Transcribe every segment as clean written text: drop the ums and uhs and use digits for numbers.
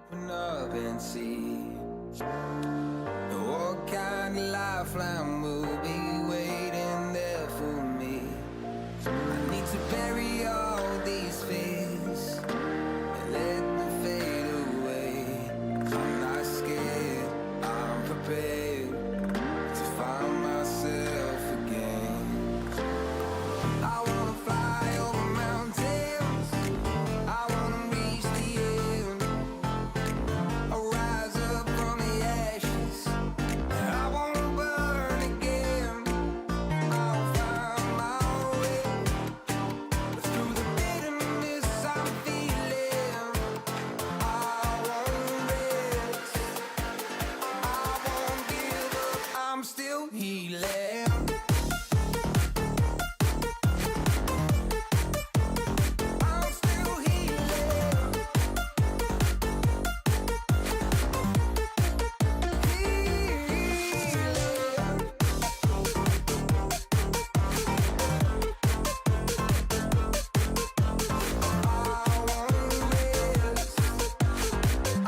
Open up and see what kind of lifeline will be waiting there for me. I need to bury all these fears and let them fade away. I'm not scared, I'm prepared to find myself again. I wanna fly over mountains, I wanna reach the end. I'll rise up from the ashes, and I wanna burn again. I'll find my way through the bitterness I'm feeling. I won't rest, I won't give up, I'm still healing. I'm still healing.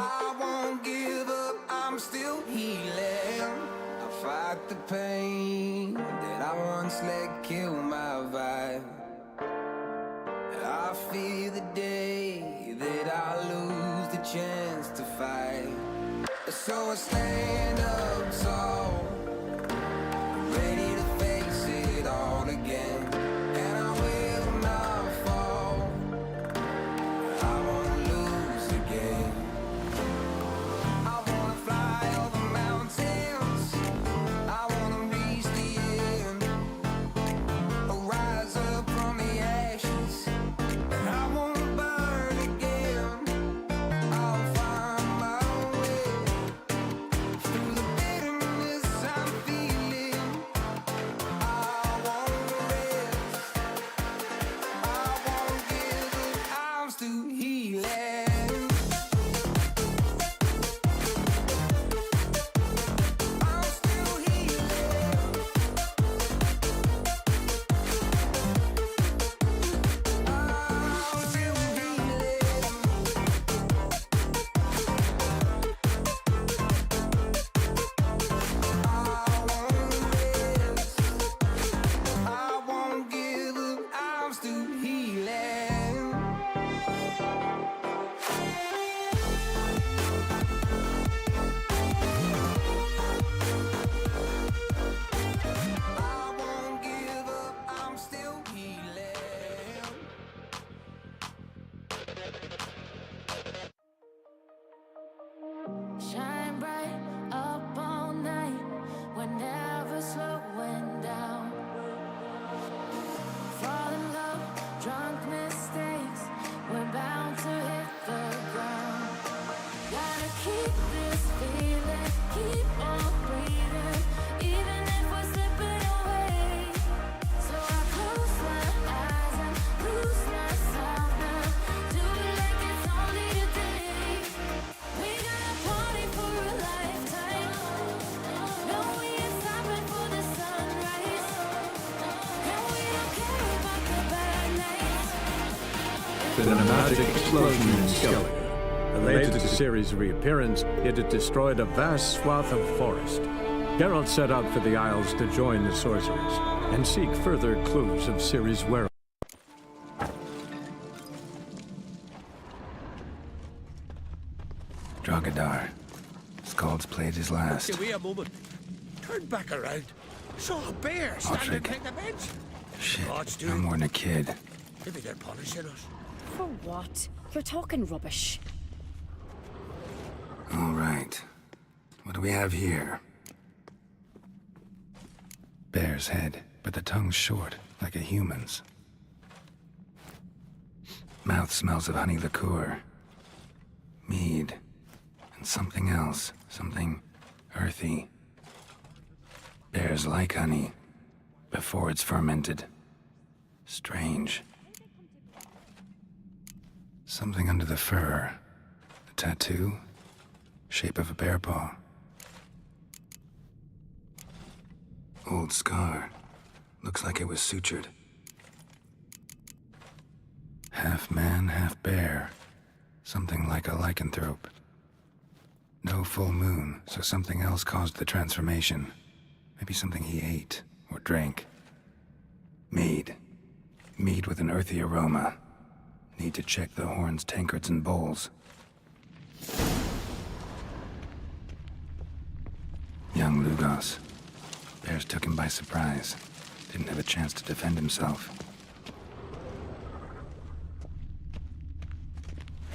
I won't give up, I'm still healing. I fight the pain that I once let kill my vibe. I fear the day that I lose the chance to fight. So I stand up tall, ready to face it all again. And I will not fall, I won't lose again. I wanna fly over mountains, I wanna reach the end. I'll rise up from the ashes, and I wanna burn again. I'll find my way through the bitterness I'm feeling. I won't rest, I won't give up, I'm still healing. I'm still healing. I'm still healing. I won't rest, I won't give up, I'm still healing. I won't give up, I'm still healing. Shine bright up all night, we're never slowing down. Fall in love, drunk mistakes, we're bound to hit the ground. Gotta keep this feeling, keep on breathing, even if we're slipping away. So I close my eyes and lose myself now. Do it like it's only today. We got a party for a lifetime. No, we ain't stopping for the sunrise. And we don't care about the bad nights. Cinematic explosion in Skellige. Related to the series' reappearance, it had destroyed a vast swath of forest. Geralt set out for the Isles to join the sorcerers and seek further clues of Ciri's whereabouts. Drogadar. Scald's played his last. Wait a moment. Turn back around. Saw a bear standing Patrick. behind the bench. Shit, God's no doing. more than a kid. Maybe they're punishing us. For what? You're talking rubbish. All right. What do we have here? Bear's head, but the tongue's short, like a human's. Mouth smells of honey liqueur. Mead. And something else. Something earthy. Bears like honey. Before it's fermented. Strange. Something under the fur. A tattoo. Shape of a bear paw. Old scar. Looks like it was sutured. Half man, half bear. Something like a lycanthrope. No full moon, so something else caused the transformation. Maybe something he ate or drank. Mead. Mead with an earthy aroma. Need to check the horns, tankards, and bowls. Young Lugos. Bears took him by surprise. Didn't have a chance to defend himself.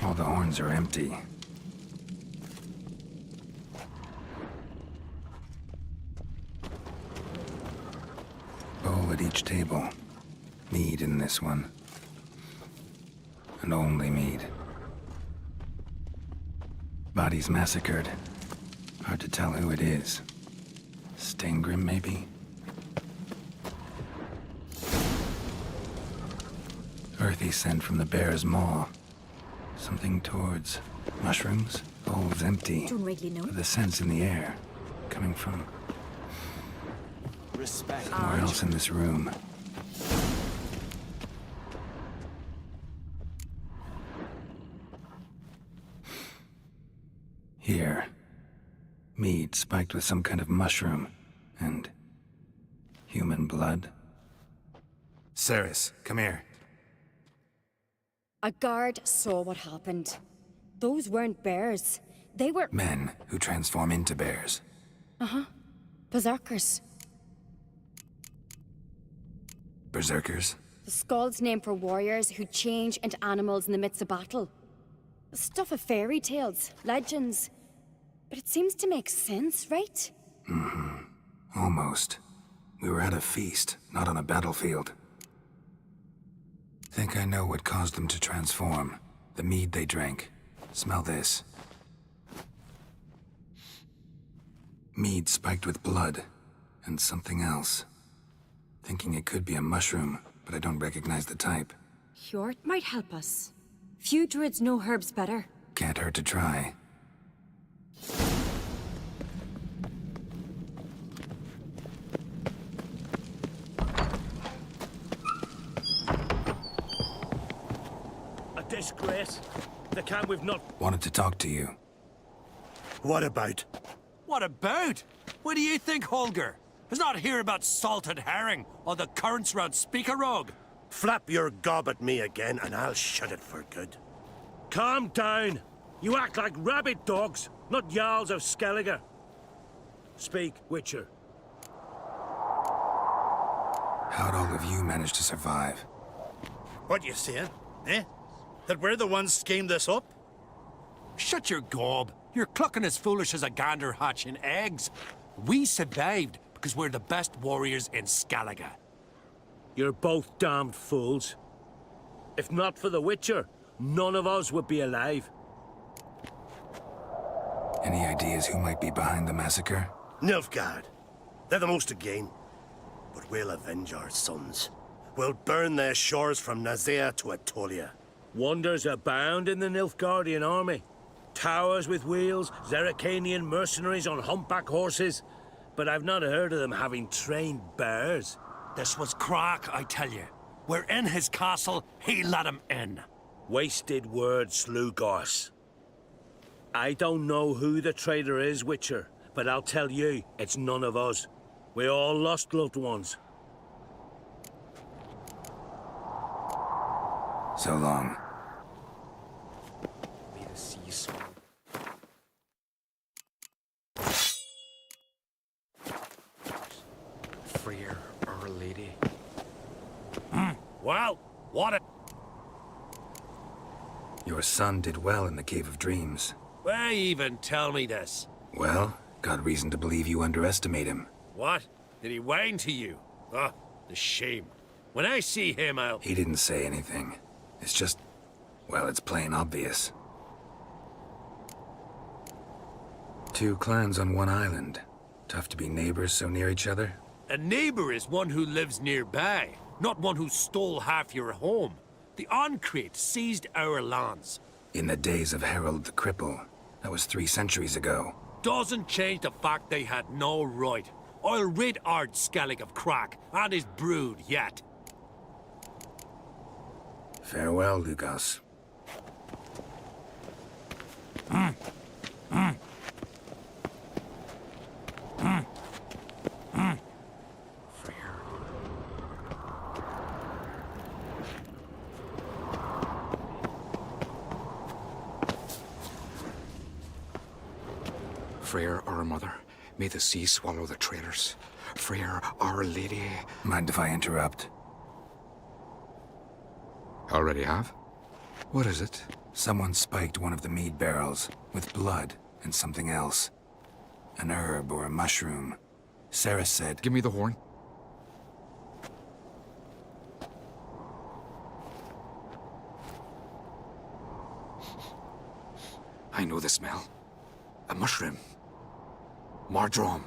All the horns are empty. Bowl at each table. Mead in this one. And only mead. Bodies massacred. Hard to tell who it is. Stangrim, maybe? Earthy scent from the bear's maw. Something towards mushrooms? Bowls empty. Don't really know. But the scent's in the air. Coming from Respect. somewhere else in this room. Here. Mead spiked with some kind of mushroom. And human blood. Ceres, come here. A guard saw what happened. Those weren't bears. They were Men who transform into bears. berserkers. Berserkers? The Skald's name for warriors who change into animals in the midst of battle. The stuff of fairy tales, legends. But it seems to make sense, right? Almost. We were at a feast, not on a battlefield. Think I know what caused them to transform. The mead they drank. Smell this. Mead spiked with blood. And something else. Thinking it could be a mushroom, but I don't recognize the type. Hjort might help us. Few druids know herbs better. Can't hurt to try. A disgrace. The camp we've not... Wanted to talk to you. What about? What about? What do you think, Holger? Is not here about salted herring or the currents round Speakerog. Flap your gob at me again and I'll shut it for good. Calm down. You act like rabid dogs, not Jarls of Skellige. Speak, Witcher. How'd all of you manage to survive? What you saying, eh? That we're the ones schemed this up? Shut your gob. You're clucking as foolish as a gander hatching eggs. We survived because we're the best warriors in Skellige. You're both damned fools. If not for the Witcher, none of us would be alive. Any ideas who might be behind the massacre? Nilfgaard. They're the most to gain. But we'll avenge our sons. We'll burn their shores from Nazea to Atolia. Wonders abound in the Nilfgaardian army. Towers with wheels, Zerrikanian mercenaries on humpback horses. But I've not heard of them having trained bears. This was crack, I tell you. We're in his castle, he let him in. Wasted words, Lugos. I don't know who the traitor is, Witcher, but I'll tell you, it's none of us. We all lost loved ones. So long. May the sea swell. Freer, Our Lady. Well, what a... Your son did well in the Cave of Dreams. Why even tell me this? Well, got reason to believe you underestimate him. What? Did he whine to you? Oh, the shame. When I see him, I'll... He didn't say anything. It's just, well, it's plain obvious. Two clans on one island. Tough to be neighbors so near each other. A neighbor is one who lives nearby, not one who stole half your home. The Ancrate seized our lands. In the days of Harold the Cripple. That was 3 centuries ago. Doesn't change the fact they had no right. I'll rid Ard Skellig of crack and his brood yet. Farewell, Lugos. Freyr, our mother. May the sea swallow the traitors. Freyr, our lady. Mind if I interrupt? Already have? What is it? Someone spiked one of the mead barrels with blood and something else. An herb or a mushroom. Sarah said... Give me the horn. I know the smell. A mushroom. Marjoram.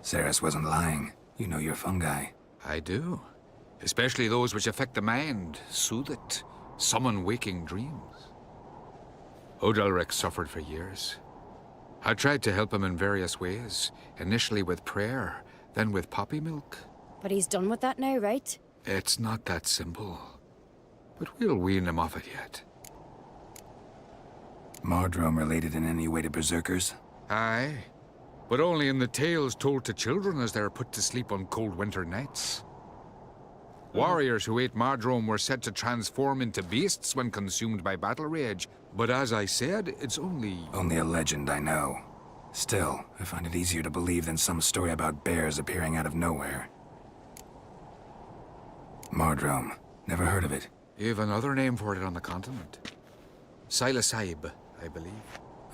Saris wasn't lying. You know your fungi. I do. Especially those which affect the mind, soothe it, summon waking dreams. Odalric suffered for years. I tried to help him in various ways, initially with prayer, then with poppy milk. But he's done with that now, right? It's not that simple. But we'll wean him off it yet. Mardrome related in any way to berserkers? Aye, but only in the tales told to children as they're put to sleep on cold winter nights. Warriors who ate Mardrome were said to transform into beasts when consumed by battle rage, but as I said, it's only... Only a legend, I know. Still, I find it easier to believe than some story about bears appearing out of nowhere. Mardrome. Never heard of it. You've another name for it on the continent. Silasaib, I believe.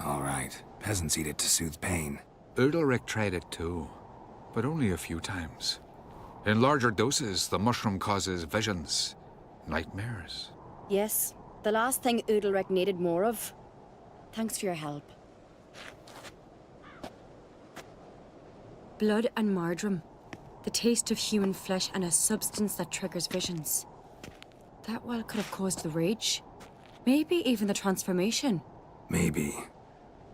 All right. Peasants eat it to soothe pain. Udalric tried it too, but only a few times. In larger doses, the mushroom causes visions, nightmares. Yes, the last thing Udalric needed more of. Thanks for your help. Blood and marjoram. The taste of human flesh and a substance that triggers visions. That well could have caused the rage. Maybe even the transformation. Maybe.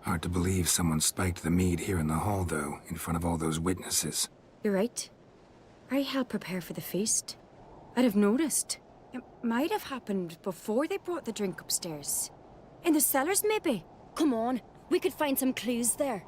Hard to believe someone spiked the mead here in the hall, though, in front of all those witnesses. You're right. I helped prepare for the feast. I'd have noticed. It might have happened before they brought the drink upstairs. In the cellars, maybe. Come on, we could find some clues there.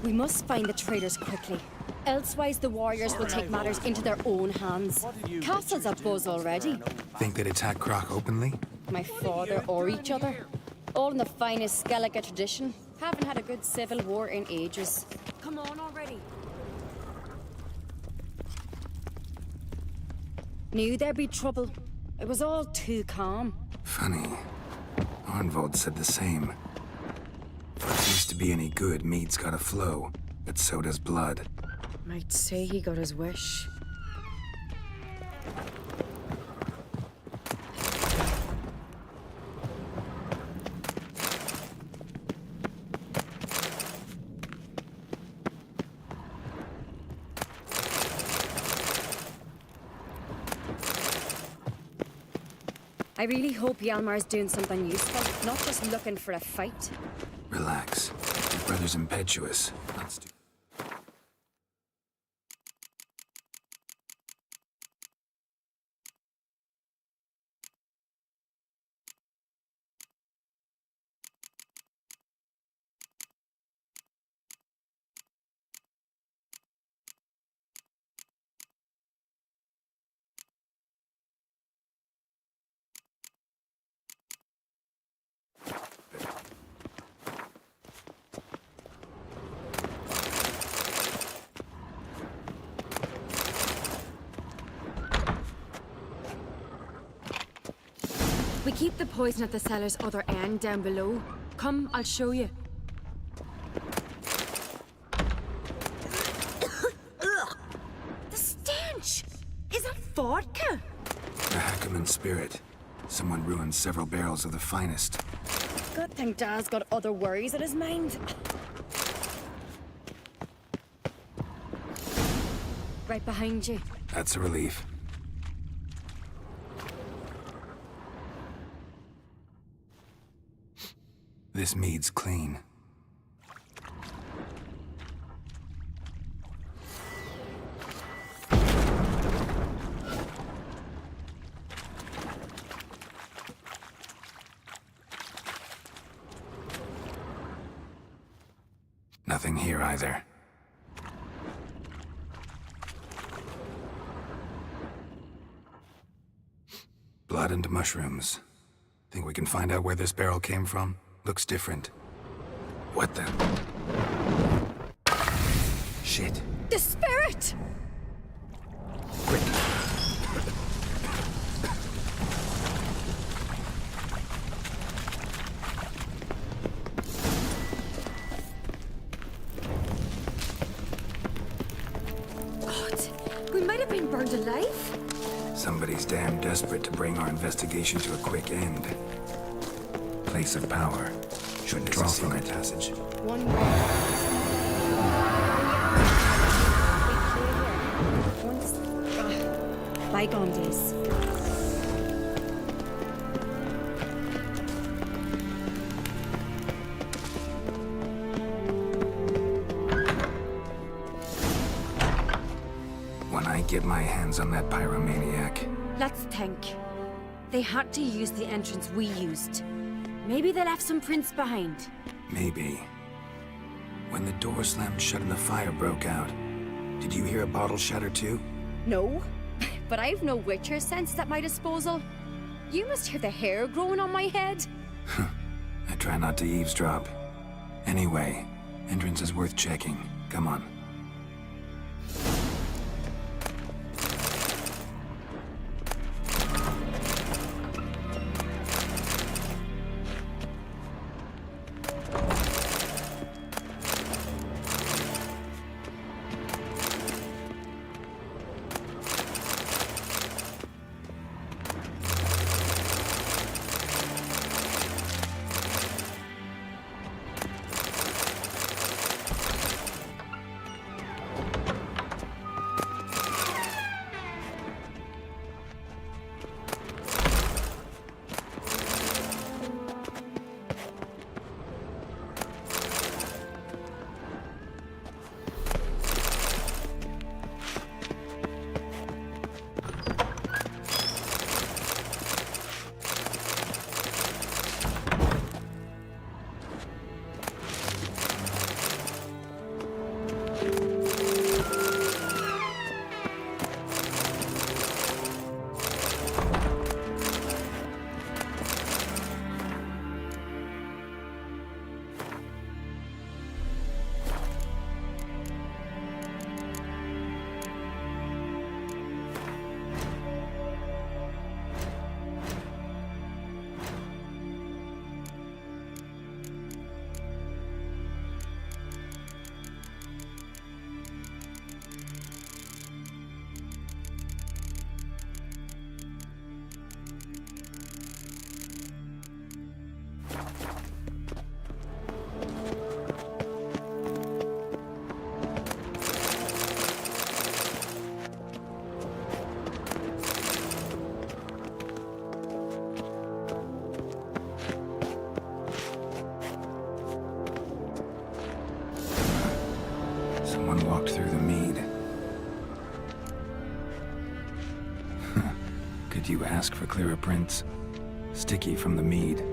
We must find the traitors quickly. Elsewise, the warriors will take matters into their own hands. Castle's a buzz already. Think they'd attack Croc openly? My father or each other. All in the finest Skellige tradition. Haven't had a good civil war in ages. Come on already. Knew there'd be trouble. It was all too calm. Funny. Arnvold said the same. For it used to be any good, mead's gotta flow, but so does blood. Might say he got his wish. I really hope Hjalmar's doing something useful, not just looking for a fight. Relax. Your brother's impetuous. Not stupid. We keep the poison at the cellar's other end down below. Come, I'll show you. The stench! Is that vodka? A Hackerman spirit. Someone ruined several barrels of the finest. Good thing Dad's got other worries in his mind. right behind you. That's a relief. This mead's clean. Nothing here either. Blood and mushrooms. Think we can find out where this barrel came from? Looks different. What the? Shit. The spirit! Quick. God, we might have been burned alive. Somebody's damn desperate to bring our investigation to a quick end. Place of power. Shouldn't draw from it. Passage. One more. Bygone days. When I get my hands on that pyromaniac, Let's think. They had to use the entrance we used. Maybe they left some prints behind. maybe. When the door slammed shut and the fire broke out, did you hear a bottle shatter too? No, but I've no witcher sense at my disposal. You must hear the hair growing on my head. I try not to eavesdrop. Anyway, entrance is worth checking. Come on. Someone walked through the mead. Could you ask for clearer prints? Sticky from the mead.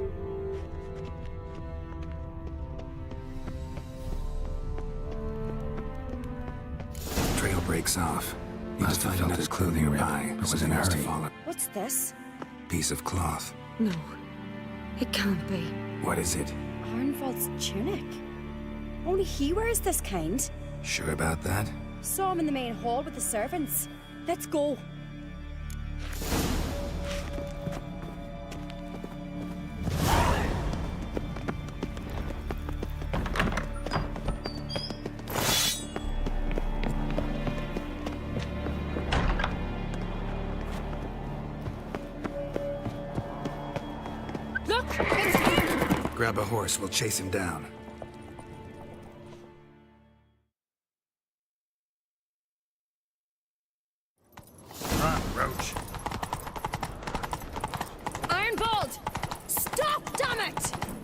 Trail breaks off. Must have felt his clothing nearby, but was in a hurry. What's this? Piece of cloth. No, it can't be. What is it? Arnvald's tunic. Only he wears this kind. Sure about that? Saw him in the main hall with the servants. Let's go. Look! It's him! Grab a horse, we'll chase him down.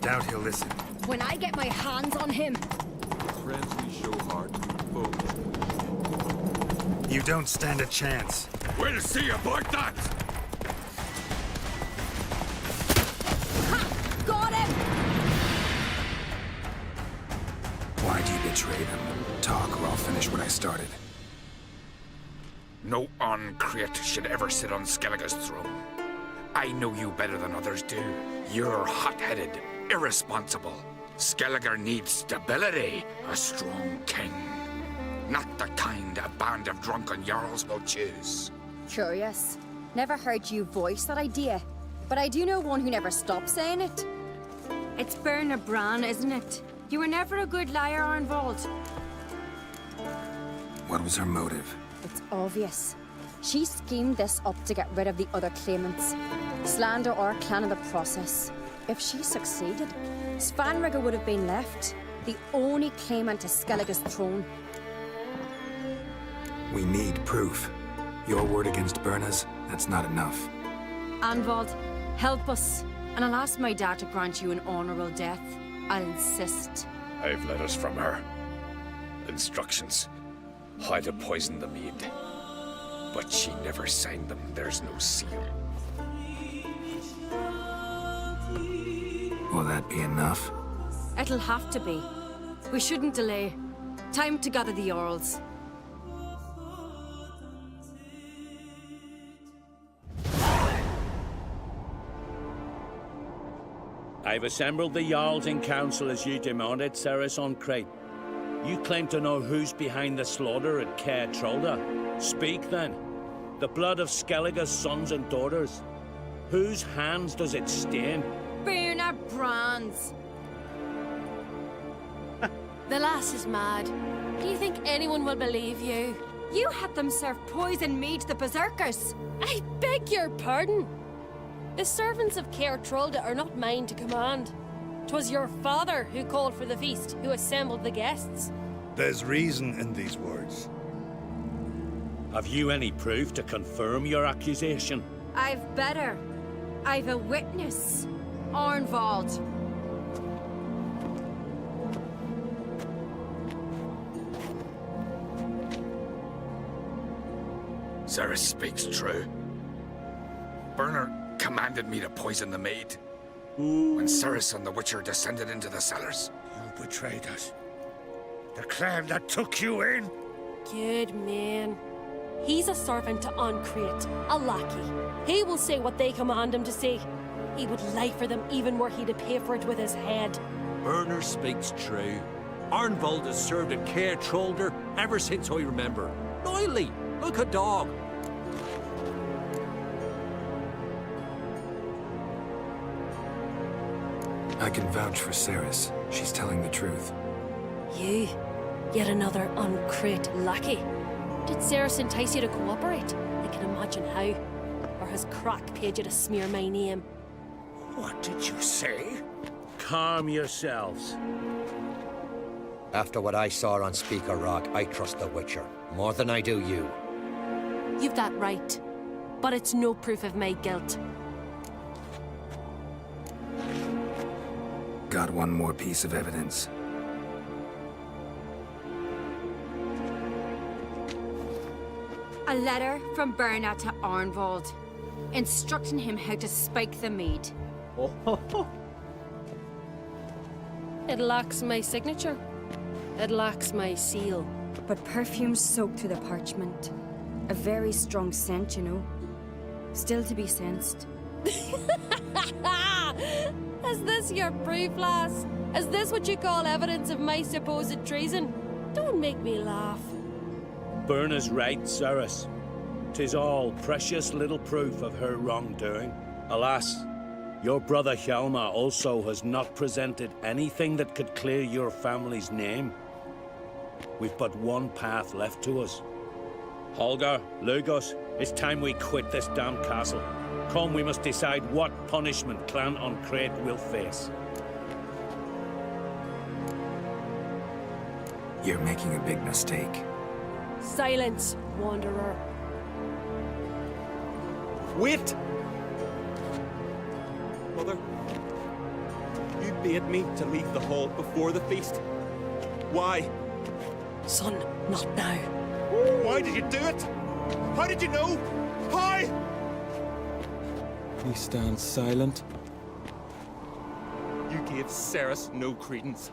Doubt he'll listen. When I get my hands on him. Friends we show heart, foes. You don't stand a chance. We'll see about that! Ha! Got him! Why'd you betray them? Talk or I'll finish what I started. No on-crate should ever sit on Skellige's throne. I know you better than others do. You're hot-headed, irresponsible. Skellige needs stability, a strong king. Not the kind a band of drunken jarls will choose. Curious. Never heard you voice that idea. But I do know one who never stops saying it. It's Berna Bran, isn't it? You were never a good liar, Arnvold. What was her motive? It's obvious. She schemed this up to get rid of the other claimants. Slander our clan in the process. If she succeeded, Svanrigger would have been left, the only claimant to Skellige's throne. We need proof. Your word against Berna's, that's not enough. Arnvold, help us. And I'll ask my dad to grant you an honorable death. I'll insist. I've letters from her. Instructions. How to poison the mead. But she never signed them. There's no seal. Will that be enough? It'll have to be. We shouldn't delay. Time to gather the Jarls. I've assembled the Jarls in council as you demanded, Ceres on Crate. You claim to know who's behind the slaughter at Que Xopa. Speak then. The blood of Skellige's sons and daughters. Whose hands does it stain? Berna Bran's. The lass is mad. Do you think anyone will believe you? You had them serve poison mead to the berserkers. I beg your pardon. The servants of Que Xopa are not mine to command. 'Twas your father who called for the feast, who assembled the guests. There's reason in these words. Have you any proof to confirm your accusation? I've better. I've a witness. Arnvold. Ceres speaks true. Berna commanded me to poison the maid. When Ceres and the Witcher descended into the cellars. You betrayed us. The clan that took you in. Good man. He's a servant to Ancrate, a lackey. He will say what they command him to say. He would lie for them even were he to pay for it with his head. Berner speaks true. Arnvold has served at Que Xopa ever since I remember. Loyally, like a dog. I can vouch for Ceres. She's telling the truth. You? Yet another Ancrate lackey? Did Ceres entice you to cooperate? I can imagine how. Or has Crack paid you to smear my name? What did you say? Calm yourselves. After what I saw on Speaker Rock, I trust the Witcher. More than I do you. You've that right. But it's no proof of my guilt. Got one more piece of evidence. A letter from Berna to Arnvold, instructing him how to spike the mead. It lacks my signature. It lacks my seal. But perfume soaked through the parchment. A very strong scent, you know. Still to be sensed. Is this your proof, lass? Is this what you call evidence of my supposed treason? Don't make me laugh. Berna's right, Ceres. 'Tis all precious little proof of her wrongdoing. Alas, your brother Hjalmar also has not presented anything that could clear your family's name. We've but one path left to us. Holger, Lugos, it's time we quit this damn castle. Come, we must decide what punishment Clan Ancrate will face. You're making a big mistake. Silence, wanderer. Wait! Mother, you forbade me to leave the hall before the feast. Why? Son, not now. Why did you do it? How did you know? How? He stands silent. You gave Ceres no credence.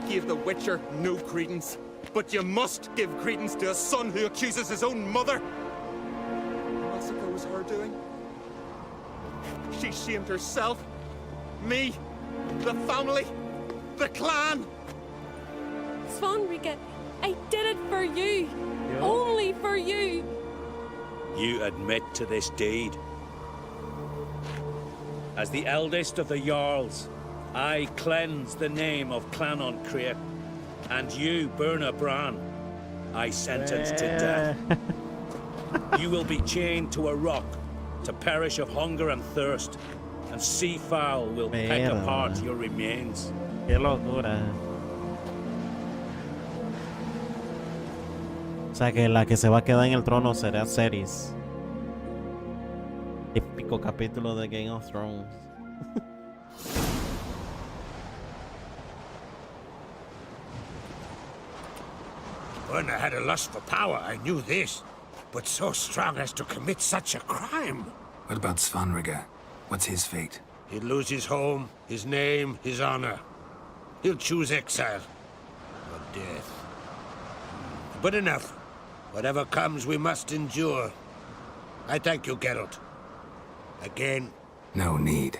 Gave the Witcher no credence. But you must give credence to a son who accuses his own mother. The massacre was her doing. She shamed herself, me, the family, the clan. Svanrika, I did it for you. Only for you. You admit to this deed. As the eldest of the Jarls, I cleanse the name of Clan on Crete, and you, Burna Bran, I sentence to death. You will be chained to a rock to perish of hunger and thirst, and sea fowl will peck apart your remains. Qué locura. O sea que la que se va a quedar en el trono será Ceres. Típico capítulo de Game of Thrones. Burna had a lust for power, I knew this. But so strong as to commit such a crime. What about Svanrika? What's his fate? He'll lose his home, his name, his honor. He'll choose exile. Or death. But enough. Whatever comes, we must endure. I thank you, Geralt. Again. No need.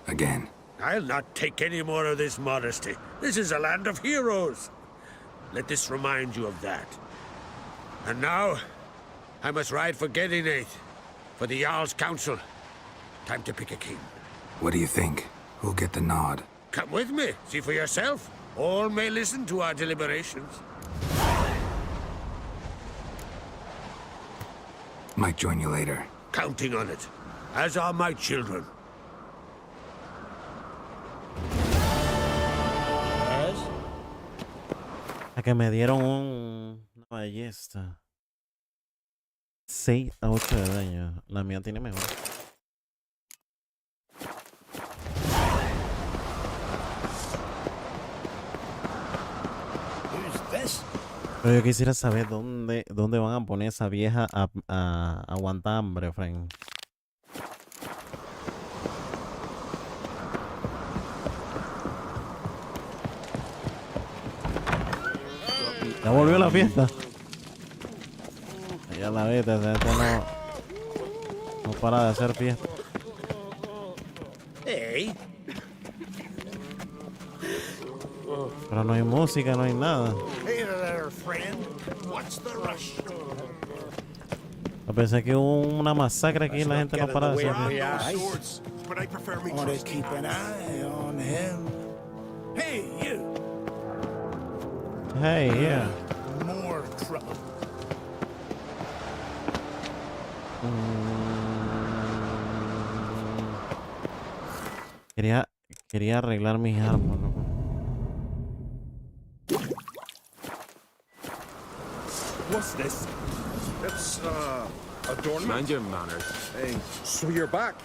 Again. I'll not take any more of this modesty. This is a land of heroes. Let this remind you of that. And now, I must ride for Gedinate, for the Jarl's Council. Time to pick a king. What do you think? Who'll get the nod? Come with me, see for yourself. All may listen to our deliberations. Might join you later. Counting on it, as are my children. A que me dieron una ballesta. 6 a 8 de daño. La mía tiene mejor. Pero yo quisiera saber dónde van a poner esa vieja a aguantar hambre, Frank. Ya volvió la fiesta. Ya la viste, este no para de hacer fiesta. Hey. Pero no hay música, no hay nada. Hey there, friend. What's the rush? Yo pensé que hubo una masacre aquí y la gente no para de hacer fiesta. But I prefer me to keep an eye on him. Hey, you. Hey, yeah. More trouble. Quería arreglar mis armas, ¿no? What's this? It's, adornment? Mind your manners. Hey, so you're back?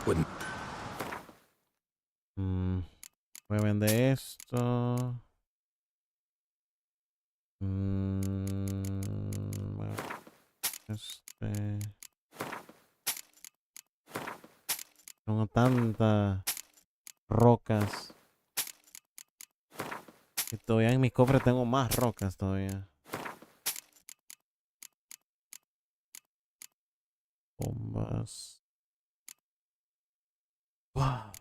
Wouldn't. Voy a vender esto. Tengo tantas rocas. Y todavía en mis cofres tengo más rocas todavía. Bombas. Wow.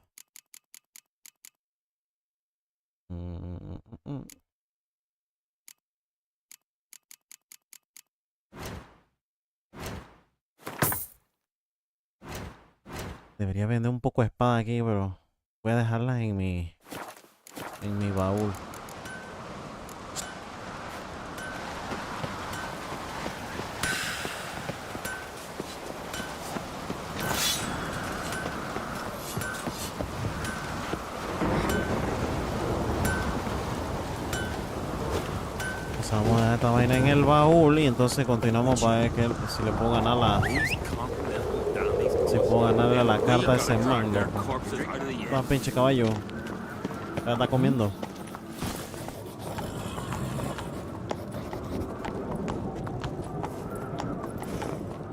Debería vender un poco de espada aquí, pero voy a dejarlas en mi baúl. Pues vamos a dejar esta vaina en el baúl y entonces continuamos para ver si le puedo ganar la... Si si puedo ganarle a la carta de ese mango. No, pinche caballo. ¿Qué está comiendo?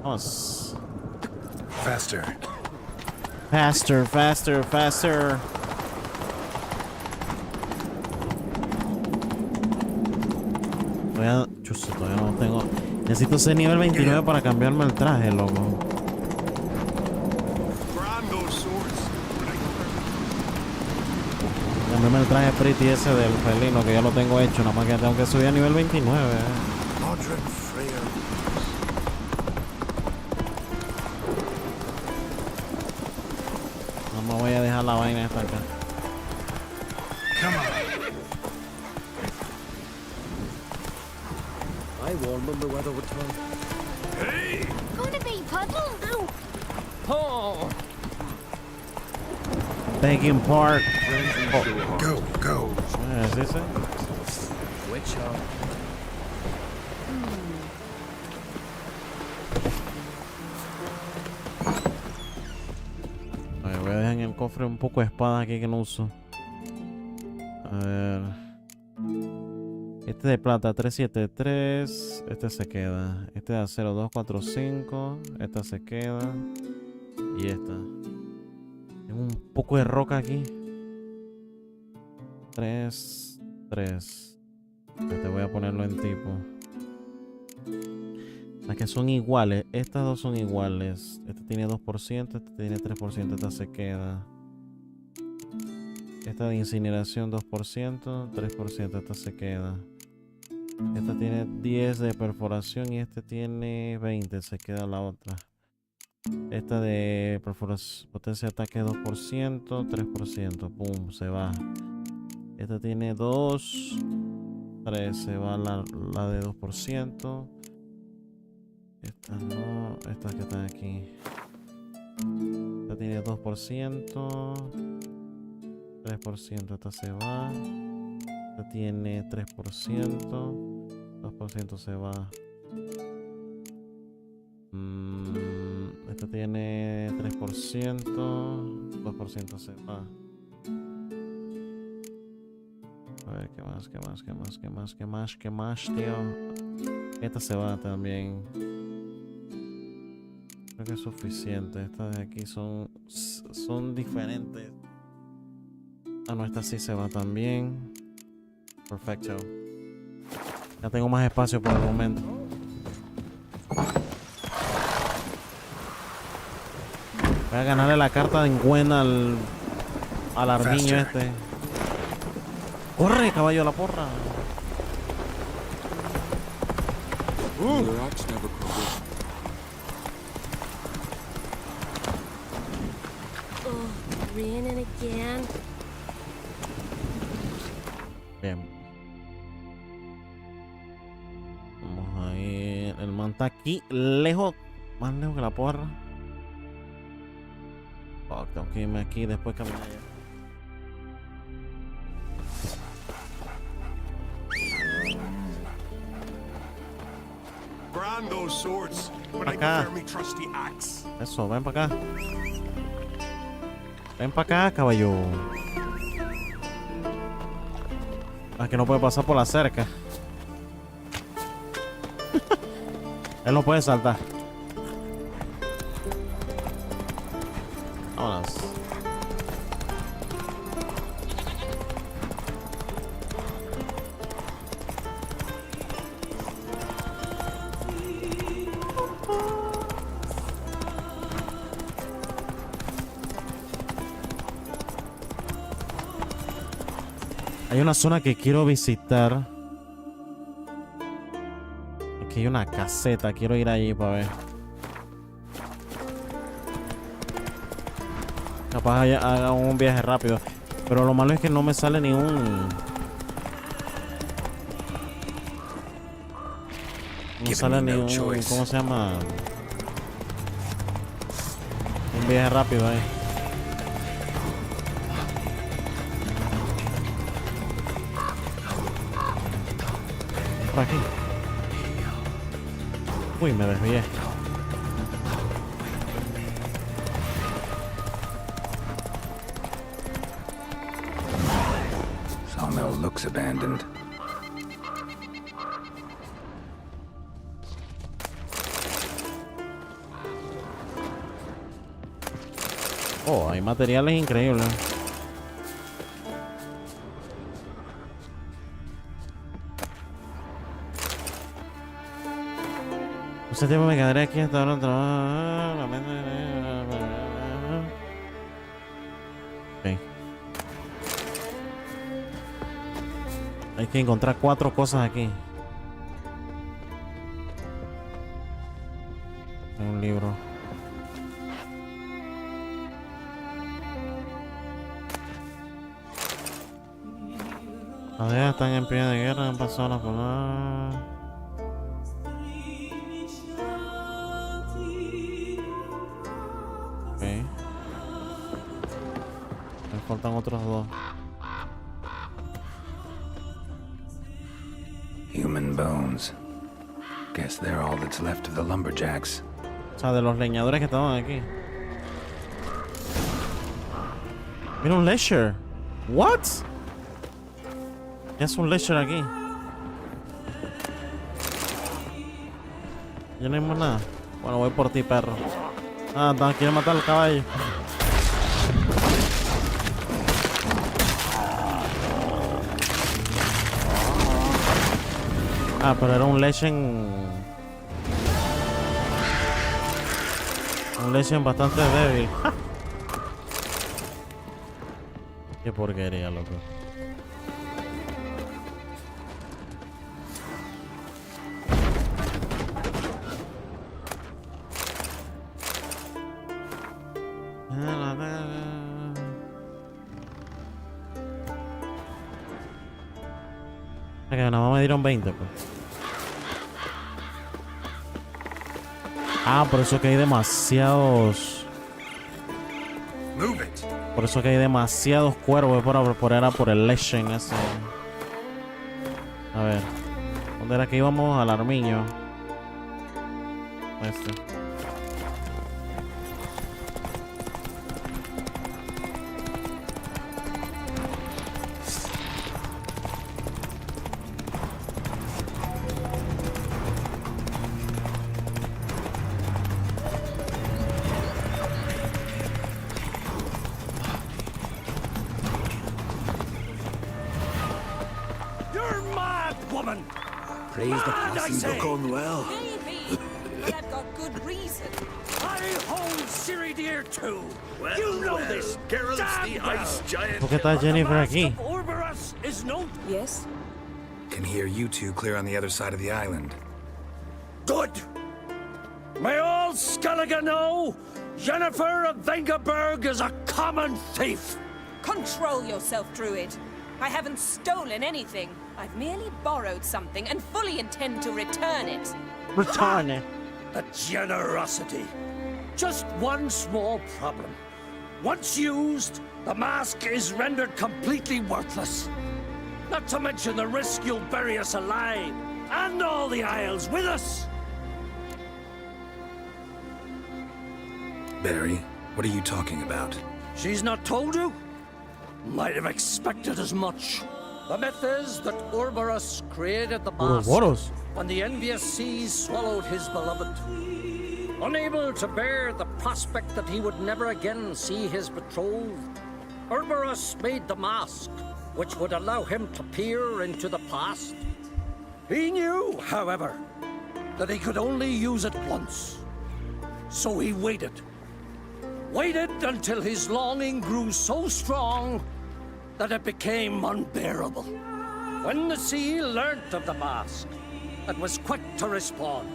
Vamos. Faster. Faster, faster, faster. Chuzo, todavía no tengo. Necesito ser nivel 29 para cambiarme el traje, loco. Cambiarme el traje pretty ese del felino, que ya lo tengo hecho. Nada más que tengo que subir a nivel 29. No me voy a dejar la vaina esta acá. I warned them the weather would turn. Hey! Gonna be puddle. Oh! Taking part. Oh. Go. ¿Es ese? Which A ver, voy a dejar en el cofre un poco de espada aquí que no uso. A ver. Este de plata 373. Este se queda. Este de acero 245. Esta se queda. Y esta. Tengo un poco de roca aquí. 3. Este voy a ponerlo en tipo. Las que son iguales. Estas dos son iguales. Este tiene 2%. Este tiene 3%. Esta se queda. Esta de incineración 2%. 3%. Esta se queda. Esta tiene 10 de perforación y este tiene 20. Se queda la otra. Esta de perforación, potencia de ataque 2%, 3%. Pum, se va. Esta tiene 2. 3. Se va la de 2%. Estas no. Estas que están aquí. Esta tiene 2%. 3%. Esta se va. Esta tiene 3%. 2% se va. Esta tiene 3%. 2% se va. A ver, ¿qué más, tío? Esta se va también. Creo que es suficiente. Estas de aquí son diferentes. Ah, no, esta sí se va también. Perfecto. Ya tengo más espacio por el momento. Voy a ganarle la carta de encuena al armiño este. ¡Corre, caballo a la porra! Oh, raining again. Bien. Vamos ahí. El man está aquí, lejos. Más lejos que la porra. Oh, tengo que irme aquí después caminar allá. Acá. Eso, ven para acá. Ven para acá, caballo. Es que no puede pasar por la cerca. Él no puede saltar. Vámonos. Hay una zona que quiero visitar. Aquí hay una caseta. Quiero ir allí para ver. Capaz haga un viaje rápido. Pero lo malo es que no me sale ni un... No sale ni un... ¿Cómo se llama? Un viaje rápido ahí. Por aquí. Uy, me desvié. looks abandoned. Oh, hay materiales increíbles. Ese tiempo me quedaré aquí hasta ahora. Ok. Hay que encontrar 4 cosas aquí. Hay un libro. Las DÍAS están en pie de guerra, han pasado la polar. Ok. Me faltan otros 2. Human bones. Guess they're all that's left of the lumberjacks. O sea, de los leñadores que estaban aquí. Mira un leisure. What? ¿Qué es un leisure aquí? Ya no hay más nada. Bueno, voy por ti, perro. Ah, quiere matar al caballo. Ah, pero era un Legend. Un Legend bastante débil. Qué porquería, loco. Que nada más me dieron 20, pues. Ah, por eso que hay demasiados. Por eso que hay demasiados cuervos por el Legend ese. A ver. ¿Dónde era que íbamos? Al armiño. Este. Praise the posse gone well. Maybe, but I've got good reason. I hold Siri dear too. Well, you know this. Geralt's the ice giant. ¿Por qué está Jennifer aquí? Orberus is no. Yes. Can hear you two clear on the other side of the island. Good. May all Skellige know Jennifer of Vengerberg is a common thief. Control yourself, Druid. I haven't stolen anything. I've merely borrowed something and fully intend to return it. Return it. The generosity. Just one small problem. Once used, the mask is rendered completely worthless. Not to mention the risk you'll bury us alive, and all the Isles with us. Barry, what are you talking about? She's not told you? Might have expected as much. The myth is that Orberus created the mask when the envious seas swallowed his beloved. Unable to bear the prospect that he would never again see his betrothed, Orberus made the mask, which would allow him to peer into the past. He knew, however, that he could only use it once. So he waited. Waited until his longing grew so strong that it became unbearable. When the sea learnt of the mask, it was quick to respond.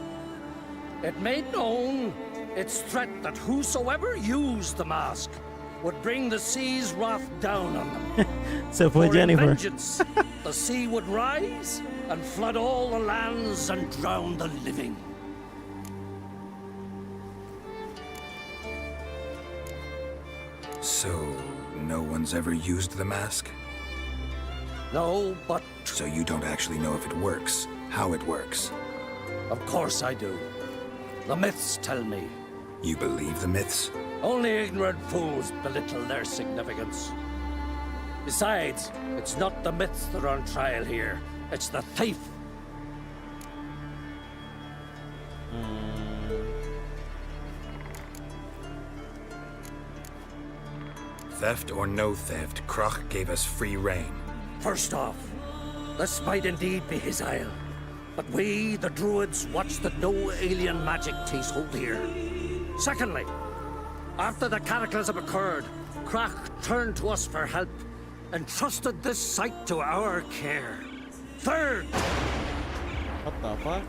It made known its threat that whosoever used the mask would bring the sea's wrath down on them. Se fue Jennifer. In vengeance, the sea would rise and flood all the lands and drown the living. So, no one's ever used the mask? No, but... So you don't actually know if it works, how it works? Of course I do. The myths tell me. You believe the myths? Only ignorant fools belittle their significance. You Besides, it's not the myths that are on trial here. It's the thief. Theft or no theft, Krach gave us free rein. First off, this might indeed be his isle. But we, the druids, watch that no alien magic takes hold here. Secondly, after the cataclysm occurred, Krach turned to us for help and trusted this site to our care. Third... What the fuck?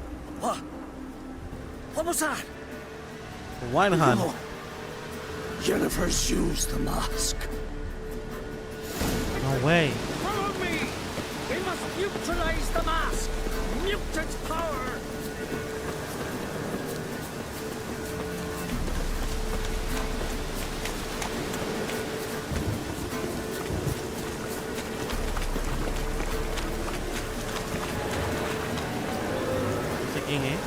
What was that? Wine hand. No. Jennifer's used the mask. No way. Follow me! We must neutralize the mask! Mute its power! ¿Quién es?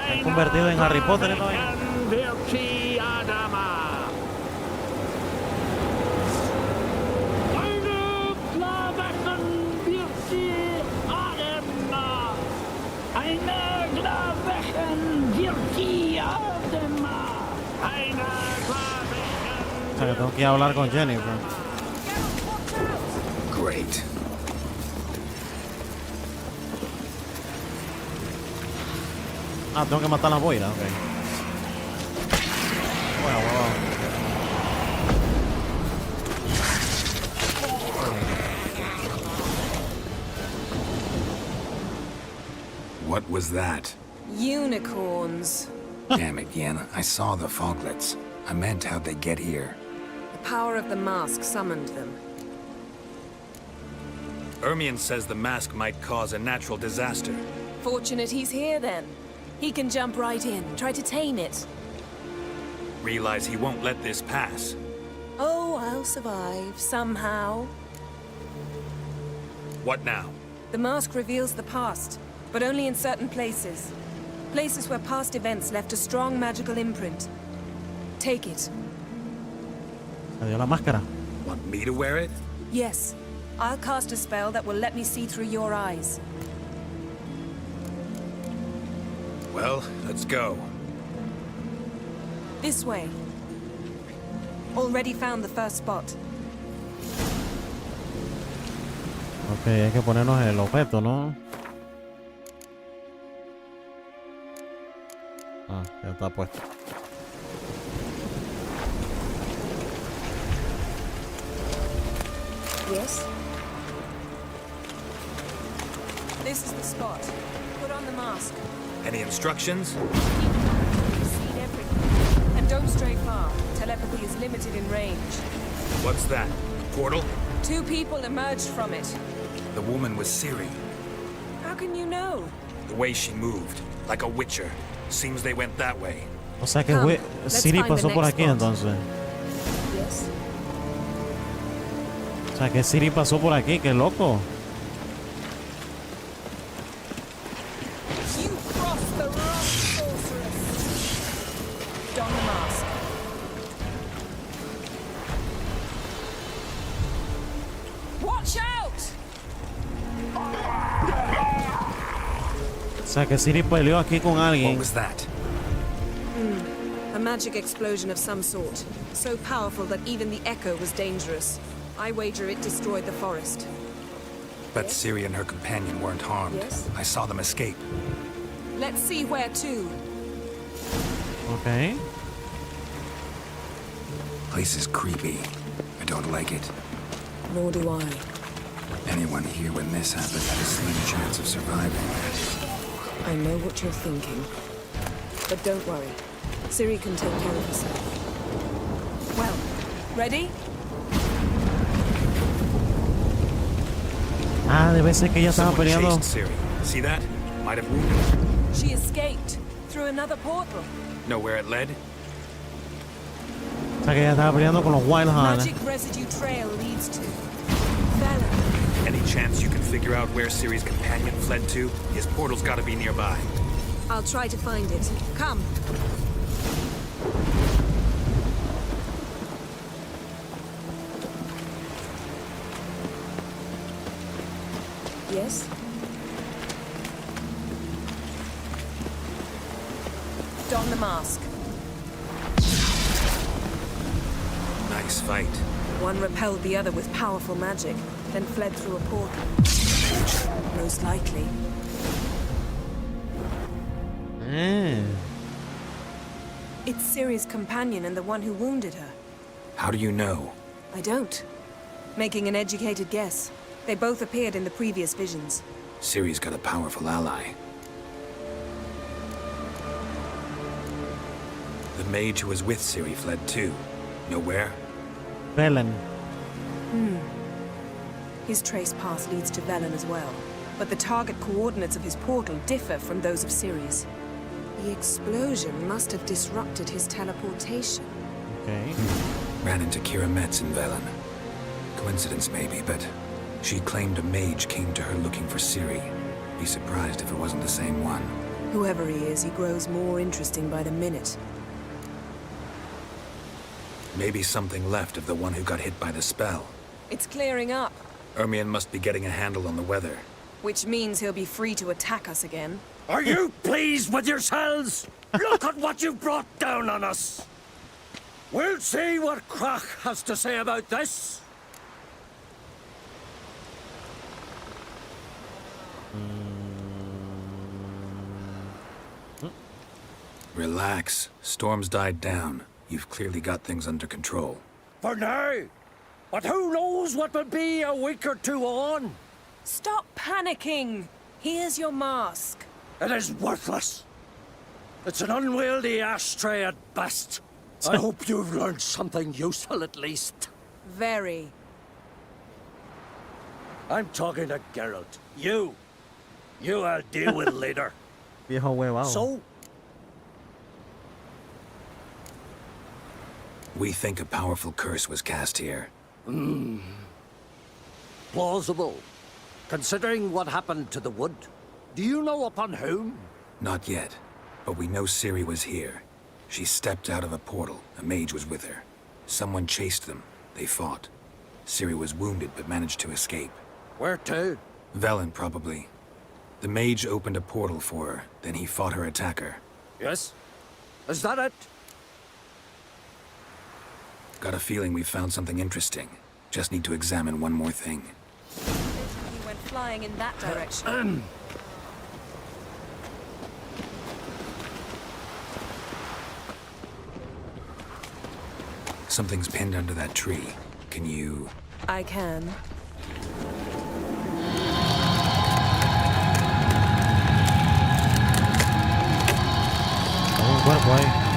Se ha convertido en Harry Potter, ¿no? O sea, que tengo que ir a hablar con Jennifer. Great. Ah, tengo que matar a la boira, ok. Bueno. What was that? Unicorns. Damn it, Yen. I saw the foglets. I meant how'd they get here. The power of the mask summoned them. Ermion says the mask might cause a natural disaster. Fortunate he's here, then. He can jump right in, try to tame it. Realize he won't let this pass. Oh, I'll survive, somehow. What now? The mask reveals the past, but only in certain places. Places where past events left a strong magical imprint. Take it. Me dio la máscara. Want me to wear it? Yes. I'll cast a spell that will let me see through your eyes. Well, let's go. This way. Already found the first spot. Ok, hay que ponernos el objeto, ¿no? Ah, ya está puesto. Yes? This is the spot. Put on the mask. Any instructions? You've seen everything. And don't stray far. Telepathy is limited in range. What's that? Portal? 2 people emerged from it. The woman was Ciri. How can you know? The way she moved, like a witcher. Seems they went that way. O sea que Ciri pasó por aquí entonces. Yes. O sea que Ciri pasó por aquí, qué loco. You crossed the wrong sorceress. Don the mask. Watch out! O sea que Ciri peleó aquí con alguien. What was that? A magic explosion of some sort. So powerful that even the echo was dangerous. I wager it destroyed the forest. But Ciri and her companion weren't harmed. Yes? I saw them escape. Let's see where to. Okay. Place is creepy. I don't like it. Nor do I. Anyone here when this happened had a slim chance of surviving. I know what you're thinking. But don't worry. Ciri can take care of herself. Well, ready? Ah, debe ser que ella estaba Someone peleando. chased Ciri. See that? Might have wounded her. She escaped through another portal. Know where it led? O sea que ella estaba peleando con los Wild Hunt. Magic residue trail leads to Velen. Any chance you can figure out where Ciri's companion fled to? His portal's gotta be nearby. I'll try to find it. Come. Yes? Don the mask. Nice fight. One repelled the other with powerful magic, then fled through a portal. Most likely. It's Ciri's companion and the one who wounded her. How do you know? I don't. Making an educated guess. They both appeared in the previous visions. Ciri's got a powerful ally. The mage who was with Ciri fled too. Know where? Velen. His trace path leads to Velen as well. But the target coordinates of his portal differ from those of Ciri's. The explosion must have disrupted his teleportation. Okay. Ran into Kira Metz in Velen. Coincidence maybe, but she claimed a mage came to her looking for Ciri. Be surprised if it wasn't the same one. Whoever he is, he grows more interesting by the minute. Maybe something left of the one who got hit by the spell. It's clearing up, Ermion must be getting a handle on the weather. which means he'll be free to attack us again. Are you pleased with yourselves? Look at what you've brought down on us. We'll see what Krach has to say about this. Relax. Storm's died down. You've clearly got things under control. For now. But who knows what will be a week or two on? Stop panicking! Here's your mask. It is worthless. It's an unwieldy ashtray at best. I hope you've learned something useful at least. Very. I'm talking to Geralt. You I'll deal with later. Viejo huevado. So, We think a powerful curse was cast here. plausible. Considering what happened to the wood. Do you know upon whom? Not yet, but we know Ciri was here. She stepped out of a portal. A mage was with her. Someone chased them. They fought. Ciri was wounded but managed to escape. Where to? Velen, probably. The mage opened a portal for her, then he fought her attacker. Yes? Is that it? Got a feeling we found something interesting. Just need to examine one more thing. He went flying in that direction. Something's pinned under that tree. Can you... I can. Un cuerpo ahí.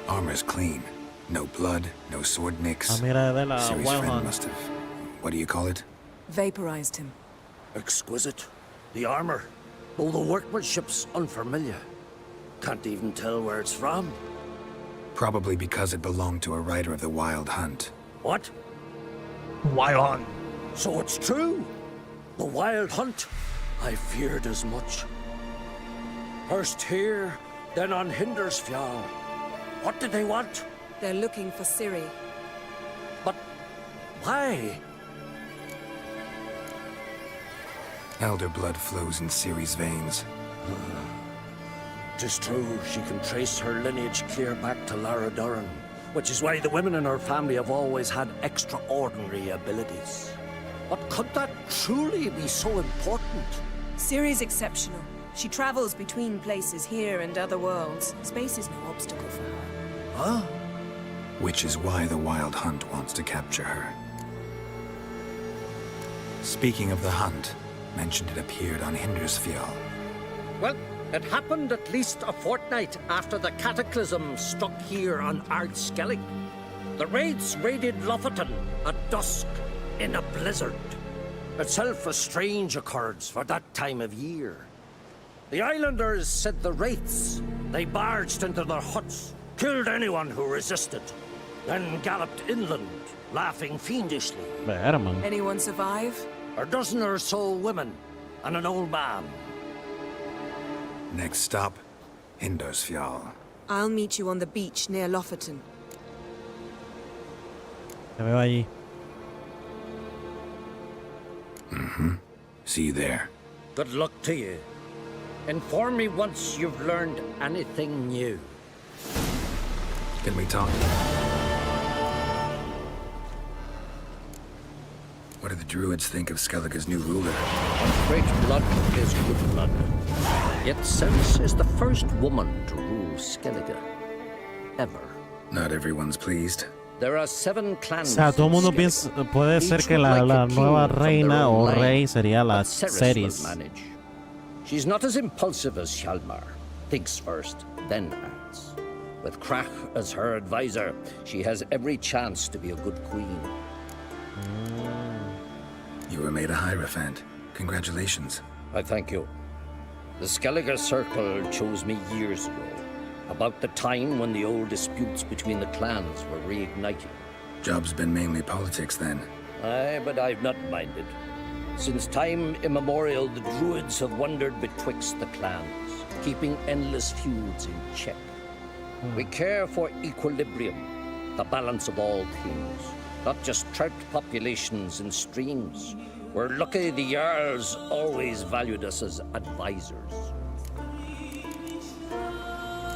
Armor's clean. No blood, no sword nicks. Ah, mira, de la Ciri's Wild friend Hunt. must have... What do you call it? Vaporized him. Exquisite. The armor. Though the workmanship's unfamiliar. Can't even tell where it's from. Probably because it belonged to a rider of the Wild Hunt. What? Wild Hunt. So it's true. The Wild Hunt. I feared as much. First here, then on Hindersfjall. What did they want? They're looking for Ciri. But why? Elder blood flows in Ciri's veins. 'Tis true, she can trace her lineage clear back to Lara Duran, which is why the women in her family have always had extraordinary abilities. But could that truly be so important? Ciri's exceptional. She travels between places here and other worlds. Space is no obstacle for her. Huh? Which is why the Wild Hunt wants to capture her. Speaking of the hunt, mentioned it appeared on Hindersfjall. Well, it happened at least a fortnight after the cataclysm struck here on Ardskellig. The raids raided Lofoten at dusk in a blizzard. Itself a strange occurrence for that time of year. The islanders said the wraiths. They barged into their huts, killed anyone who resisted, then galloped inland, laughing fiendishly. Anyone survive? A dozen or so women, and an old man. Next stop, Hindarsfjall. I'll meet you on the beach near Lofoten. Te veo allí. See you there. Good luck to you. Inform me once you've learned anything new. Can we talk? What do the druids think of Skellige's new ruler? Great blood is good blood. Yet Ceres is the first woman to rule Skellige. Ever. Not everyone's pleased. There are 7 O clans. sea, todo el mundo piensa, puede ser que la nueva reina o rey sería la Ceres. She's not as impulsive as Hjalmar. Thinks first, then acts. With Krach as her advisor, she has every chance to be a good queen. You were made a Hierophant. Congratulations. I thank you. The Skellige Circle chose me years ago, about the time when the old disputes between the clans were reigniting. Job's been mainly politics then. Aye, but I've not minded. Since time immemorial, the druids have wandered betwixt the clans, keeping endless feuds in check. We care for equilibrium, the balance of all things, not just trout populations and streams. We're lucky the Jarls always valued us as advisors.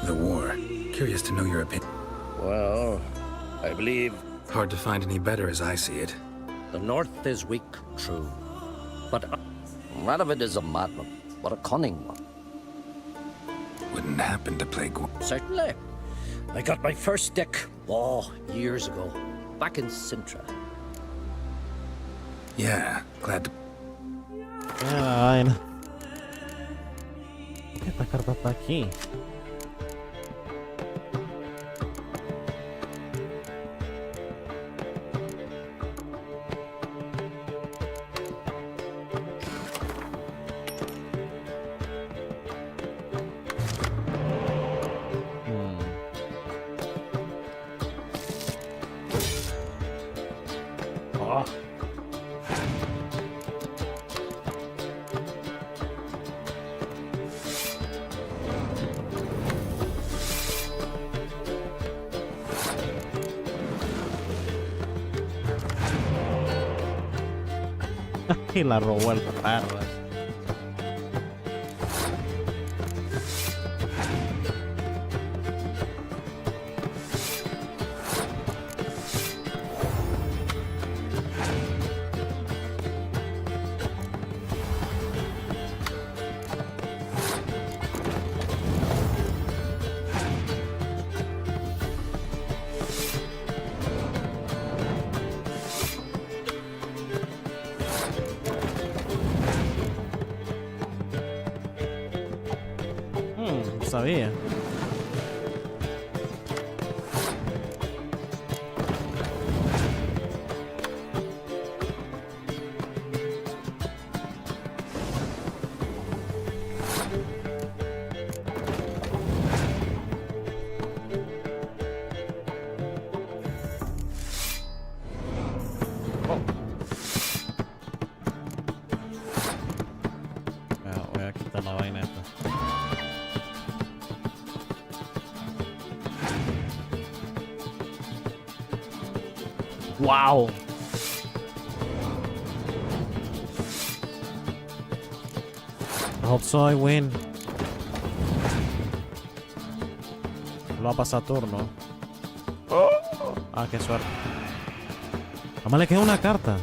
The war. Curious to know your opinion. Well, I believe... Hard to find any better as I see it. The North is weak, true. But Radovid is a madman, but a cunning one. Wouldn't happen to play Certainly. I got my first deck, years ago, back in Sintra. Yeah, glad to... Mira la vaina. ¿Por qué esta carta está aquí? Y la robó el parras. Sabía. Voy a quitar la vaina esta. Wow. I hope so I win. Lo va a pasar turno. Ah, qué suerte. Además le queda una carta.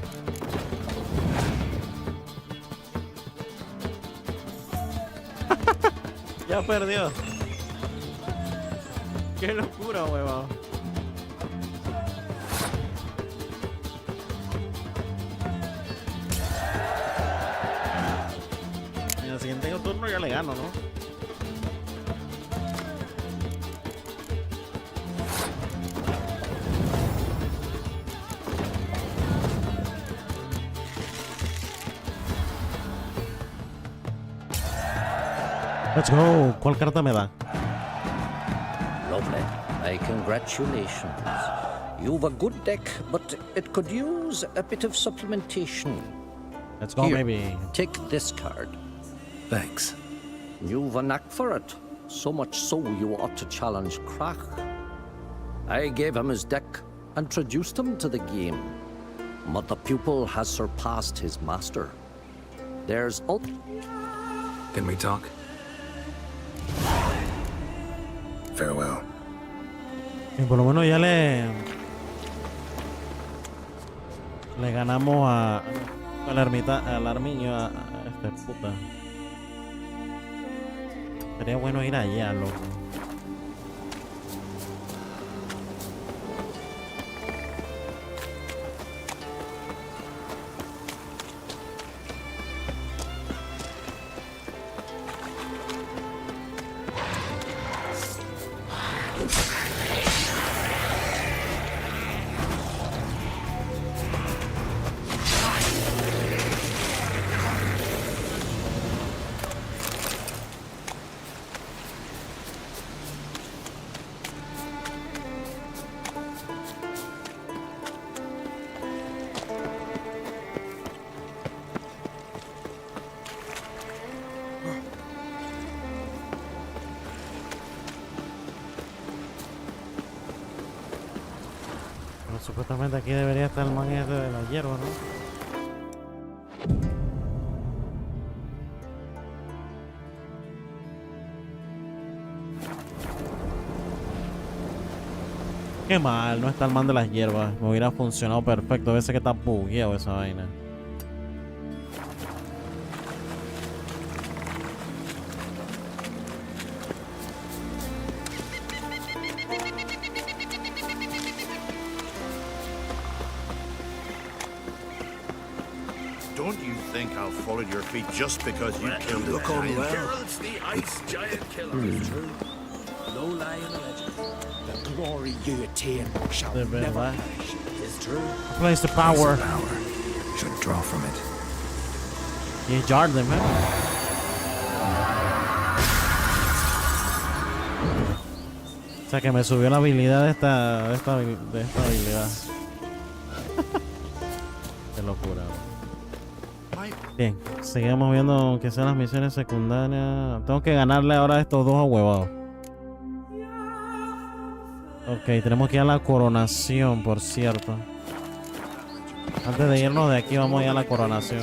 Ya perdió. Qué locura, huevón. En el siguiente turno ya le gano, ¿no? Let's go. ¿Cuál carta me da? Lovely. My congratulations. You've a good deck, but it could use a bit of supplementation. Let's go, Here, baby. Take this card. Thanks. You've a knack for it. So much so you ought to challenge Krach. I gave him his deck, introduced him to the game. But the pupil has surpassed his master. There's all... Can we talk? Farewell. Y por lo menos ya le ganamos al Armiño, a este puta. Sería bueno ir allá, loco. Supuestamente aquí debería estar el man este de la hierba, ¿no? Qué mal, no está el man de las hierbas. Me hubiera funcionado perfecto. A veces que está bugueado esa vaina. Don't you think I'll fall at your feet just because you killed a giant? Geralt's the ice giant killer. It's true. No lie in the legend. The glory you attain shall De never verdad. perish. It's true. Place the power. Should draw from it. Y jar them, ¿eh? O sea que me subió la habilidad de esta habilidad. Qué locura. Bien, seguimos viendo que sean las misiones secundarias. Tengo que ganarle ahora a estos dos ahuevados. Ok, tenemos que ir a la coronación, por cierto. Antes de irnos de aquí vamos a ir a la coronación.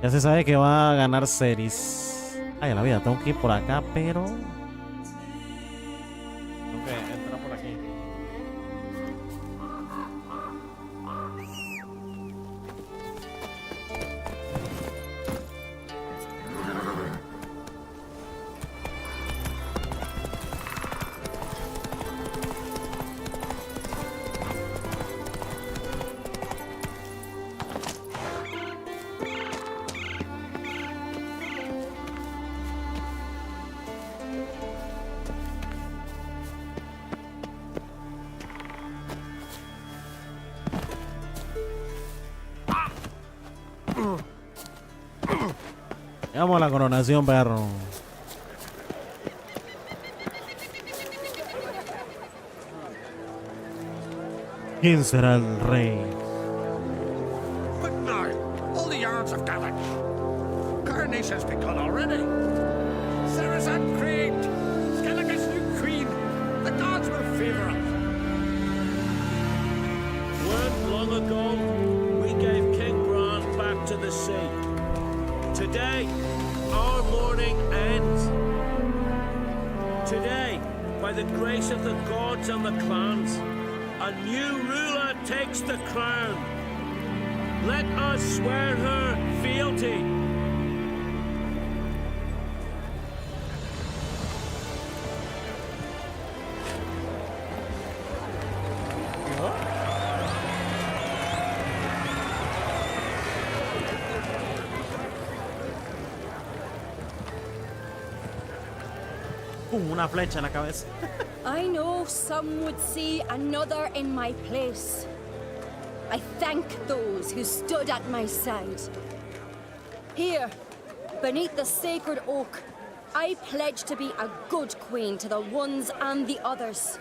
Ya se sabe que va a ganar series. Ay, la vida, tengo que ir por acá, pero... tengo que entrar por aquí. Vamos a la coronación, perro. ¿Quién será el rey? But now, all the yarns have gathered. Coronation's begun already. Sarah's Creed. Skellige's new queen. The gods will favor us. Weren't long ago, we gave King Bran back to the sea. Today, our mourning ends. Today, by the grace of the gods and the clans, a new ruler takes the crown. Let us swear her fealty. Una flecha en la cabeza. I know some would see another in my place. I thank those who stood at my side. Here, beneath the sacred oak, I pledge to be a good queen to the ones and the others.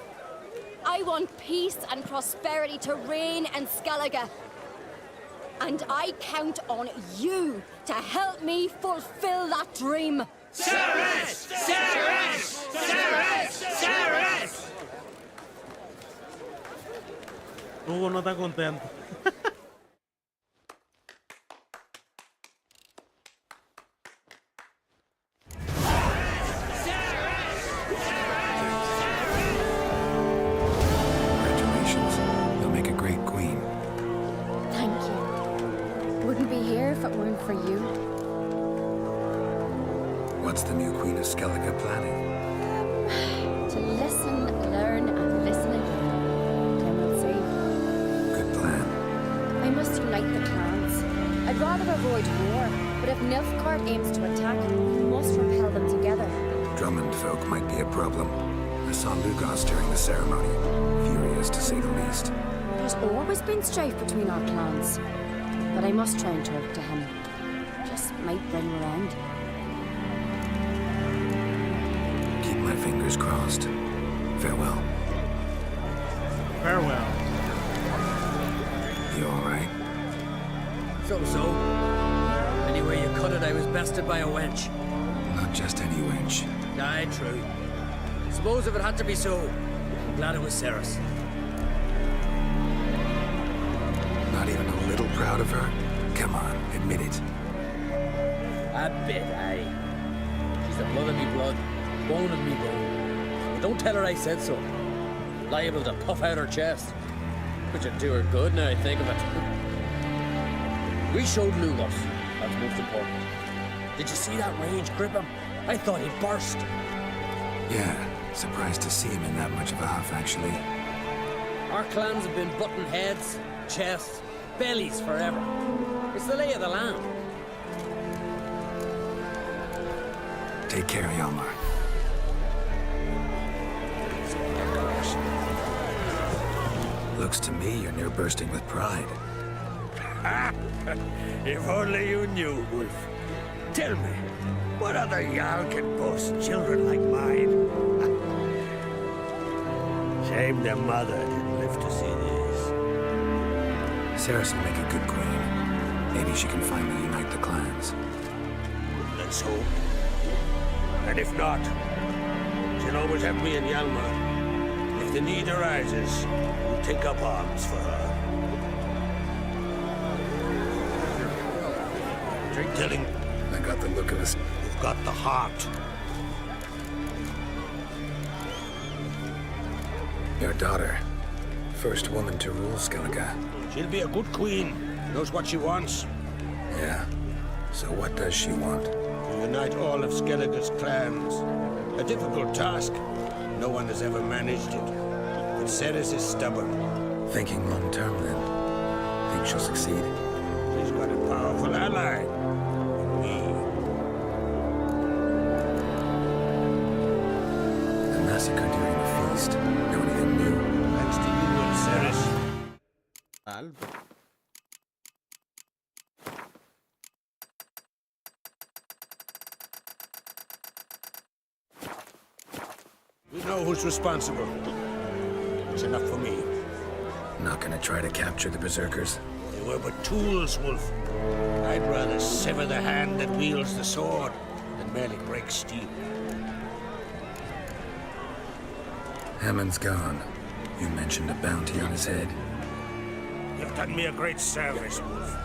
I want peace and prosperity to reign in Skellige. And I count on you to help me fulfill that dream. Ceres! Ceres! Ceres! Ceres! Hugo no está contento. Congratulations. You'll make a great queen. Thank you. Wouldn't be here if it weren't for you. What's the new Queen of Skellige planning? To listen, learn, and listen again. Then we'll see. Good plan. I must unite the clans. I'd rather avoid war, but if Nilfgaard aims to attack, we must repel them together. Drummond folk might be a problem. I saw Lugos during the ceremony. Furious, to say the least. There's always been strife between our clans. But I must try and talk to him. Just might bring him around. Keep my fingers crossed. Farewell. Farewell. You alright? So. Anyway you cut it, I was bested by a wench. Not just any wench. Aye, true. Suppose if it had to be so, I'm glad it was Ceres. Not even a little proud of her? Come on, admit it. A bit, aye. She's the blood of me blood, bone of me bone. But don't tell her I said so. Liable to puff out her chest. Which would do her good now I think of it. We showed Lugos. That's most important. Did you see that rage grip him? I thought he'd burst. Yeah, surprised to see him in that much of a huff, actually. Our clans have been button heads, chests, bellies forever. It's the lay of the land. Take care, Hjalmar. Looks to me you're near bursting with pride. If only you knew, Wolf. Tell me, what other Jarl can boast children like mine? Shame their mother didn't live to see this. Ceres will make a good queen. Maybe she can finally unite the clans. Let's hope. And if not, she'll always have me and Hjalmar. If the need arises, we'll take up arms for her. Drink telling. I got the look of us. You've got the heart. Your daughter. First woman to rule Skellige. She'll be a good queen. Knows what she wants. Yeah. So what does she want? To unite all of Skellige's clans. A difficult task. No one has ever managed it. But Ceres is stubborn. Thinking long term, then. Think she'll succeed? She's got a powerful ally. Me. The massacre during the feast. Know anything new? Thanks to you and Ceres. Alto. We know who's responsible. It's enough for me. Not gonna try to capture the berserkers? They were but tools, Wolf. I'd rather sever the hand that wields the sword than merely break steel. Hammond's gone. You mentioned a bounty on his head. You've done me a great service, Wolf.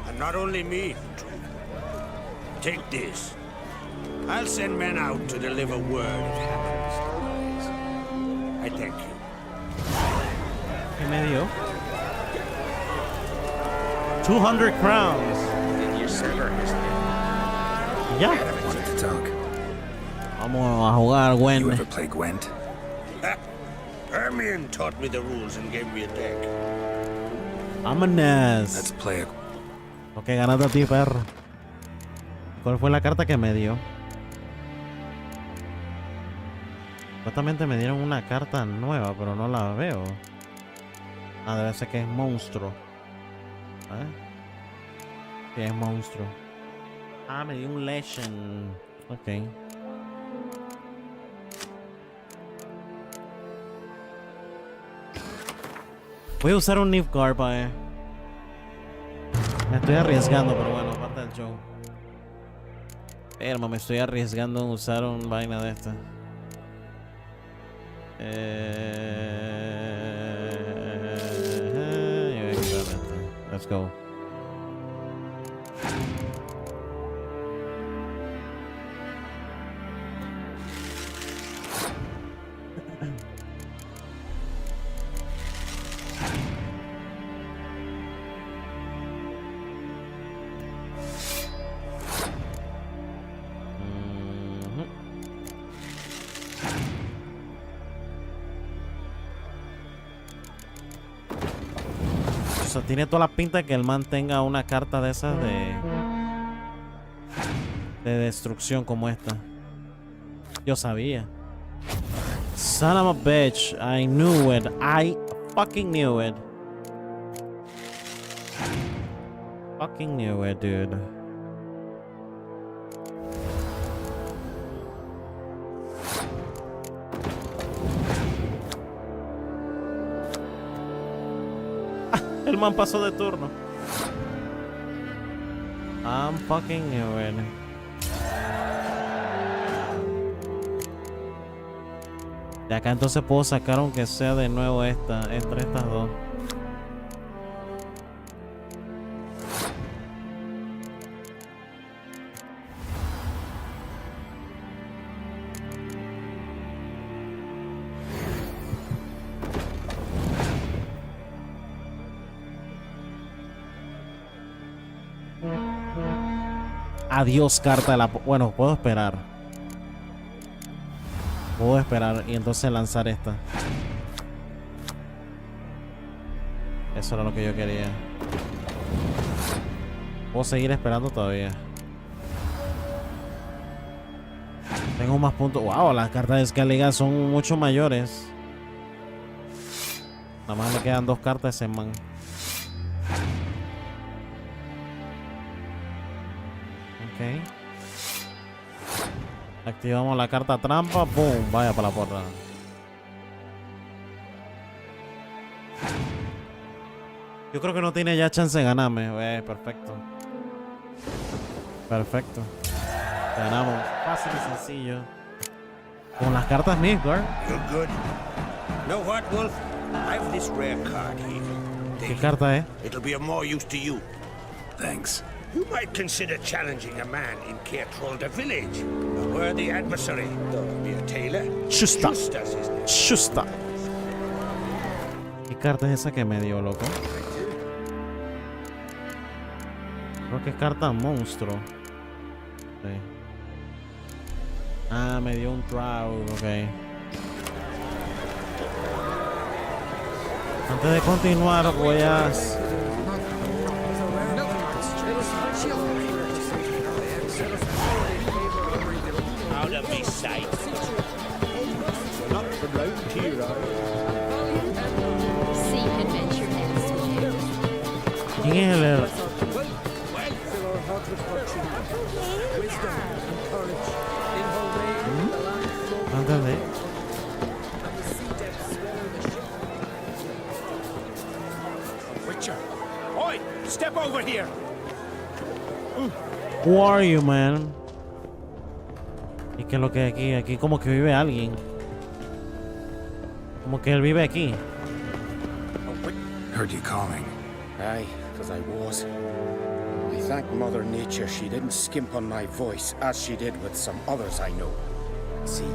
And not only me. Take this. I'll send men out to deliver word of Hammond's demise. I thank you. ¿Qué me dio? 200 crowns. Ya. Wanted to talk. Vamos a jugar, Gwen. You ever play Gwent? Hermione taught me the rules and gave me a deck. Vámonos. Let's play it. Ok, ganaste a ti, perro. ¿Cuál fue la carta que me dio? Supuestamente me dieron una carta nueva, pero no la veo. Ah, debe ser que es monstruo. ¿Eh? Que es monstruo. Ah, me dio un legend. Ok. Voy a usar un Nilfgaard para... Me estoy arriesgando, pero bueno, aparte del show. Hermano, me estoy arriesgando en usar un vaina de esta. Let's go. O sea, tiene toda la pinta de que el man tenga una carta de esas de destrucción como esta. Yo sabía. Son of a bitch. I knew it. I fucking knew it. Fucking knew it, dude. El man pasó de turno. I'm fucking knew it. De acá entonces puedo sacar aunque sea de nuevo esta, entre estas dos. Adiós, carta de la... Bueno, puedo esperar. Puedo esperar y entonces lanzar esta. Eso era lo que yo quería. Puedo seguir esperando todavía. Tengo más puntos. Wow, las cartas de Scaliga son mucho mayores. Nada más le quedan 2 cartas a ese man. Ok. Activamos la carta trampa. Boom. Vaya para la porra. Yo creo que no tiene ya chance de ganarme. Perfecto. Perfecto. Ganamos. Fácil y sencillo. Con las cartas Nilfgaard. You're good. Know what, Wolf? I've this rare card here. ¿Qué carta es? It'll be of more use to you. Thanks. You might consider challenging a man in Keatrolda village. A worthy adversary, though be a tailor. Shusta. Shustas, isn't it? Shusta. ¿Qué carta es esa que me dio, loco? Creo que es carta monstruo. Sí. Ah, me dio un Trout, ok. Antes de continuar, voy a... Out of my sight. Not from round here, Seek adventure next with you. ¿Quién es el...? No entendí. Witcher. Oi, step over here. Who are you, man? ¿Y qué es lo que hay aquí? Aquí como que vive alguien. Como que él vive aquí. Heard you calling. Aye, because I was. I thank Mother Nature she didn't skimp on my voice as she did with some others I know. See,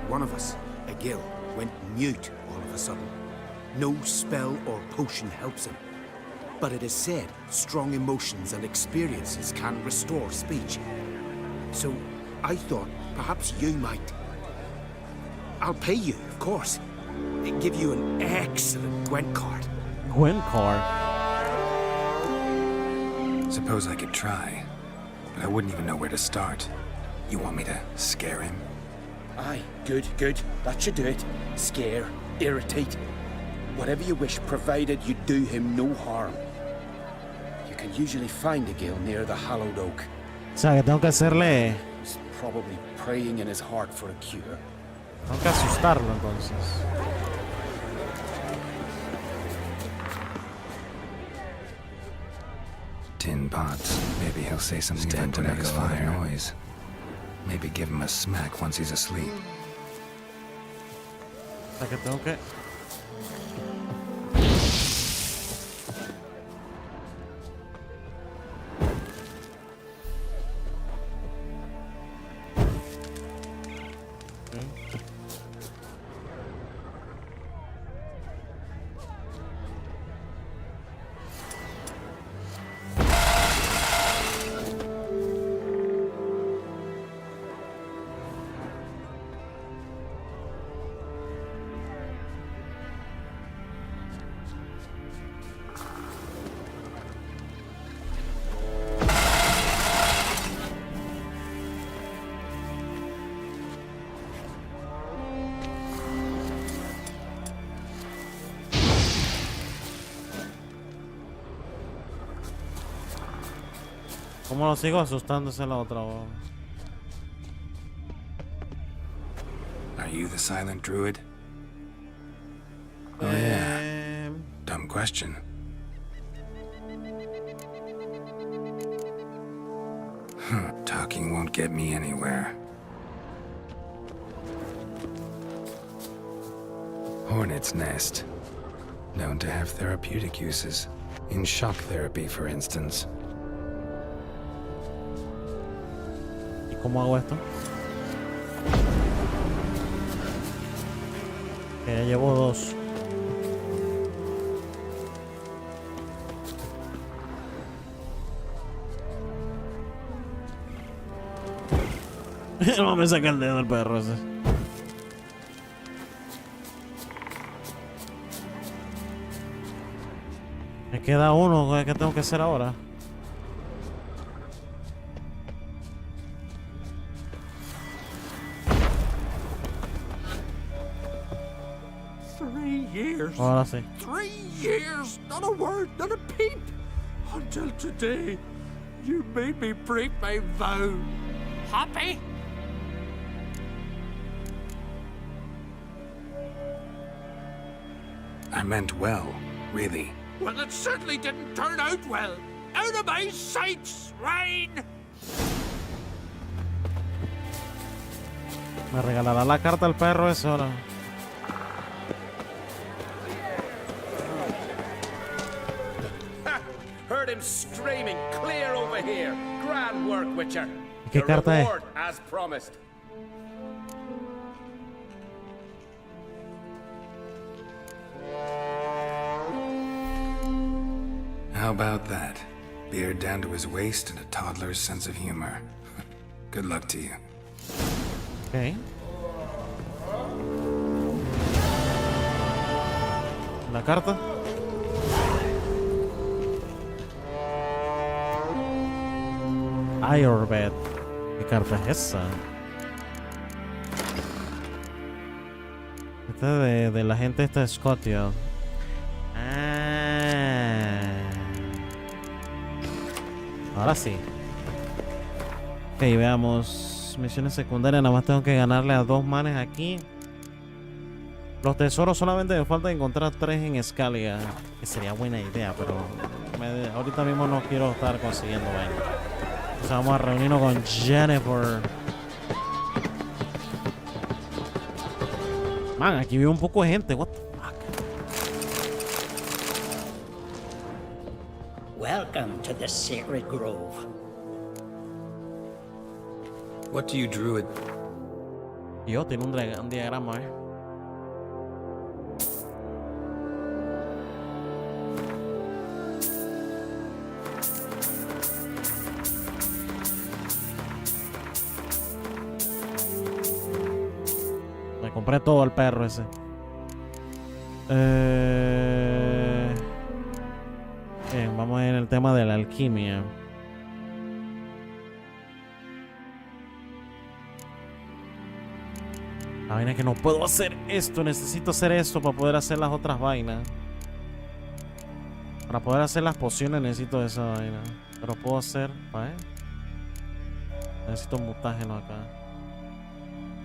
one of us, a gill, went mute all of a sudden. No spell or potion helps him. But it is said strong emotions and experiences can restore speech. So I thought perhaps you might. I'll pay you, of course. Give you an excellent Gwent card. Gwent card? Suppose I could try, but I wouldn't even know where to start. You want me to scare him? Aye, good, good. That should do it. Scare, irritate. Whatever you wish, provided you do him no harm. You can usually find a gill near the hallowed oak. O sea, que tengo que hacerle... He's probably praying in his heart for a cure. Tengo que asustarlo, entonces. cooking pots. Maybe he'll say something about to make a lot of noise. Maybe give him a smack once he's asleep. O sea que tengo que... ¿Cómo lo sigo asustándose la otra voz? Are you the silent druid? Oh yeah. Dumb question. Talking won't get me anywhere. Hornet's nest. Known to have therapeutic uses. In shock therapy, for instance. ¿Cómo hago esto? Que ya llevo 2. No me saca el dedo el perro ese. Me queda uno. ¿Qué tengo que hacer ahora? Ahora sí. 3 years, not a word, not a peep. Until today, you made me break my vow. Happy? I meant well, really. Well, it certainly didn't turn out well. Out of my sight, swine! Me regalará la carta al perro ese ahora. Heard him screaming clear over here. Grand work, Witcher. ¿Qué carta es? Reward as promised. How about that? Beard down to his waist and a toddler's sense of humor. Good luck to you. Okay. La carta. Ayurved. ¿Qué carta es esa? Esta de la gente esta de Scotia. Ahora sí. Ok, veamos. Misiones secundarias. Nada más tengo que ganarle a 2 manes aquí. Los tesoros solamente me falta encontrar 3 en Scalia. Que sería buena idea, pero ahorita mismo no quiero estar consiguiendo vaina. O sea, vamos a reunirnos con Jennifer. Man, aquí vive un poco de gente. What the fuck? Welcome to the sacred grove. What do you, druid? Yo tiene un diagrama, Me compré todo el perro ese. Bien, vamos en el tema de la alquimia. La vaina es que no puedo hacer esto. Necesito hacer esto para poder hacer las otras vainas. Para poder hacer las pociones necesito esa vaina. Pero puedo hacer... Necesito un mutágeno acá.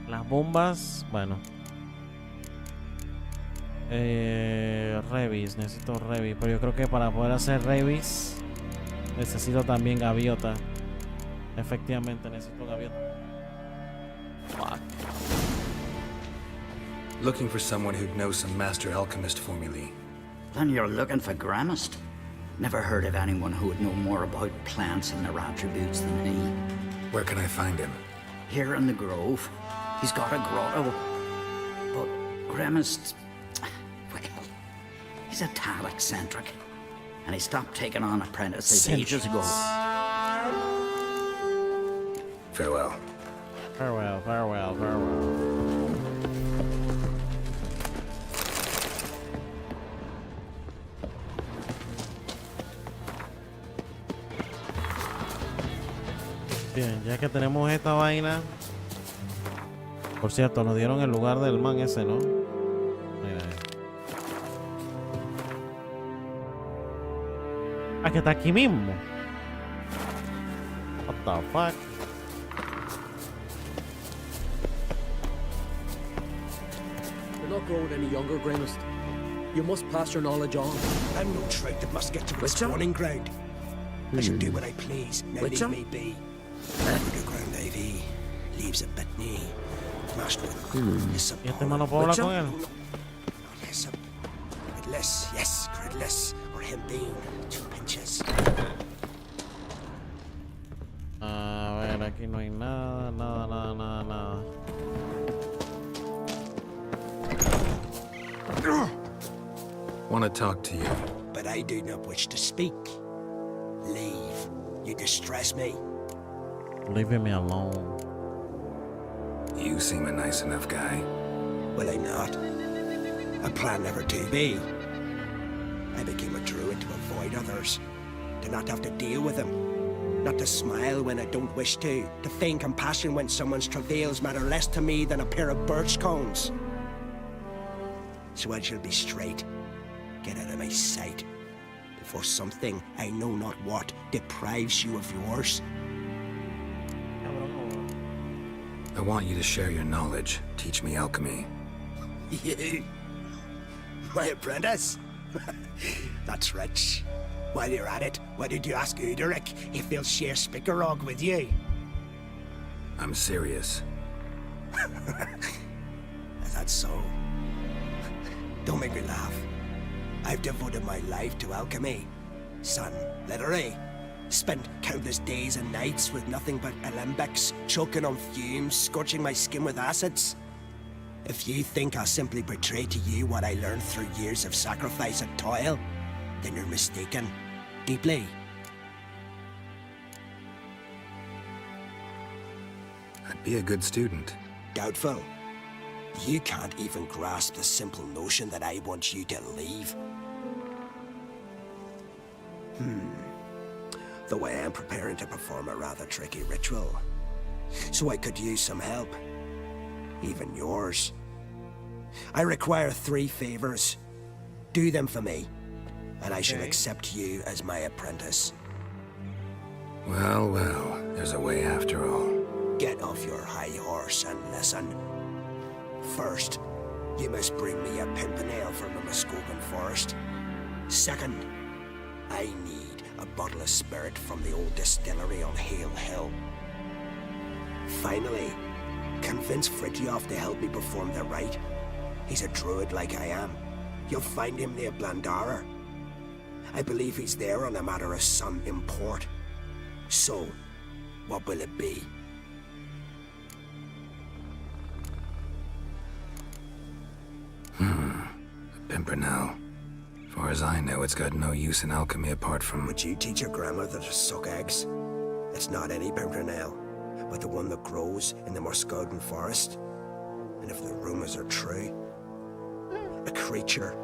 Las bombas... Bueno. Revis. Necesito Revis. Pero yo creo que para poder hacer Revis... Necesito también gaviota. Efectivamente, necesito gaviota. Fuck. Looking for someone who'd know some master alchemist formulae. Then you're looking for Gramist? Never heard of anyone who would know more about plants and their attributes than he. Where can I find him? Here in the Grove. He's got a grotto. But Gramist, well, he's a tad eccentric. And he stopped taking on apprentices ages ago. Farewell. Farewell, farewell, farewell. Bien, ya que tenemos esta vaina. Por cierto, nos dieron el lugar del man ese, ¿no? Mira. Ah, que está aquí mismo. What the fuck? You're not growing any younger, Gramist. You must pass your knowledge on. I'm no trout that must get to its spawning ground. I shall do what I please. Now leave me be. Underground IV leaves a bit knee. Master listen. ¿Y este mano puedo hablar con él? Listen. Credless, yes, credless. Or him being 2 pinches. A ver, aquí no hay nada, nada. Want to talk to you. But I do not wish to speak. Leave. You distress me. Leave me alone. You seem a nice enough guy. Well, I'm not. I plan never to be. I became a druid to avoid others. To not have to deal with them. Not to smile when I don't wish to. To feign compassion when someone's travails matter less to me than a pair of birch cones. So I shall be straight. Get out of my sight. Before something, I know not what, deprives you of yours. I want you to share your knowledge. Teach me alchemy. You? My apprentice? That's rich. While you're at it, why did you ask Uderic if he'll share Spickerog with you? I'm serious. That's so. Don't make me laugh. I've devoted my life to alchemy. Son, literally. Spent countless days and nights with nothing but alembics, choking on fumes, scorching my skin with acids. If you think I'll simply betray to you what I learned through years of sacrifice and toil, then you're mistaken. Deeply. I'd be a good student. Doubtful. You can't even grasp the simple notion that I want you to leave. Though I am preparing to perform a rather tricky ritual. So I could use some help. Even yours. I require 3 favors. Do them for me, and I shall accept you as my apprentice. Well, there's a way after all. Get off your high horse and listen. First, you must bring me a pimpernel from the Muskogan forest. Second, I need a bottle of spirit from the old distillery on Hale Hill. Finally, convince Fritjof to help me perform the rite. He's a druid like I am. You'll find him near Blandara. I believe he's there on a matter of some import. So, what will it be? A pimpernel. Far as I know, it's got no use in alchemy apart from... Would you teach your grandmother to suck eggs? It's not any pimpernel, but the one that grows in the Muskogan forest. And if the rumors are true, a creature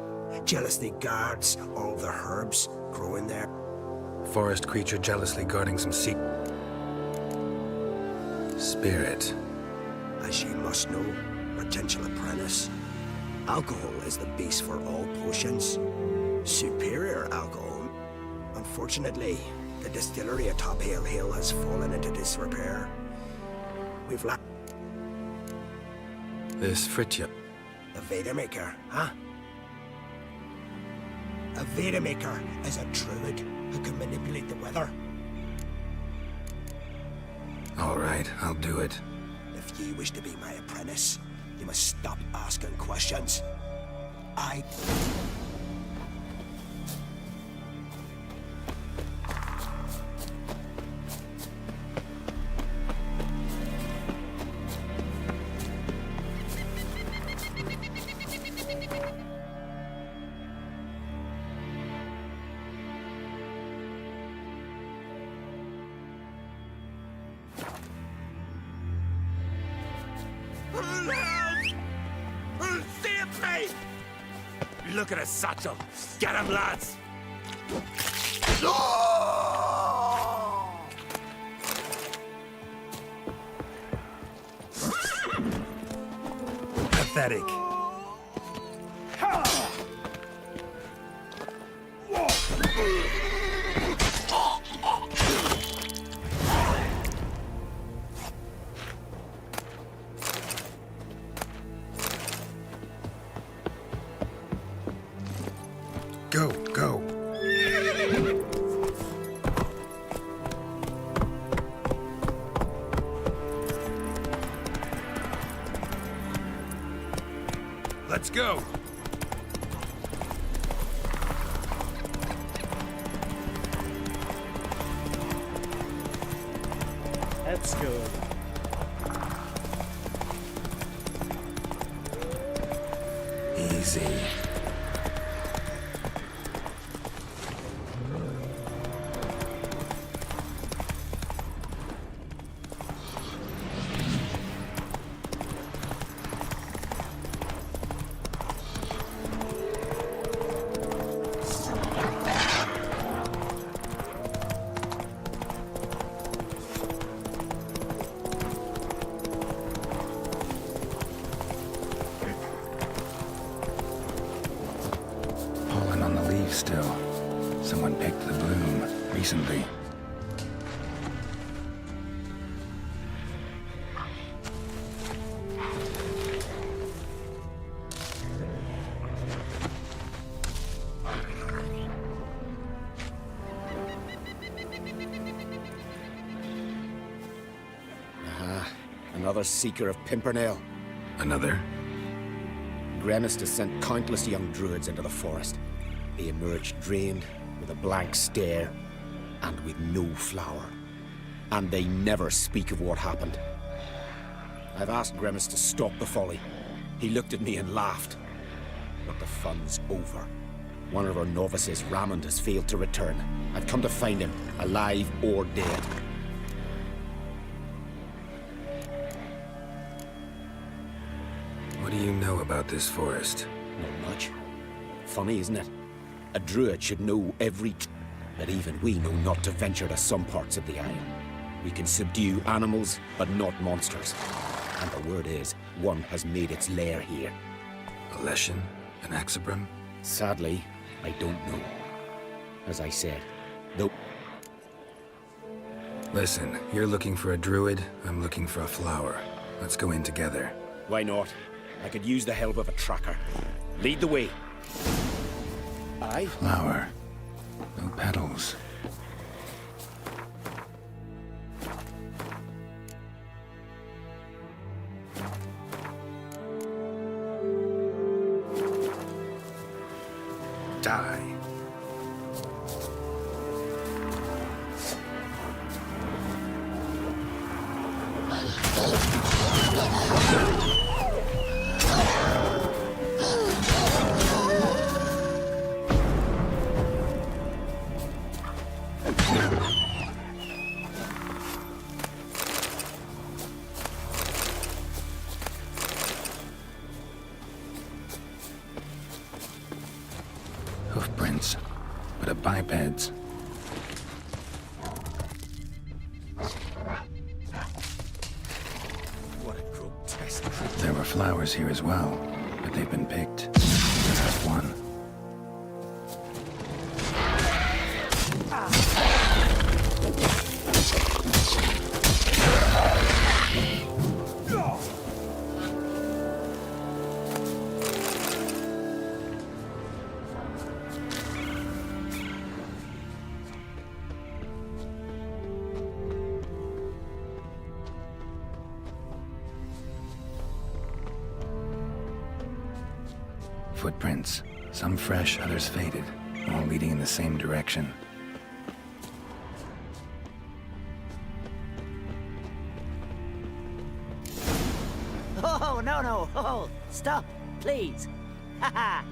jealously guards all the herbs growing there. Forest creature jealously guarding some spirit. As you must know, potential apprentice, alcohol is the base for all potions. Superior alcohol. Unfortunately, the distillery atop Hale Hill has fallen into disrepair. We've lacked... This Fritjof. The Vader Maker, huh? A Vedamaker is a druid who can manipulate the weather. All right, I'll do it. If you wish to be my apprentice, you must stop asking questions. I... Save me! Look at his satchel. Get him, lads! Pathetic. Go, go. Let's go! Let's go. Easy. Pollen on the leaves still. Someone picked the bloom recently. Another seeker of Pimpernel. Another? Gremis has sent countless young druids into the forest. They emerge drained, with a blank stare, and with no flower. And they never speak of what happened. I've asked Gremis to stop the folly. He looked at me and laughed. But the fun's over. One of our novices, Ramond, has failed to return. I've come to find him, alive or dead. What do you know about this forest? Not much. Funny, isn't it? A druid should know every... But even we know not to venture to some parts of the isle. We can subdue animals, but not monsters. And the word is, one has made its lair here. A Leshen? An Axabrim? Sadly, I don't know. As I said, though... Listen, you're looking for a druid, I'm looking for a flower. Let's go in together. Why not? I could use the help of a tracker. Lead the way. Aye? Flower. No petals. Die. Hoofprints, but a biped's. What a grotesque... There were flowers here as well, but they've been picked. Just one. footprints. Some fresh, others faded, all leading in the same direction. Oh, no. Oh, stop, please. Haha.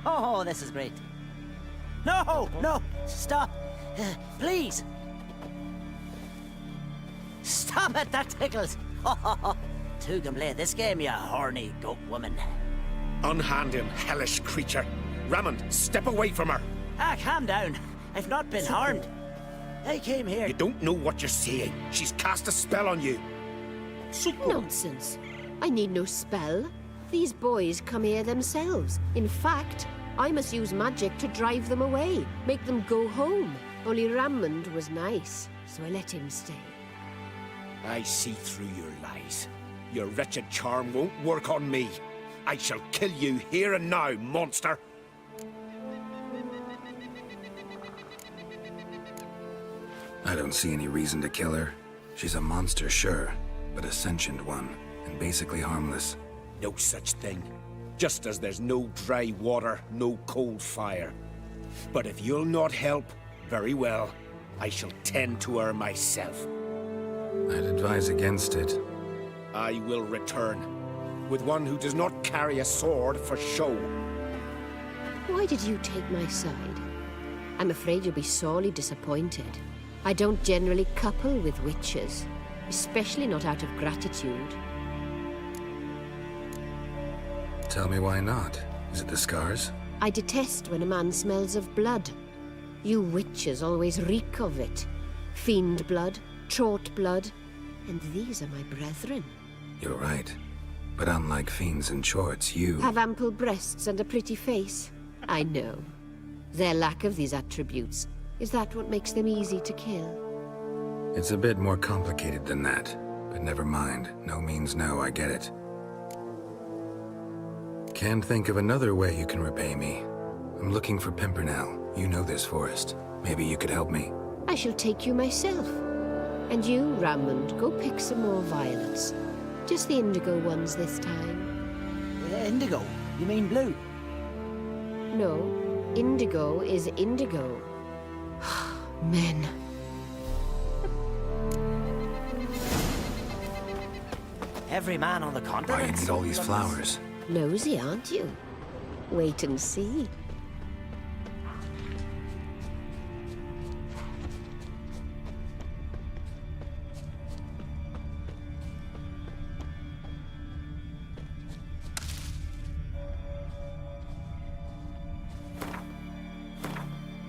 Oh, this is great. No, stop. Please. Stop it, that tickles. Two can play this game, you horny goat woman. Unhand him, hellish creature. Raymond, step away from her. Calm down. I've not been harmed. I came here. You don't know what you're saying. She's cast a spell on you. Nonsense. I need no spell. These boys come here themselves. In fact, I must use magic to drive them away, make them go home. Only Raymond was nice, so I let him stay. I see through your lies. Your wretched charm won't work on me. I shall kill you here and now, monster. I don't see any reason to kill her. She's a monster, sure, but a sentient one, and basically harmless. No such thing. Just as there's no dry water, no cold fire. But if you'll not help, very well. I shall tend to her myself. I'd advise against it. I will return, with one who does not carry a sword for show. Why did you take my side? I'm afraid you'll be sorely disappointed. I don't generally couple with witches, especially not out of gratitude. Tell me why not. Is it the scars? I detest when a man smells of blood. You witches always reek of it. Fiend blood, trot blood, and these are my brethren. You're right. But unlike fiends and chorts, you... Have ample breasts and a pretty face. I know. Their lack of these attributes, is that what makes them easy to kill? It's a bit more complicated than that. But never mind. No means no, I get it. Can't think of another way you can repay me. I'm looking for Pimpernel. You know this forest. Maybe you could help me. I shall take you myself. And you, Raymond, go pick some more violets. Just the indigo ones this time. Indigo? You mean blue? No, indigo is indigo. Men. Every man on the continent. Why you need all these flowers? Nosy, aren't you? Wait and see.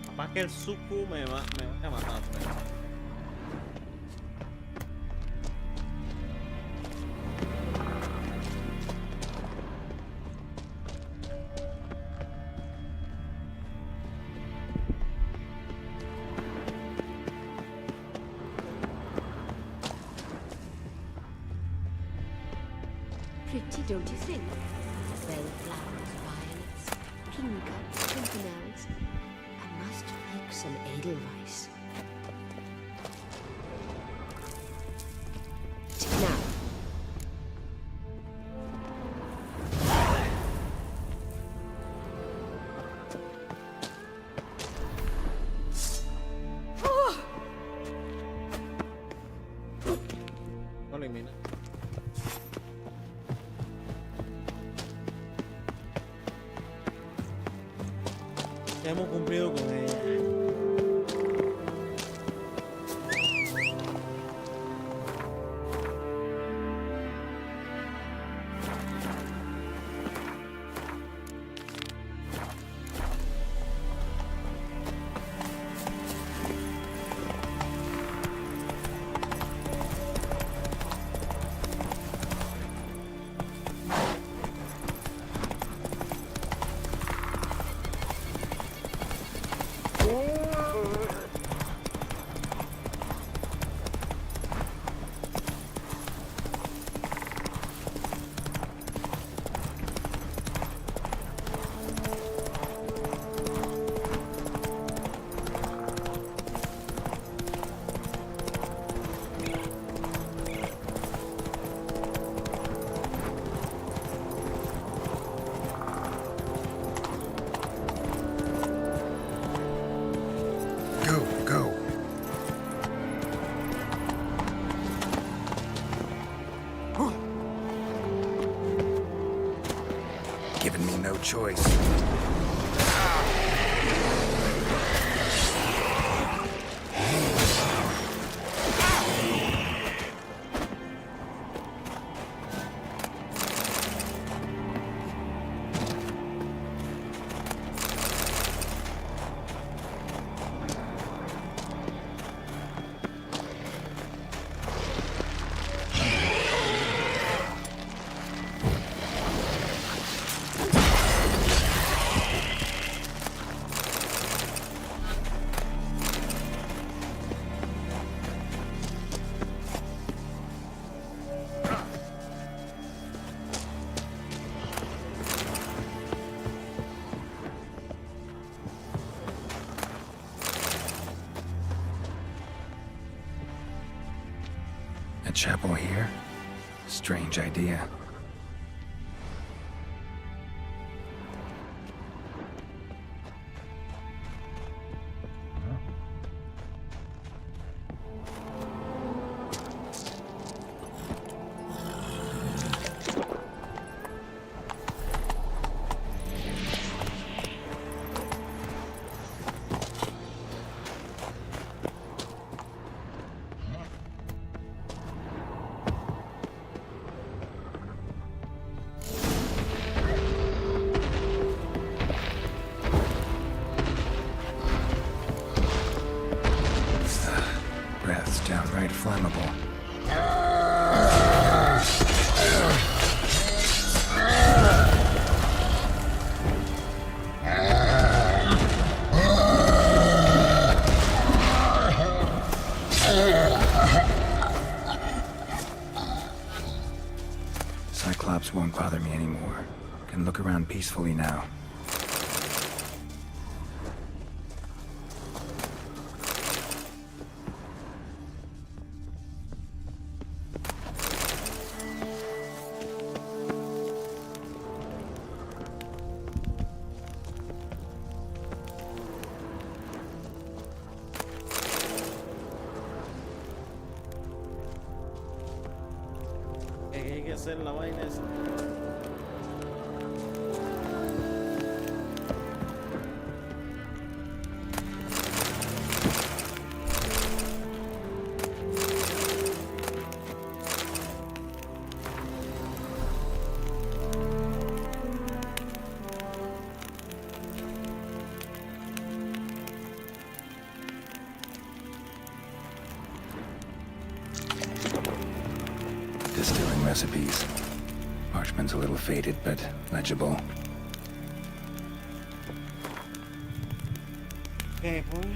Capaz que el suku me va a matar. Pretty, don't you think? Bellflowers, violets, pink cups, pimpernels. I must make some edelweiss. Now. No elimina. Ya hemos cumplido con ella. given me no choice. A chapel here? Strange idea. Downright flammable. Cyclops won't bother me anymore. Can look around peacefully now. Hay que hacer la vaina esa. Distilling recipes. Parchment's a little faded, but legible. Okay, pues.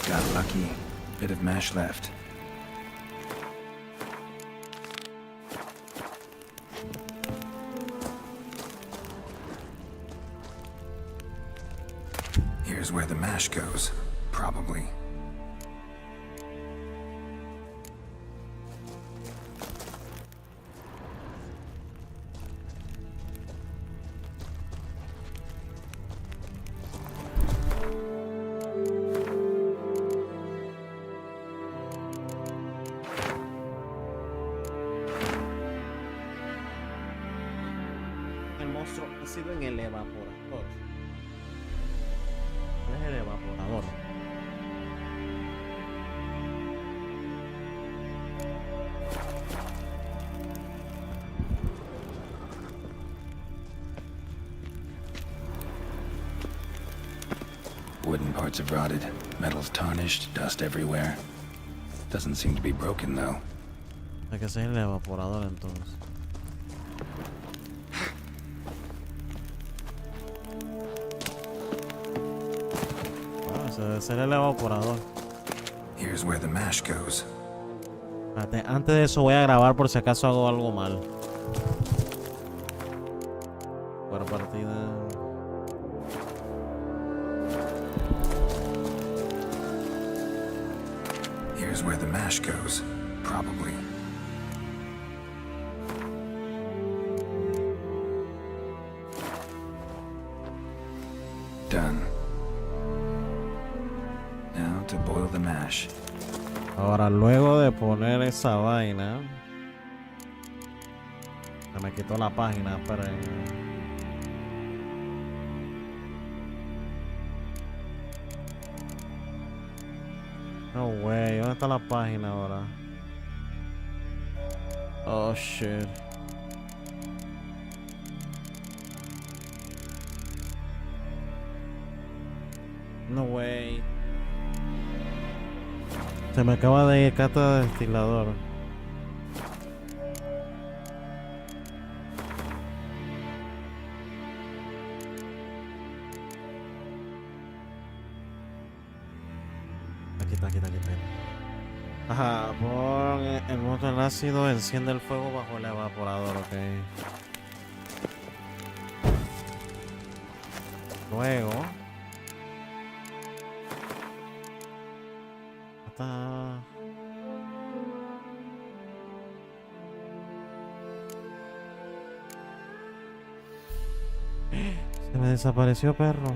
Got lucky. Bit of mash left. Here's where the mash goes. Probably. El monstruo ha sido en el evaporador. ¿Cuál es el evaporador? Wooden parts have rotted. Metal's tarnished. Dust everywhere. Doesn't seem to be broken, though. Hay que hacer el evaporador entonces. Here's where the mash goes. Espérate, antes de eso voy a grabar por si acaso hago algo mal. Por partida. Here's where the mash goes, probably. Done. Now to boil the mash. Ahora, luego de poner esa vaina, se me quitó la página, pero no way, ¿dónde está la página ahora? Oh shit. No way. Se me acaba de ir cata de destilador. Aquí está. Ajá, por el motor ácido enciende el fuego bajo el evaporador, ok. Luego se me desapareció, perro.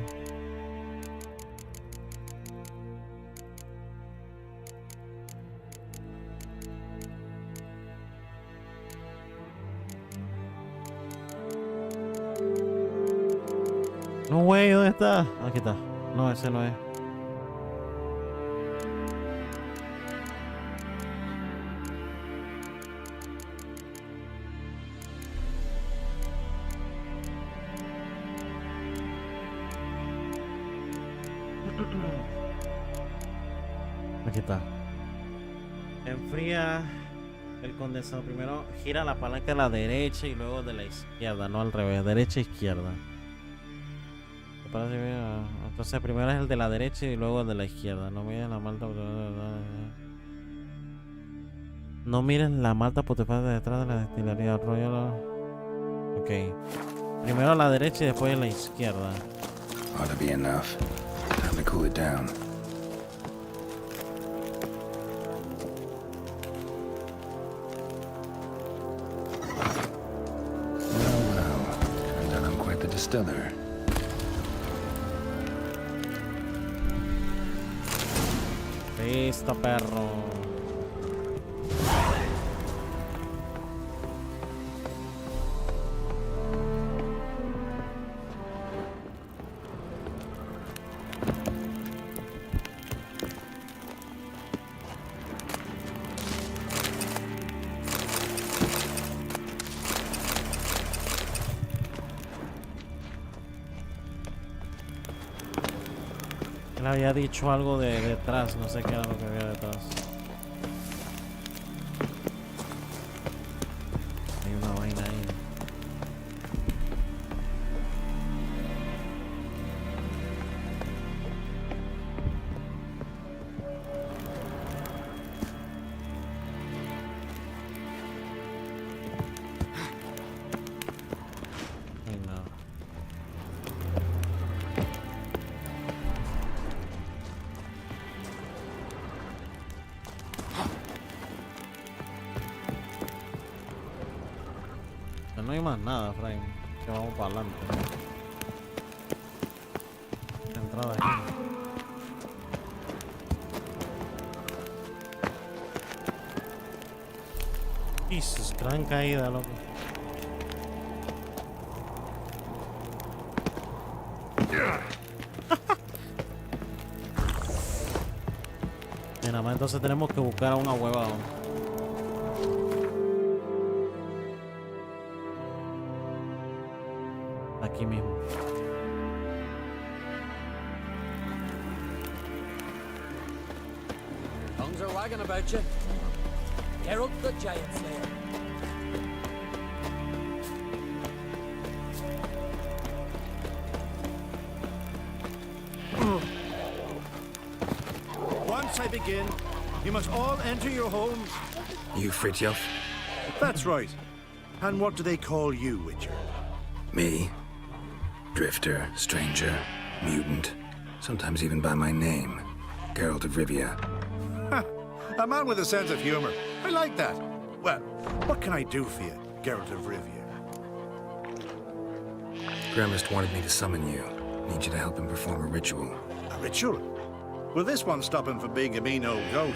No, güey, ¿dónde está? Aquí está. No, ese no es. Aquí está. Enfría el condensador. Primero gira la palanca a la derecha y luego de la izquierda, no al revés, derecha e izquierda. ¿Te parece bien? Entonces primero es el de la derecha y luego el de la izquierda. No mires la malta. No mires la malta putrefacta detrás de la destilería. Ok. Primero a la derecha y después a la izquierda. Ought to be enough. Time to cool it down. Well, turns out I'm quite the distiller. Listo, perro. Él había dicho algo de detrás, no sé qué era lo que había detrás. Hay una vaina ahí. Ay, no. No hay más nada, Frank. Que vamos para adelante. Entrada aquí. Jesus, gran caída, loco. Y nada más entonces tenemos que buscar a una hueva. Aquí mismo. Tongues are wagging about you. Geralt the Giant Slayer. Once I begin, You must all enter your homes. You Fritjof? That's right. And what do they call you, Witcher? Me? Drifter, stranger, mutant, sometimes even by my name, Geralt of Rivia. Ha! A man with a sense of humor. I like that. Well, what can I do for you, Geralt of Rivia? Gremist wanted me to summon you. Need you to help him perform a ritual. A ritual? Will this one stop him from being a mean old goat?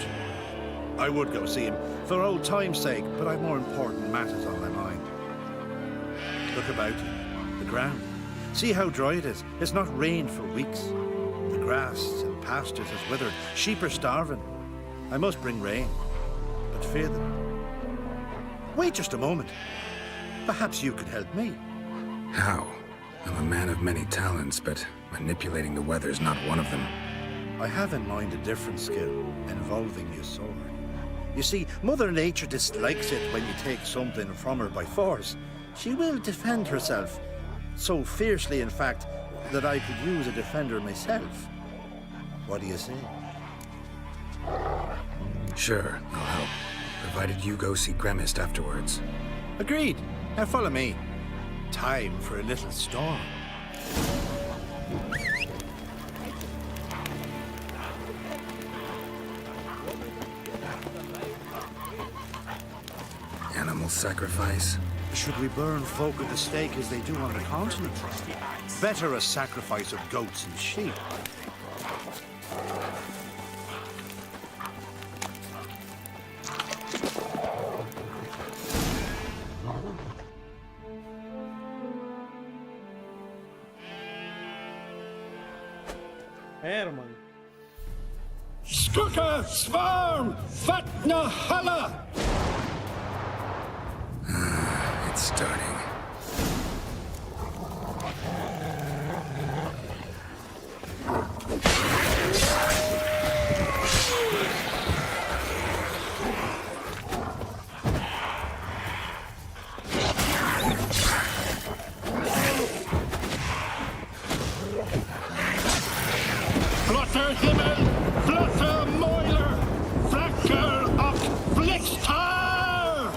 I would go see him for old time's sake, but I've more important matters on my mind. Look about you. The ground. See how dry it is. It's not rained for weeks. The grass and pastures has withered. Sheep are starving. I must bring rain, but fear them. Wait just a moment. Perhaps you could help me. How? I'm a man of many talents, but manipulating the weather's not one of them. I have in mind a different skill involving your sword. You see, Mother Nature dislikes it when you take something from her by force. She will defend herself. So fiercely, in fact, that I could use a defender myself. What do you say? Sure, I'll help. Provided you go see Gremist afterwards. Agreed. Now follow me. Time for a little storm. Animal sacrifice? Should we burn folk at the stake as they do on the continent? Better a sacrifice of goats and sheep. Herman. Skugga, Svarm, Vatna, Halla! It's starting. Flotter Himmel, Flotter Moiler, Flacker och Blixtar!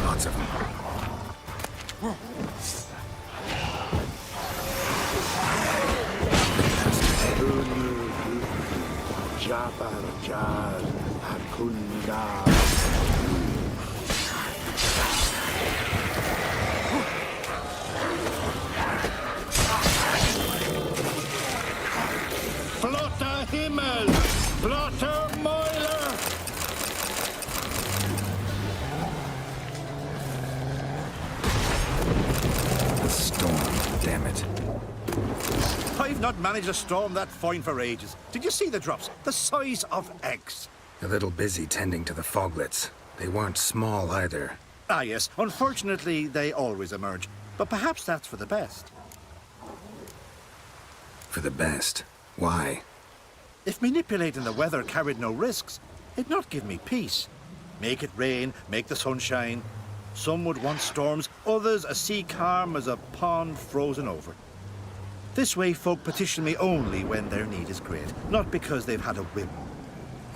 Lots of them. Jabar Jar Hakunda. Flotter Himmel, Flotter Moiler. Storm, damn it. I've not managed a storm that fine for ages. Did you see the drops? The size of eggs. A little busy tending to the foglets. They weren't small either. Ah, yes. Unfortunately, they always emerge. But perhaps that's for the best. For the best. Why? If manipulating the weather carried no risks, it'd not give me peace. Make it rain, make the sun shine. Some would want storms, others a sea calm as a pond frozen over. This way, folk petition me only when their need is great, not because they've had a whim.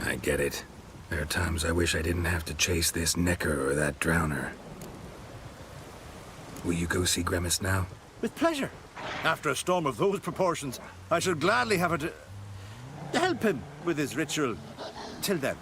I get it. There are times I wish I didn't have to chase this necker or that drowner. Will you go see Gremist now? With pleasure. After a storm of those proportions, I shall gladly have her to help him with his ritual. Till then.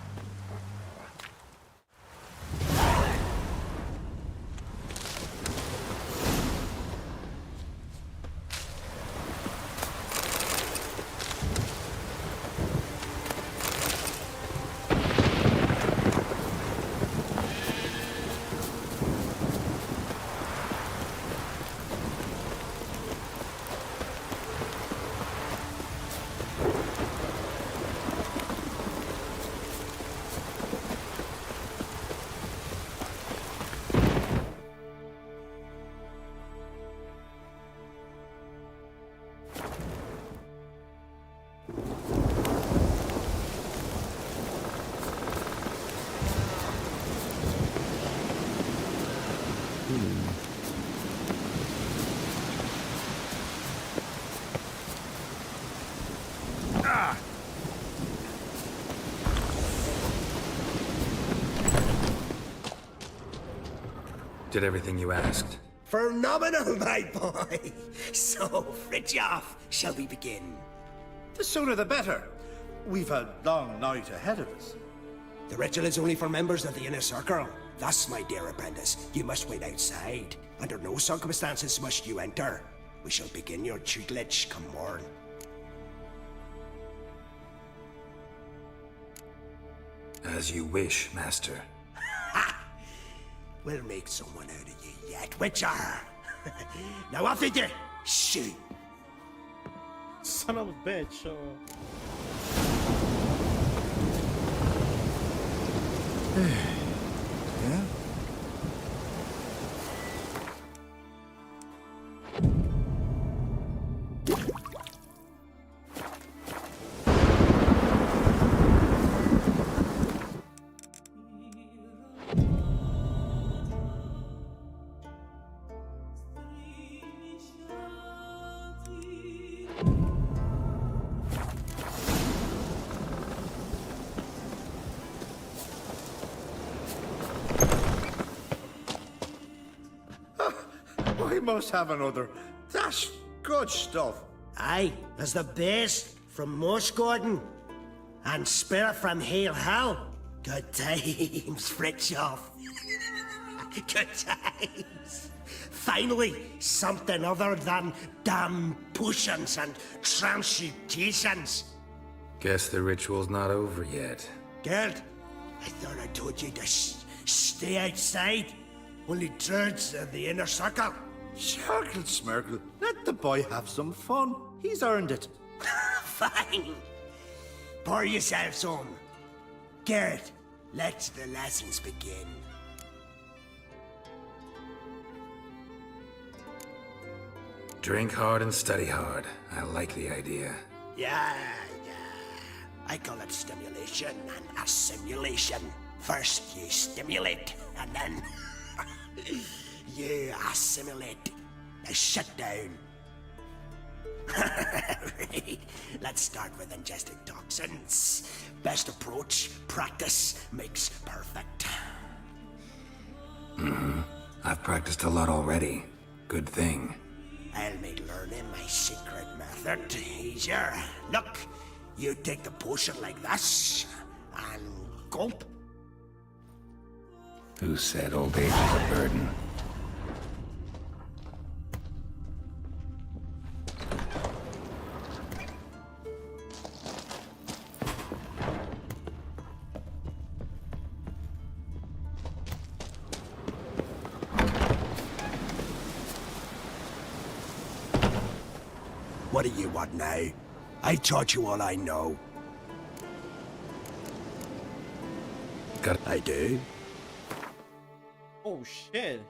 Did everything you asked. Phenomenal, my boy. So, Fritjof, shall we begin? The sooner the better. We've a long night ahead of us. The ritual is only for members of the inner circle. Thus, my dear apprentice, you must wait outside. Under no circumstances must you enter. We shall begin your tutelage come morn. As you wish, Master. We'll make someone out of you yet, Witcher. Now off with you. Shoot. Son of a bitch. Yeah? We must have another. That's good stuff. Aye, there's the base from Moss Garden and spirit from Hail Hell. Good times, Fritjof. Good times. Finally, something other than damn potions and transmutations. Guess the ritual's not over yet. Gerd, I thought I told you to stay outside. Only druids in the inner circle. Circle Smirkle, let the boy have some fun. He's earned it. Fine. Pour yourselves on. Gerd, let the lessons begin. Drink hard and study hard. I like the idea. Yeah. I call it stimulation and assimilation. First you stimulate, and then you assimilate. Now shut down. Right. Let's start with ingesting toxins. Best approach, practice makes perfect. I've practiced a lot already. Good thing. I'll make learning my secret method easier. Look, you take the potion like this, and gulp. Who said old age is a burden? What do you want now? I taught you all I know. I do. Oh shit.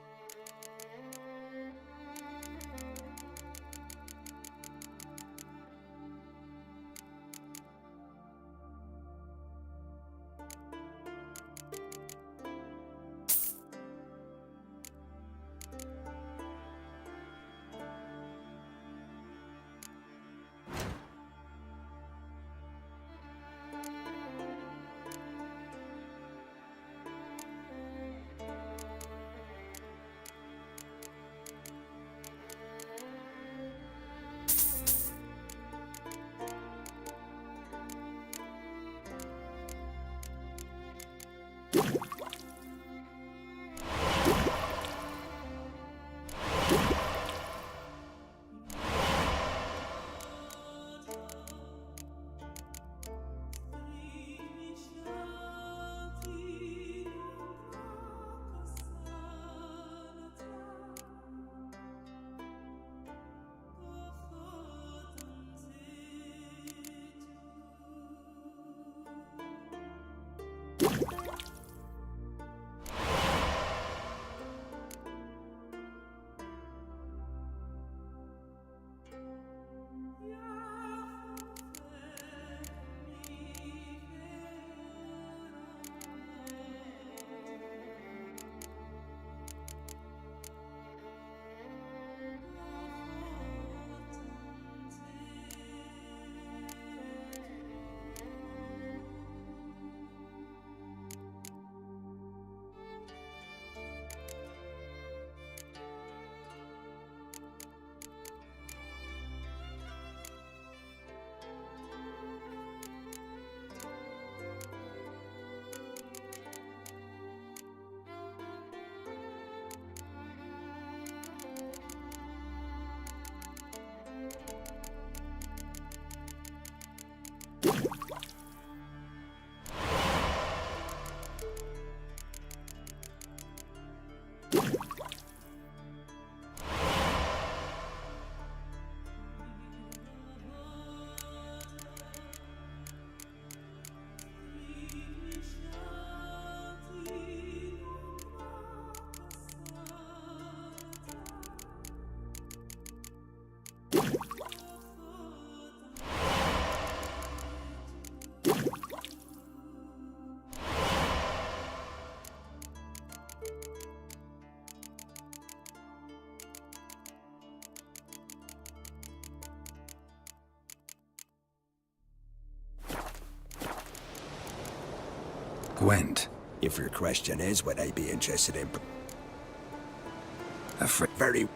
Gwent? If your question is would I be interested in... Very...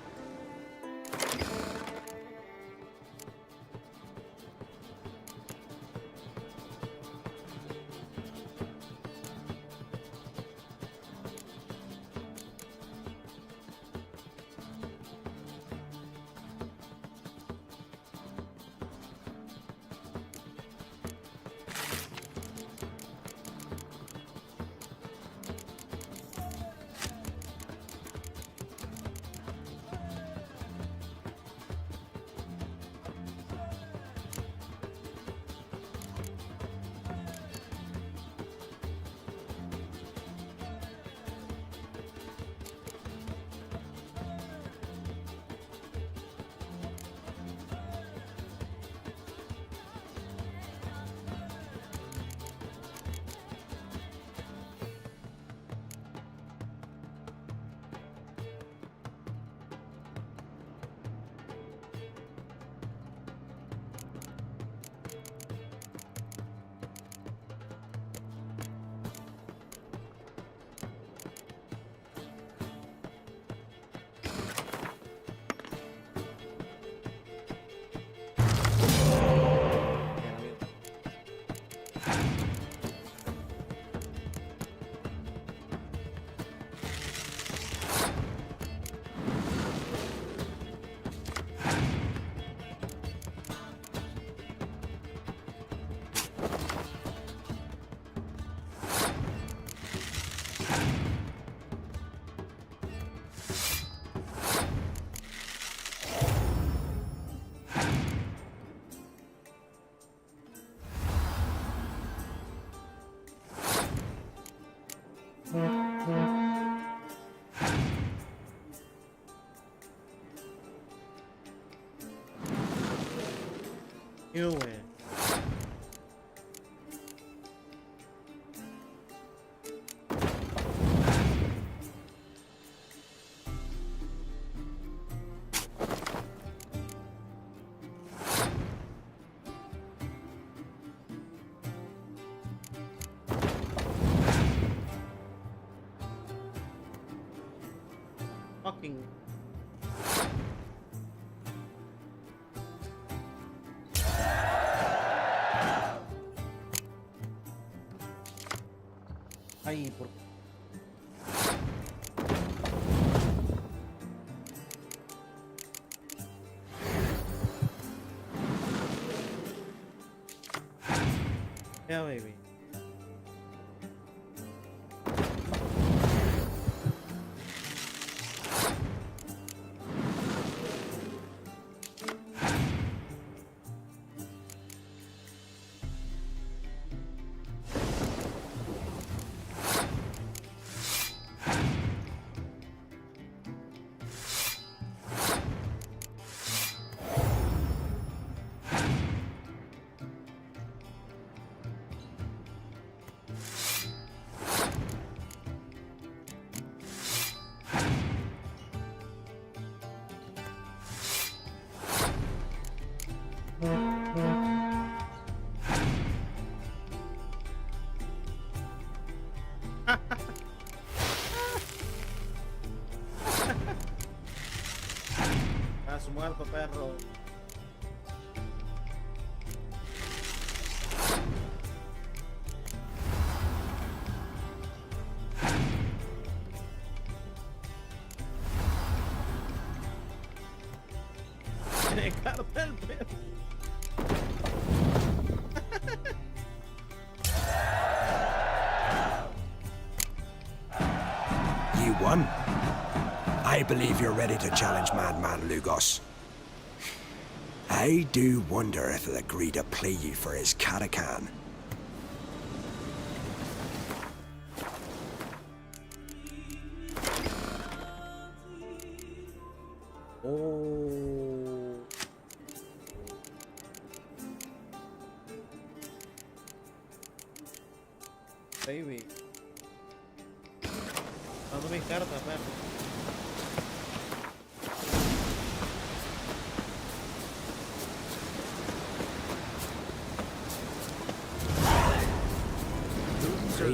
Güey. Fucking ahí por yeah, baby. Has muerto, perro. Tiene cartel, perro. You won. I believe you're ready to challenge Madman Lugos. I do wonder if he'll agree to play you for his Catacan. Oh. Baby. Dando mis cartas, perro.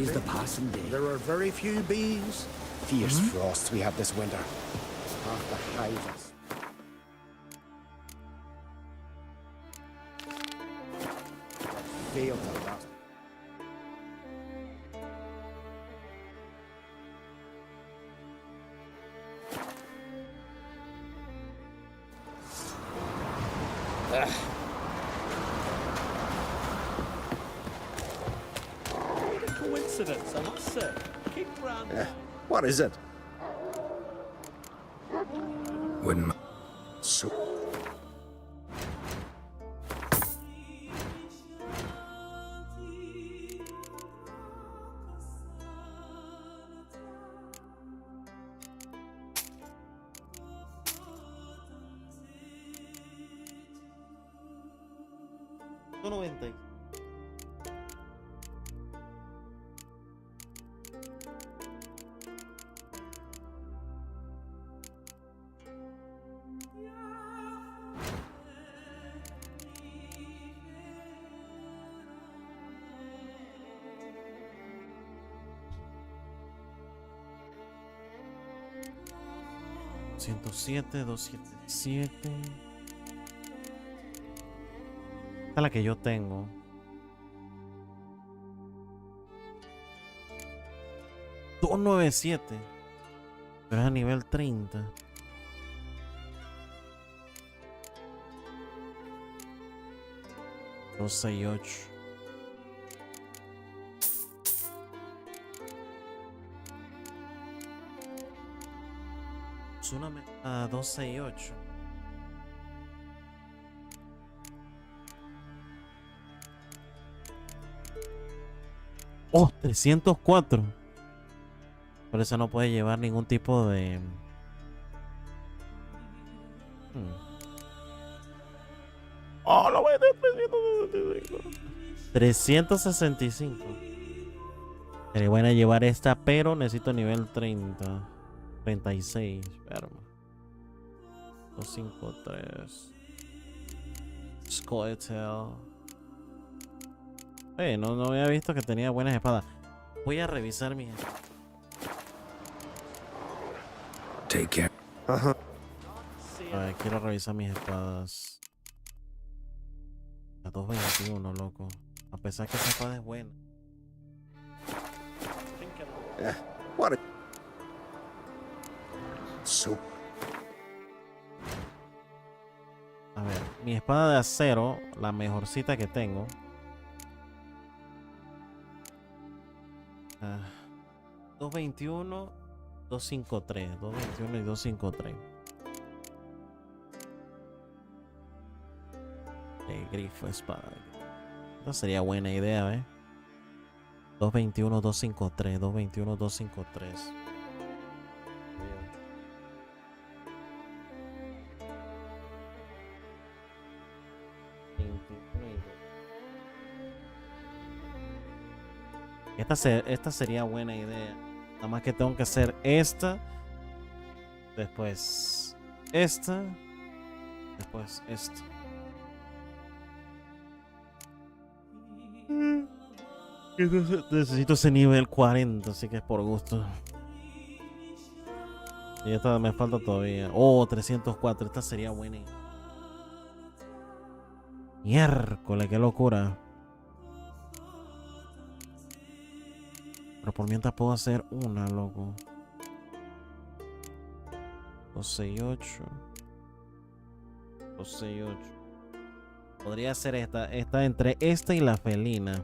is the passing day. There are very few bees. Fierce frosts we have this winter. Half the hives. Failed to last. Coincidence, I must say. Keep round. What is it? Wouldn't. So. $107, 277. Esta es la que yo tengo. $297. Pero es a nivel 30. $268. Tsunami a 268. Oh, 304. Por eso no puede llevar ningún tipo de... Oh, lo voy a tener 365. Sería buena llevar esta, pero necesito nivel 30. 36, esperma. 253. Scoitel. No había visto que tenía buenas espadas. Voy a revisar mis espadas. Take care. A ver, quiero revisar mis espadas. A 221, loco. A pesar que esa espada es buena. What? So. A ver, mi espada de acero, la mejorcita que tengo. 221, 253. 221 y 253. El grifo espada. Esta sería buena idea, ¿eh? 221, 253. 221, 253. Esta sería buena idea. Nada más que tengo que hacer esta. Después esta. Después esta. Necesito ese nivel 40, así que es por gusto. Y esta me falta todavía. Oh, 304. Esta sería buena. Miércoles, qué locura. Pero por mientras puedo hacer una, loco. 268. 268. Podría hacer esta. Esta entre esta y la felina.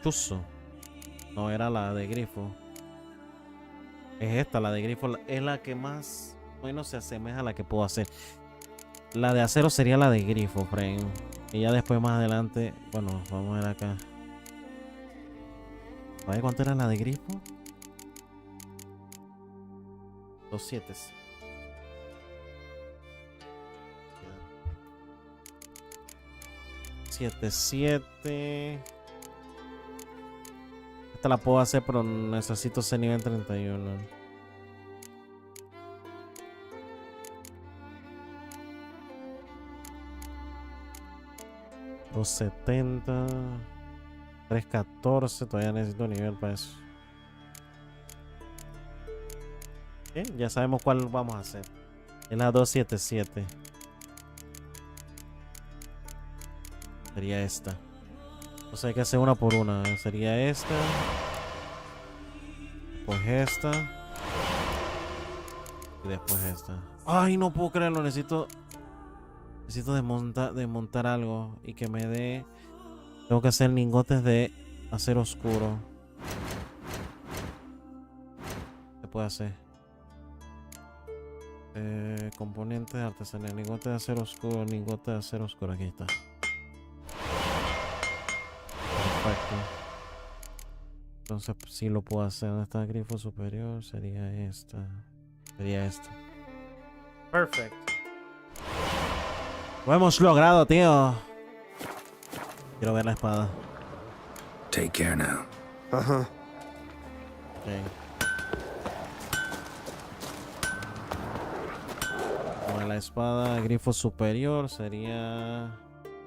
Chuzo. No, era la de grifo. Es esta, la de grifo. Es la que más o menos se asemeja a la que puedo hacer. La de acero sería la de grifo, friend. Y ya después más adelante. Bueno, vamos a ver acá. A ver cuánto era la de grifo. 27. 77. Esta la puedo hacer, pero necesito ese nivel 31. $270. 314, todavía necesito nivel para eso. Bien, ya sabemos cuál vamos a hacer. Es la 277. Sería esta. O sea, hay que hacer una por una. Sería esta. Después esta. Y después esta. Ay, no puedo creerlo. Necesito desmontar algo. Y que me dé... Tengo que hacer lingotes de acero oscuro. ¿Qué puede hacer? Componentes de artesanía. Lingote de acero oscuro. Lingote de acero oscuro. Aquí está. Perfecto. Entonces sí lo puedo hacer. ¿Dónde está el grifo superior? Sería esta. Sería esta. Perfecto. Lo hemos logrado, tío. Quiero ver la espada. Take care now. Ajá. Okay. Con la espada grifo superior sería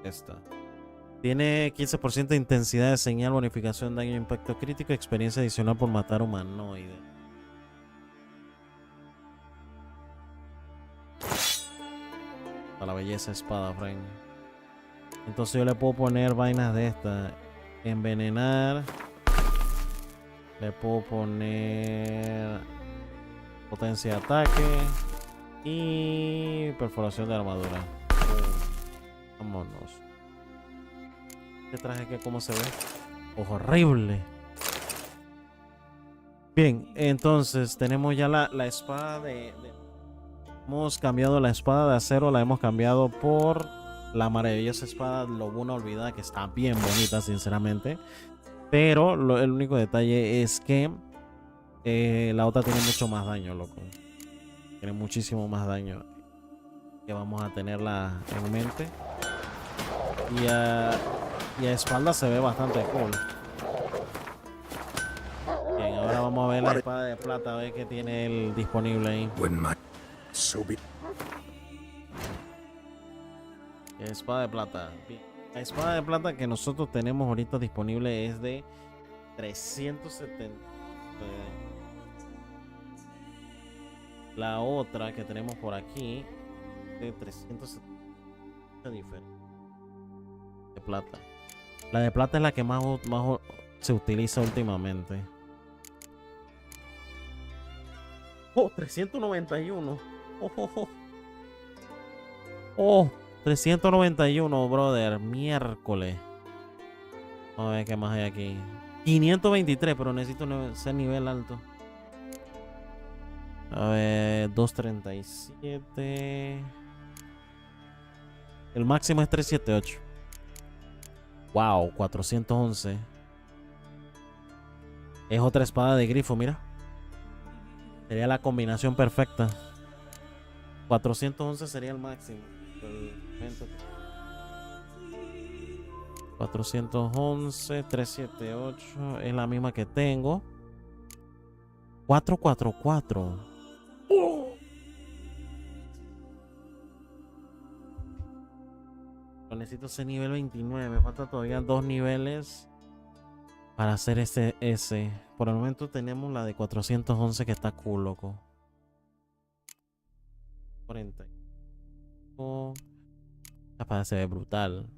esta. Tiene 15% de intensidad de señal, bonificación, daño, impacto crítico, experiencia adicional por matar humanoide. Para la belleza espada, friend. Entonces yo le puedo poner vainas de esta. Envenenar. Le puedo poner potencia de ataque. Y perforación de armadura. Vámonos. Este traje que cómo se ve. Ojo, horrible. Bien, entonces tenemos ya la espada hemos cambiado la espada de acero. La hemos cambiado por la maravillosa espada lobuna olvidada, que está bien bonita, sinceramente. Pero el único detalle es que la otra tiene mucho más daño, loco. Tiene muchísimo más daño. Que vamos a tenerla en mente. Y a espalda se ve bastante cool. Bien, ahora vamos a ver la espada de plata, a ver qué tiene el disponible ahí. Espada de plata. Bien. La espada de plata que nosotros tenemos ahorita disponible es de 370. La otra que tenemos por aquí de 370 diferente. De plata. La de plata es la que más se utiliza últimamente. Oh, 391. Oh, 391, brother. Miércoles. Vamos a ver qué más hay aquí. 523, pero necesito ser nivel alto. A ver, 237. El máximo es 378. Wow, 411. Es otra espada de grifo, mira. Sería la combinación perfecta. 411 sería el máximo. 411, 378. Es la misma que tengo. 444. Necesito ese nivel 29. Me falta todavía 2 niveles para hacer ese. Por el momento tenemos la de 411 que está cool, loco. 40. La espada se ve brutal.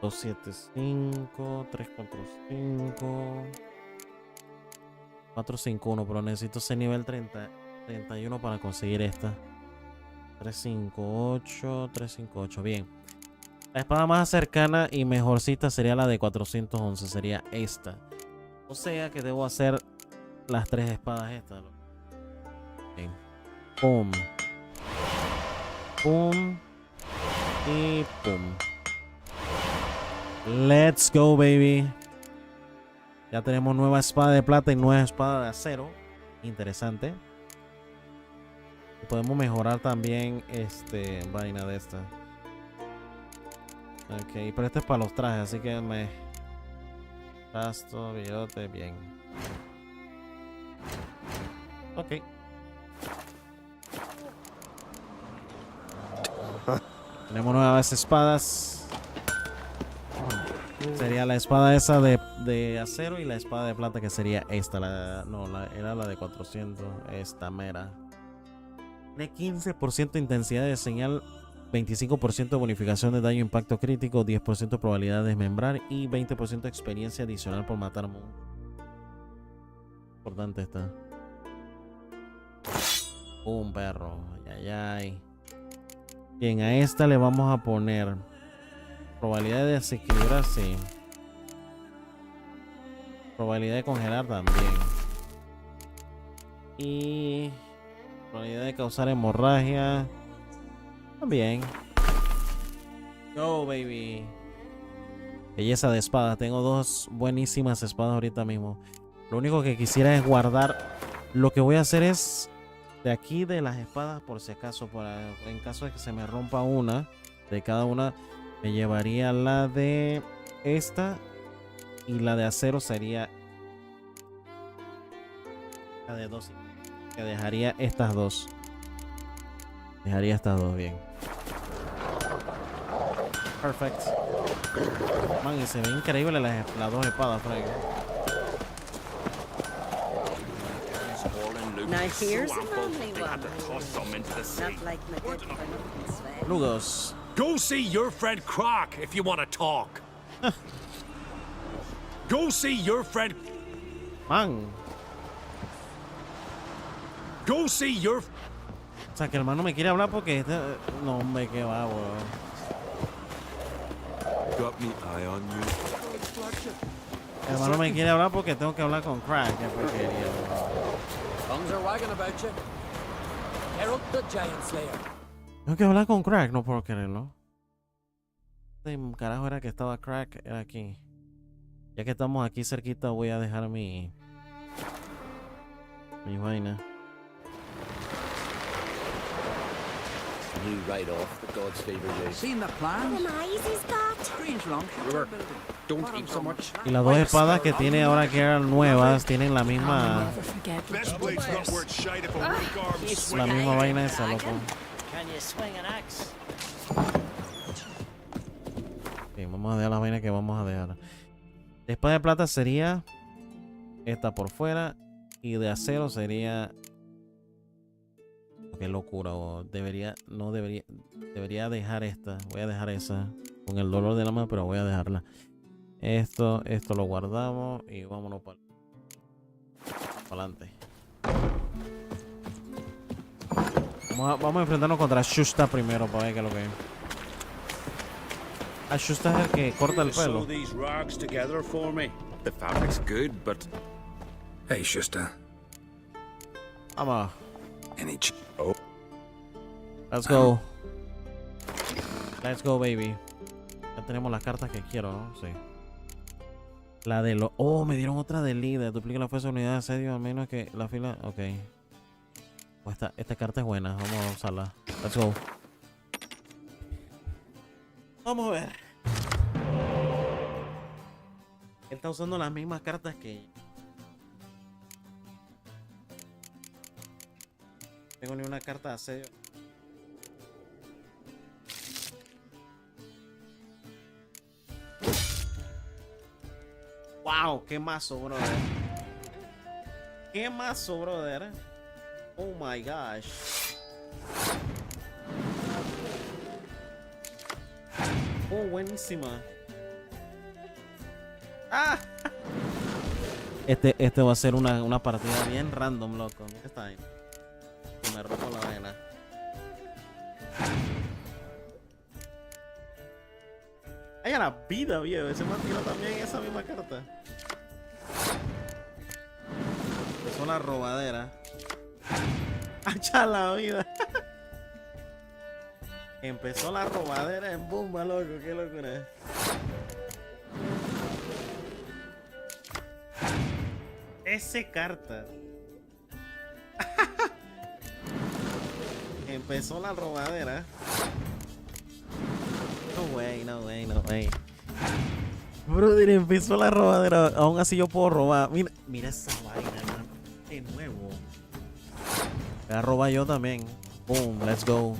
275, 345, 451, pero necesito ese nivel 31 para conseguir esta. 358, 358, bien. La espada más cercana y mejorcita sería la de 411, sería esta. O sea que debo hacer las 3 espadas estas. Bien. Pum. Pum. Y pum. Let's go, baby. Ya tenemos nueva espada de plata y nueva espada de acero. Interesante. Y podemos mejorar también vaina de esta. Ok, pero este es para los trajes, así que me gasto, bigote, bien. Ok. Tenemos nuevas espadas. Sería la espada esa de acero y la espada de plata que sería esta. Era la de 400. Esta mera. Tiene 15% de intensidad de señal, 25% de bonificación de daño impacto crítico, 10% de probabilidad de desmembrar y 20% de experiencia adicional por matar monstruos. Importante está. Un perro. Ay. Bien, a esta le vamos a poner probabilidad de desequilibrar, sí. Probabilidad de congelar también. Y probabilidad de causar hemorragia también. Go, baby. Belleza de espada. Tengo dos buenísimas espadas ahorita mismo. Lo único que quisiera es guardar. Lo que voy a hacer es de aquí de las espadas, por si acaso, en caso de que se me rompa una de cada una, me llevaría la de esta y la de acero sería la de 2. Que dejaría estas dos. Dejaría estas dos bien. Perfect. Man, y se ve increíble las dos espadas, Frank. Now here's a lonely one. Not like my good friend. Lugos. Go see your friend Croc if you want to talk. Go see your friend. Man. Go see your. O sea, que el hermano me quiere hablar porque no, hombre, que va, weón. Got me eye on you. El hermano me quiere hablar porque tengo que hablar con Crack. Qué porquería, Tongues are wagging about you. Herald the Giant Slayer. Tengo que hablar con Crack, no puedo quererlo. ¿Qué carajo era que estaba Crack? Era aquí. Ya que estamos aquí cerquita, voy a dejar mi vaina. Blew right off the God's favor days. Seen the plans? Them eyes he's got. Strange long shot building. Don't eat so much. Y las dos espadas que tiene ahora que eran nuevas tienen la misma. La misma vaina esa, loco. Can you swing an axe? Ok, vamos a dejar las vainas que vamos a dejar. La espada de plata sería esta por fuera y de acero sería. Qué locura, debería dejar esta. Voy a dejar esa con el dolor de la mano, pero voy a dejarla. Esto lo guardamos y vámonos para adelante. Vamos a enfrentarnos contra Shusta primero para ver qué es lo que es. Shusta es el que corta el pelo. The fabric's good, but Hey, Shusta. Vamos. Oh. Let's go. Let's go, baby. Ya tenemos las cartas que quiero, ¿no? Sí. La de los... Oh, me dieron otra de líder. Duplica la fuerza de unidad de asedio al menos que la fila... Ok. Oh, esta carta es buena. Vamos a usarla. Let's go. Vamos a ver. Él está usando las mismas cartas que... Tengo ni una carta de asedio. Wow, qué mazo, brother. Qué mazo, brother. Oh my gosh. Oh, buenísima. Ah. Este va a ser una partida bien random, loco. Mira esta vaina. Me rompo la vaina. Ay, a la vida, viejo. Ese man tiró también esa misma carta. Empezó la robadera. Hacha la vida. Empezó la robadera en bomba, loco. Qué locura. Ese carta. Empezó la robadera. No way, no way, no way. Brother, empezó la robadera. Aún así yo puedo robar. Mira esa vaina, man. De nuevo. Voy a robar yo también. Boom, let's go.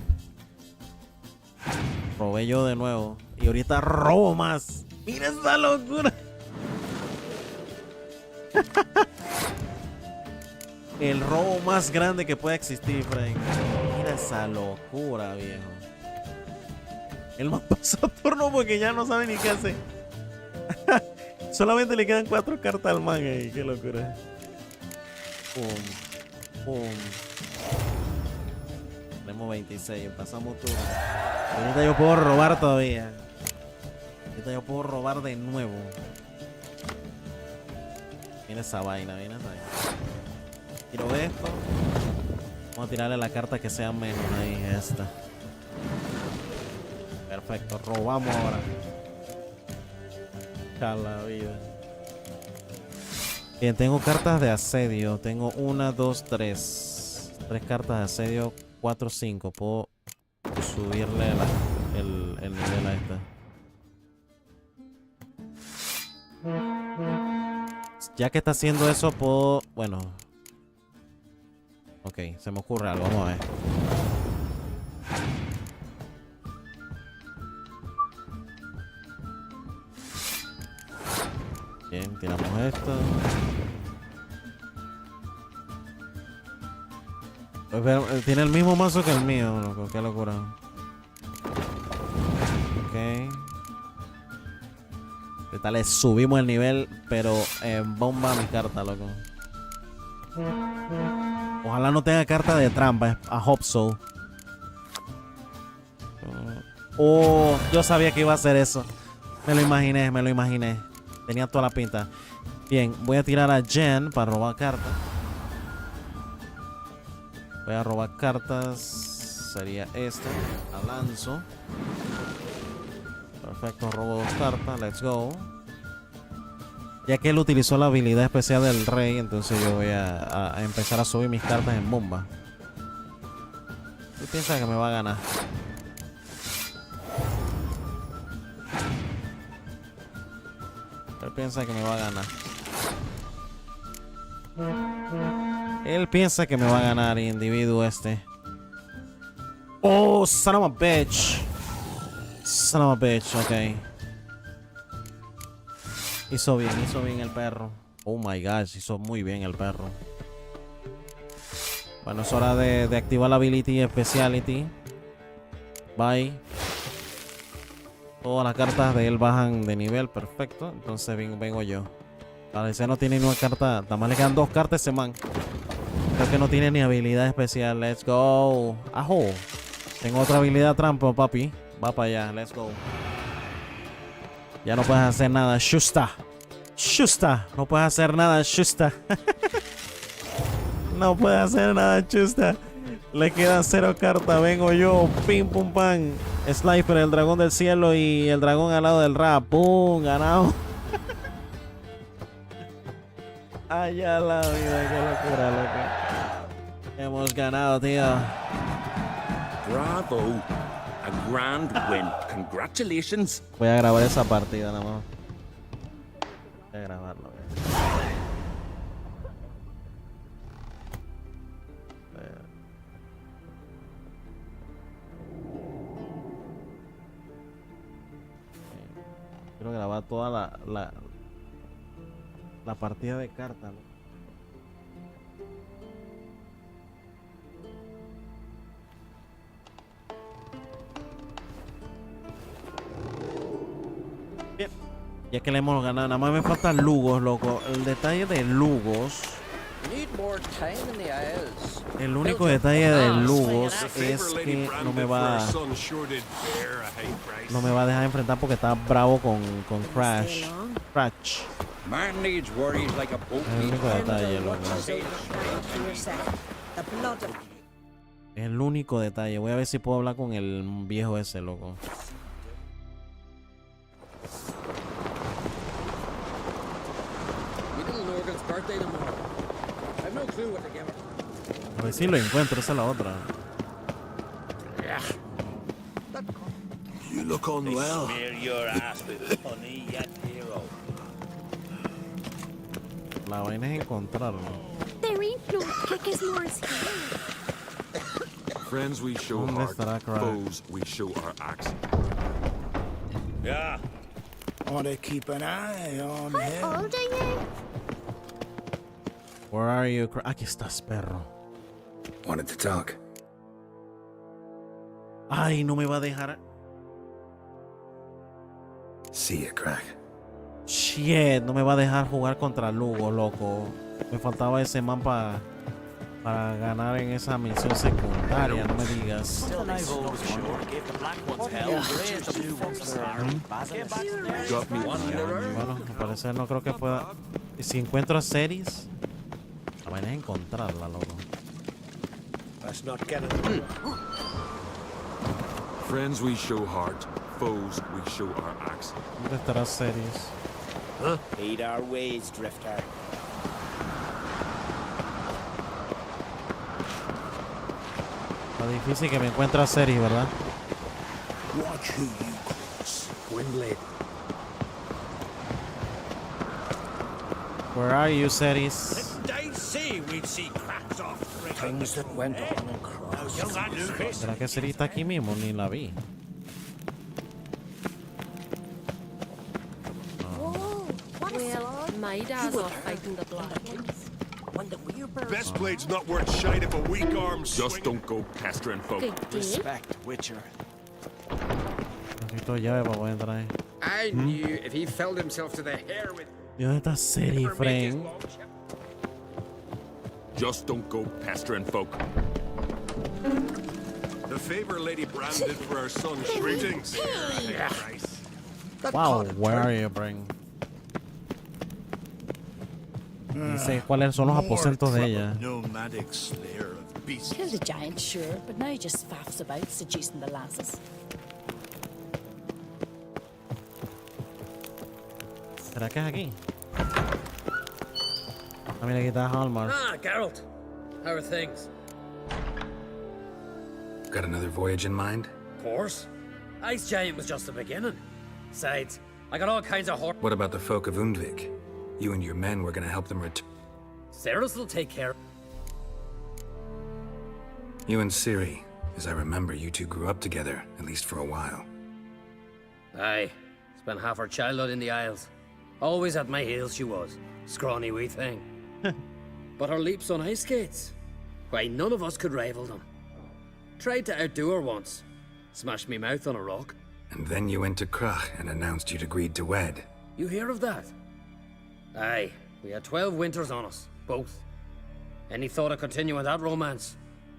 Robé yo de nuevo. Y ahorita robo más. Mira esa locura. El robo más grande que puede existir, Frank. Mira esa locura, viejo. El man pasó turno porque ya no sabe ni qué hacer. Solamente le quedan 4 cartas al man ahí. Qué locura. Pum. Pum. Tenemos 26. Pasamos turno. Ahorita yo puedo robar todavía. Ahorita yo puedo robar de nuevo. Mira esa vaina, mira esa vaina. Tiro esto. Vamos a tirarle la carta que sea menos ahí, esta. Perfecto, robamos ahora. A la vida. Bien, tengo cartas de asedio. Tengo 1, 2, 3. 3 cartas de asedio, 4, 5. Puedo subirle el nivel a esta. Ya que está haciendo eso, puedo... Bueno. Ok, se me ocurre algo. Vamos a ver. Bien, tiramos esto. Pues tiene el mismo mazo que el mío, loco. Qué locura. Ok. Esta le subimos el nivel, pero bomba mi carta, loco. Ojalá no tenga carta de trampa. I hope so. Oh, yo sabía que iba a hacer eso. Me lo imaginé. Tenía toda la pinta. Bien, voy a tirar a Jen para robar cartas. Voy a robar cartas. Sería este. La lanzo. Perfecto, robo 2 cartas. Let's go. Ya que él utilizó la habilidad especial del rey, entonces yo voy a empezar a subir mis cartas en bomba. ¿Qué piensa que me va a ganar? Él piensa que me va a ganar. Él piensa que me va a ganar, individuo este. Oh, son of a bitch. Son of a bitch, ok. Hizo bien el perro. Oh my gosh, hizo muy bien el perro. Bueno, es hora de activar la ability speciality. Bye. Todas las cartas de él bajan de nivel, perfecto. Entonces vengo yo. Parece no tiene ni una carta. Nada más le quedan 2 cartas a ese man. Creo que no tiene ni habilidad especial. Let's go. Ajo. Tengo otra habilidad trampa, papi. Va para allá, let's go. Ya no puedes hacer nada, Shusta. No puedes hacer nada, Shusta. No puedes hacer nada, Shusta. Le quedan 0 cartas. Vengo yo. Pim, pum, pam. Sniper, el dragón del cielo y el dragón al lado del rap. ¡Pum! Ganado. Allá la vida, qué locura, loco. Hemos ganado, tío. Bravo. A grand win. Congratulations. Voy a grabar esa partida nada más. Voy a grabarlo. Quiero grabar toda la partida de cartas, ¿no? Bien. Ya que le hemos ganado, nada más me faltan Lugos, loco. El detalle de Lugos. El único detalle de Lugos es que no me va a dejar enfrentar porque está bravo con Crash. El único detalle, loco. El único detalle. Voy a ver si puedo hablar con el viejo ese, loco. A ver si lo encuentro, esa es la otra. You look unwell. La vaina es encontrarlo. There ain't no kickers Morris. Friends we show heart, foes we show our axe. Yeah. Ought to keep an eye on How him. old are you? Where are you? Aquí estás, perro. Wanted to talk. Ay, no me va a dejar. See ya, crack. Shit, no me va a dejar jugar contra Lugo, loco. Me faltaba ese man para ganar en esa misión secundaria, no me digas. Bueno, al parecer no creo que pueda. Y si encuentro a Ceres, la vaina es encontrarla, loco. That's not getting. Friends we show heart, foes we show our axe. ¿Dónde estará Ceres? Heed our ways, Drifter. Está difícil que me encuentre a Ceres, ¿verdad? Watch who you cross. Gwynblade. Where are you, Ceres? Didn't I say we'd see cracks off the Things that went on across. ¿Será que Ceres está aquí mismo? Ni la vi. My dad's off fighting the black. Best blade's not worth shite if a weak arm Just don't go pestering folk. Respect, Witcher. Necesito llave para poder entrar ahí. I knew if he filled himself to the hair with. ¿Y dónde está Ceres, friend? Just don't go pestering folk. The favor Lady Bran did for our son. Greetings. Wow, where are you, Bring? Dice cuáles son los aposentos de ella. Nomadic slayer of beasts. Killed a giant, sure, but now he just faffs about, seducing the lasses. ¿Será que es aquí? Ah, mira, aquí está Hallmark. Ah, Geralt. How are things? Got another voyage in mind? Of course. Ice Giant was just the beginning. Besides, I got all kinds of What about the folk of Undvik? You and your men were gonna help them return. Ceres will take care. You and Ciri, as I remember, you two grew up together, at least for a while. Aye. Spent half her childhood in the Isles. Always at my heels she was. Scrawny wee thing. But her leaps on ice skates. Why, none of us could rival them. Tried to outdo her once. Smashed me mouth on a rock. And then you went to Krach and announced you'd agreed to wed. You hear of that? Aye. We had 12 winters on us. Both. Any thought of continuing that romance?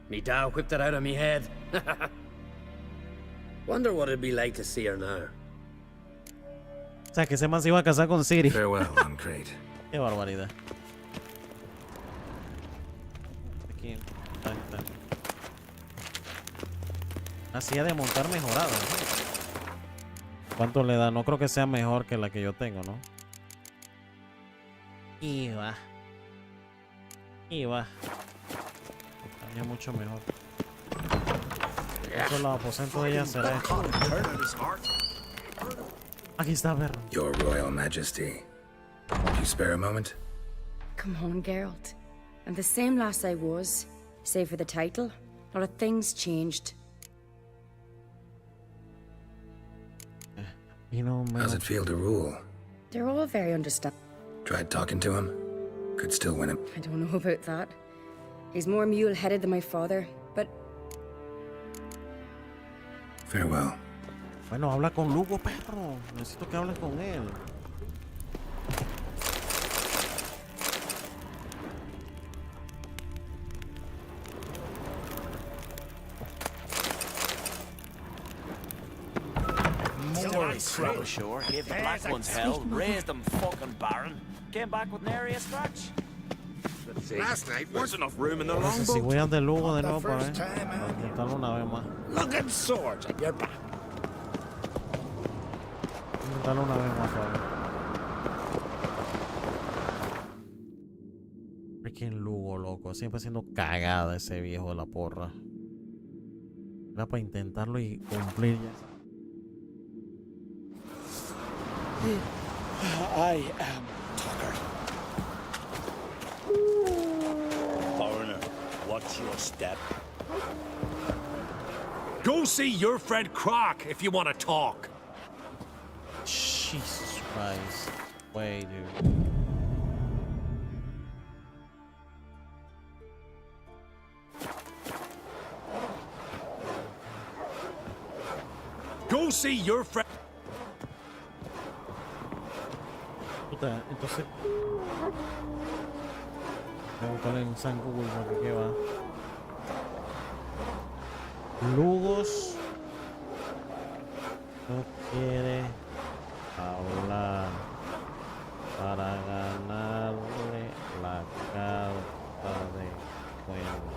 Me dad whipped it out of me head. Wonder what it'd be like to see her now. O sea, que ese man se iba a casar con Ciri. Farewell, on Crate. Qué barbaridad. Aquí. Ahí está. La silla de montar mejorada. ¿Cuánto le da? No creo que sea mejor que la que yo tengo, ¿no? Y va. Y va. Estaría mucho mejor. Eso los aposentos de ella será esto. Aquí está, perro. Your Royal Majesty. Would you spare a moment? Come on, Geralt. I'm the same lass I was, save for the title. A lot of things changed. You know, man. How's it feel to rule? They're all very understanding. Tried talking to him? Could still win him. I don't know about that. He's more mule-headed than my father, but... Farewell. Bueno, habla con Lugo, perro. Necesito que hables con él. More trouble, sure. Gave the black ones hell, raised them fucking barren. Came back with nary a scratch. Last night wasn't enough room in the No sé si voy a de Lugo de nuevo para intentarlo una vez más. Looking swords at your back. Intentarlo una vez más, Pablo. Freaking Lugo, loco. Siempre haciendo cagada ese viejo de la porra. Era para intentarlo y cumplir ya. I am Tucker. Foreigner, watch your step. Go see your friend Croc if you want to talk. Jesus Christ. Wait, dude. Go see your friend. Puta, entonces. Voy a buscarle en San Google porque qué va. Lugos no quiere hablar para ganarle la carta de cuenta.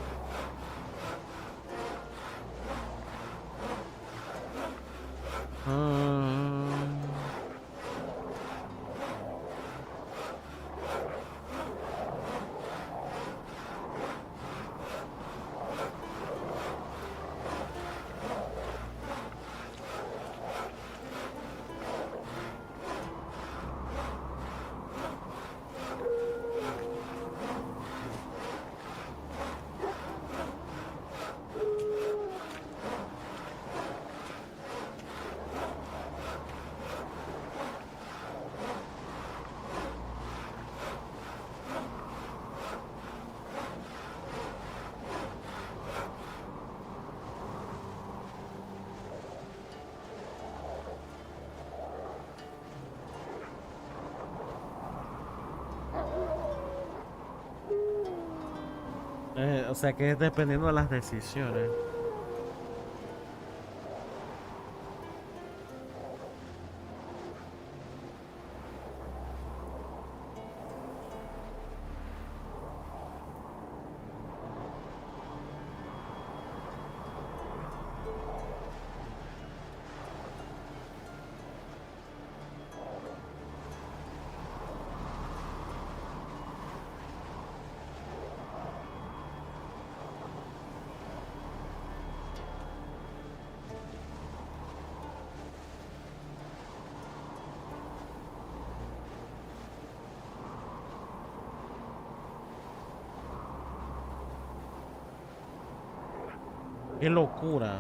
O sea que es dependiendo de las decisiones. Qué locura.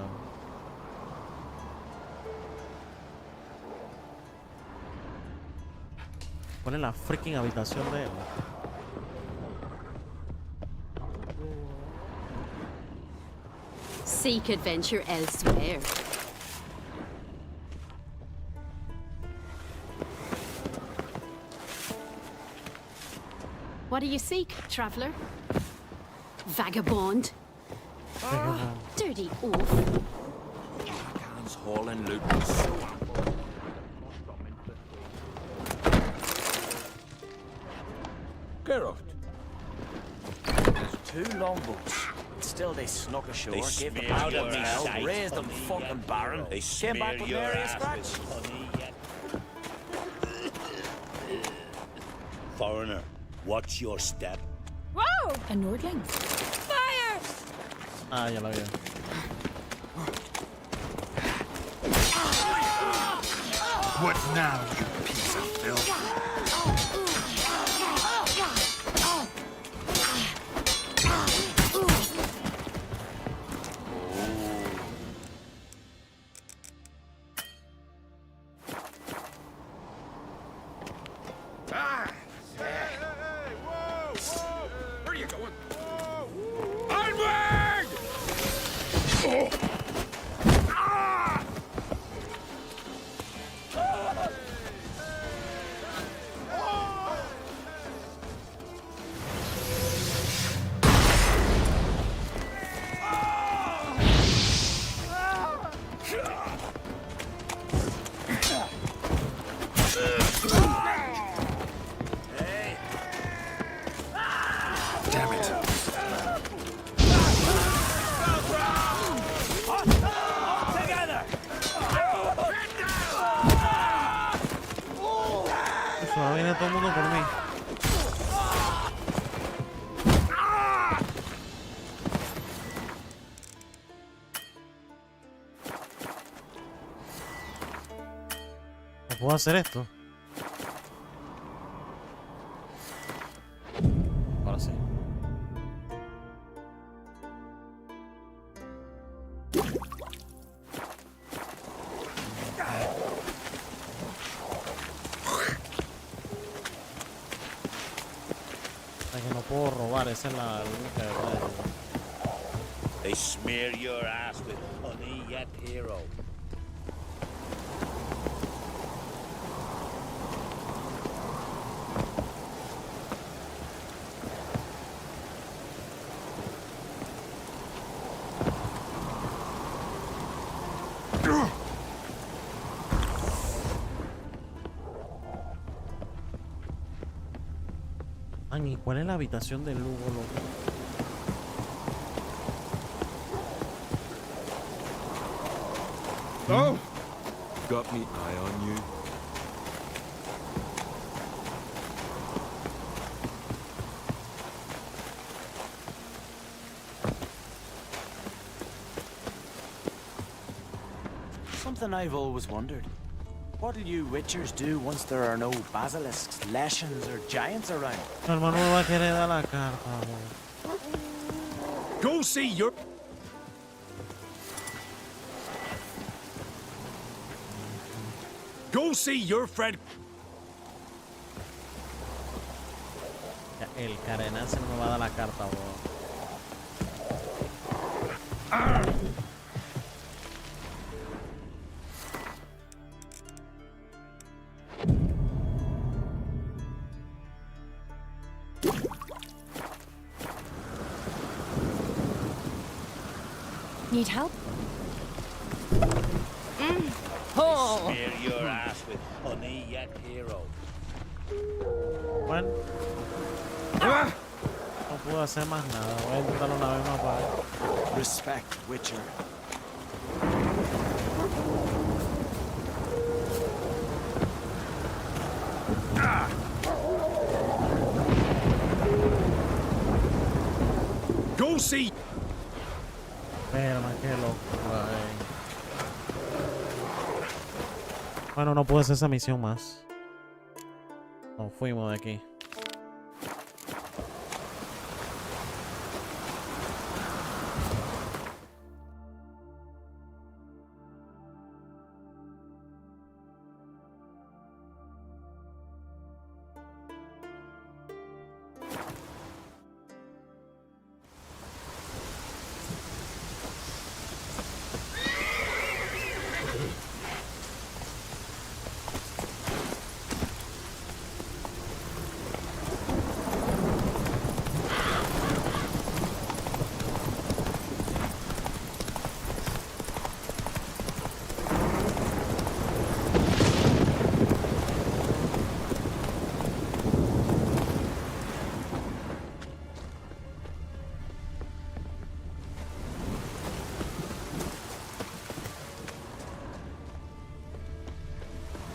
¿Cuál es la freaking habitación de él? Seek adventure elsewhere. What do you seek, traveler? Vagabond. Dirty oaf. Hands hauling loot and so on. Geralt. There's 2 longboats. Still, they snuck ashore, gave the out of hell, sight. raised them fucking barren. They came back with nary a scratch. Foreigner, watch your step. Whoa! A Nordling. Fire! Ah, ya lo vi. What now, you piece of filth? Where are you going? Onward! Damn it. Eso va a venir todo el mundo por mí. ¿No puedo hacer esto? Ahora sí. O sea que no puedo robar, esa es la única verdad. They smear your ass with honey yet hero. ¿Y cuál es la habitación del Lugo, loco? Oh! Got me eye on you. Something I've always wondered. What'll you witchers do once there are no basilisks, leshens, or giants around? Mi hermano me va a querer dar la carta, amor. Go see your... Go see your friend. El carenazo no me va a dar la carta, bro. Need help? Oh. Smear your ass with honey yet hero. Bueno. No puedo hacer más nada. Voy a intentarlo una vez más para ver. Respect, Witcher. Go see. Espérame, qué loco. Bueno, no puedo hacer esa misión más. Nos fuimos de aquí.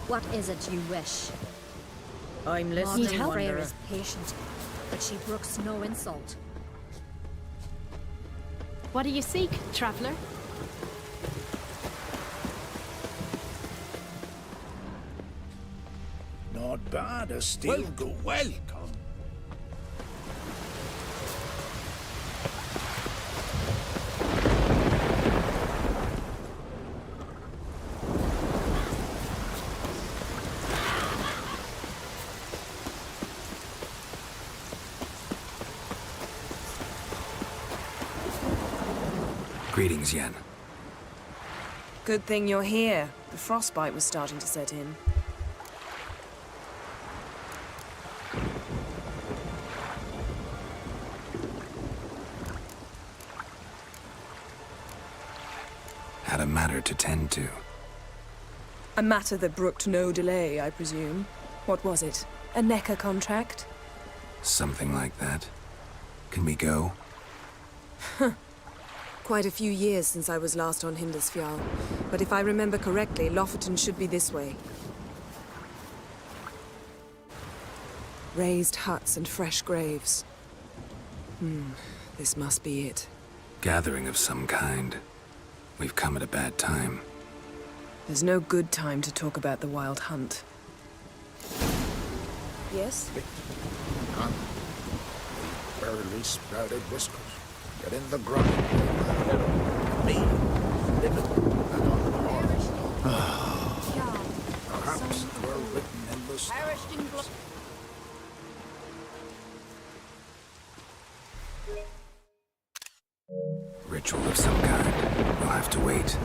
What is it you wish? I'm listening, Morning Freyr Wanderer. is patient, but she brooks no insult. What do you seek, traveler? Not bad, a still go welcome. Greetings, Yen. Good thing you're here. The frostbite was starting to set in. Had a matter to tend to. A matter that brooked no delay, I presume. What was it? A NECA contract? Something like that. Can we go? Quite a few years since I was last on Hindisfjall, but if I remember correctly, Lofoten should be this way. Raised huts and fresh graves. This must be it. Gathering of some kind. We've come at a bad time. There's no good time to talk about the Wild Hunt. Yes? Barely sprouted whiskers. Get in the grind. Me, living and on the horse. Perhaps it were written in the stars. ritual of some kind. We'll have to wait.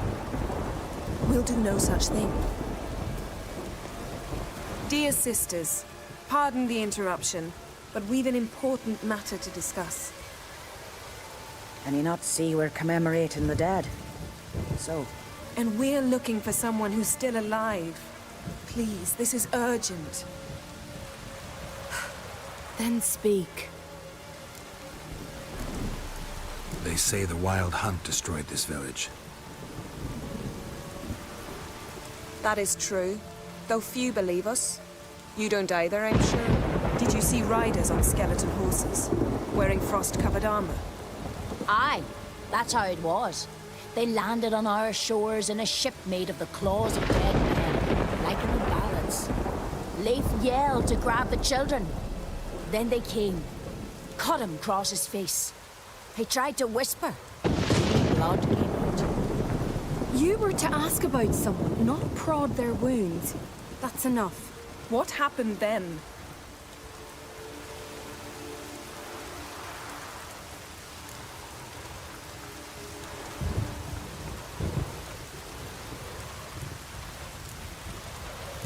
We'll do no such thing. Dear sisters, pardon the interruption, but we've an important matter to discuss. Can you not see we're commemorating the dead? So? And we're looking for someone who's still alive. Please, this is urgent. Then speak. They say the wild hunt destroyed this village. That is true, though few believe us. You don't either, I'm sure. Did you see riders on skeleton horses, wearing frost-covered armor? Aye, that's how it was. They landed on our shores in a ship made of the claws of dead men, like in the ballads. Leif yelled to grab the children. Then they came, cut him across his face. He tried to whisper. Blood came out. You were to ask about someone, not prod their wounds. That's enough. What happened then?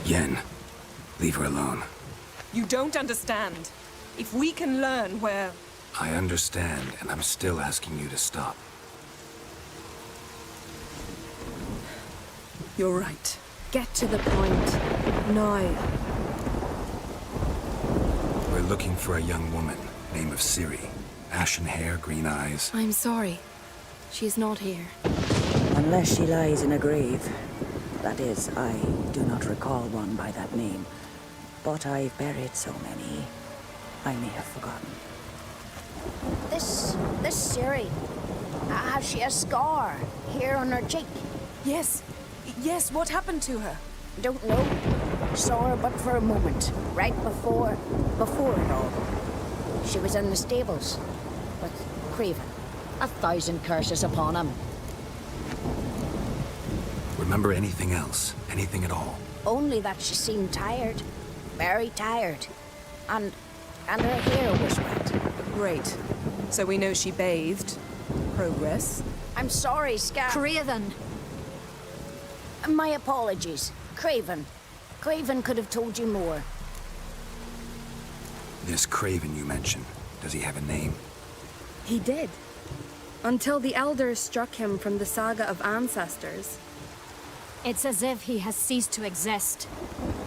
Yen, leave her alone. You don't understand. If we can learn where... I understand, and I'm still asking you to stop. You're right. Get to the point. Now. We're looking for a young woman, name of Ciri. Ashen hair, green eyes. I'm sorry. She's not here. Unless she lies in a grave. That is, I do not recall one by that name. But I've buried so many, I may have forgotten. This Ciri, has she a scar here on her cheek? Yes. Yes, what happened to her? Don't know. Saw her but for a moment, right before it all. She was in the stables with Craven. 1,000 curses upon him. Remember anything else? Anything at all? Only that she seemed tired. Very tired. And her hair was wet. Great. So we know she bathed. Progress. I'm sorry, Scar. Craven. My apologies. Craven. Craven could have told you more. This Craven you mentioned, does he have a name? He did. Until the elders struck him from the saga of ancestors. It's as if he has ceased to exist.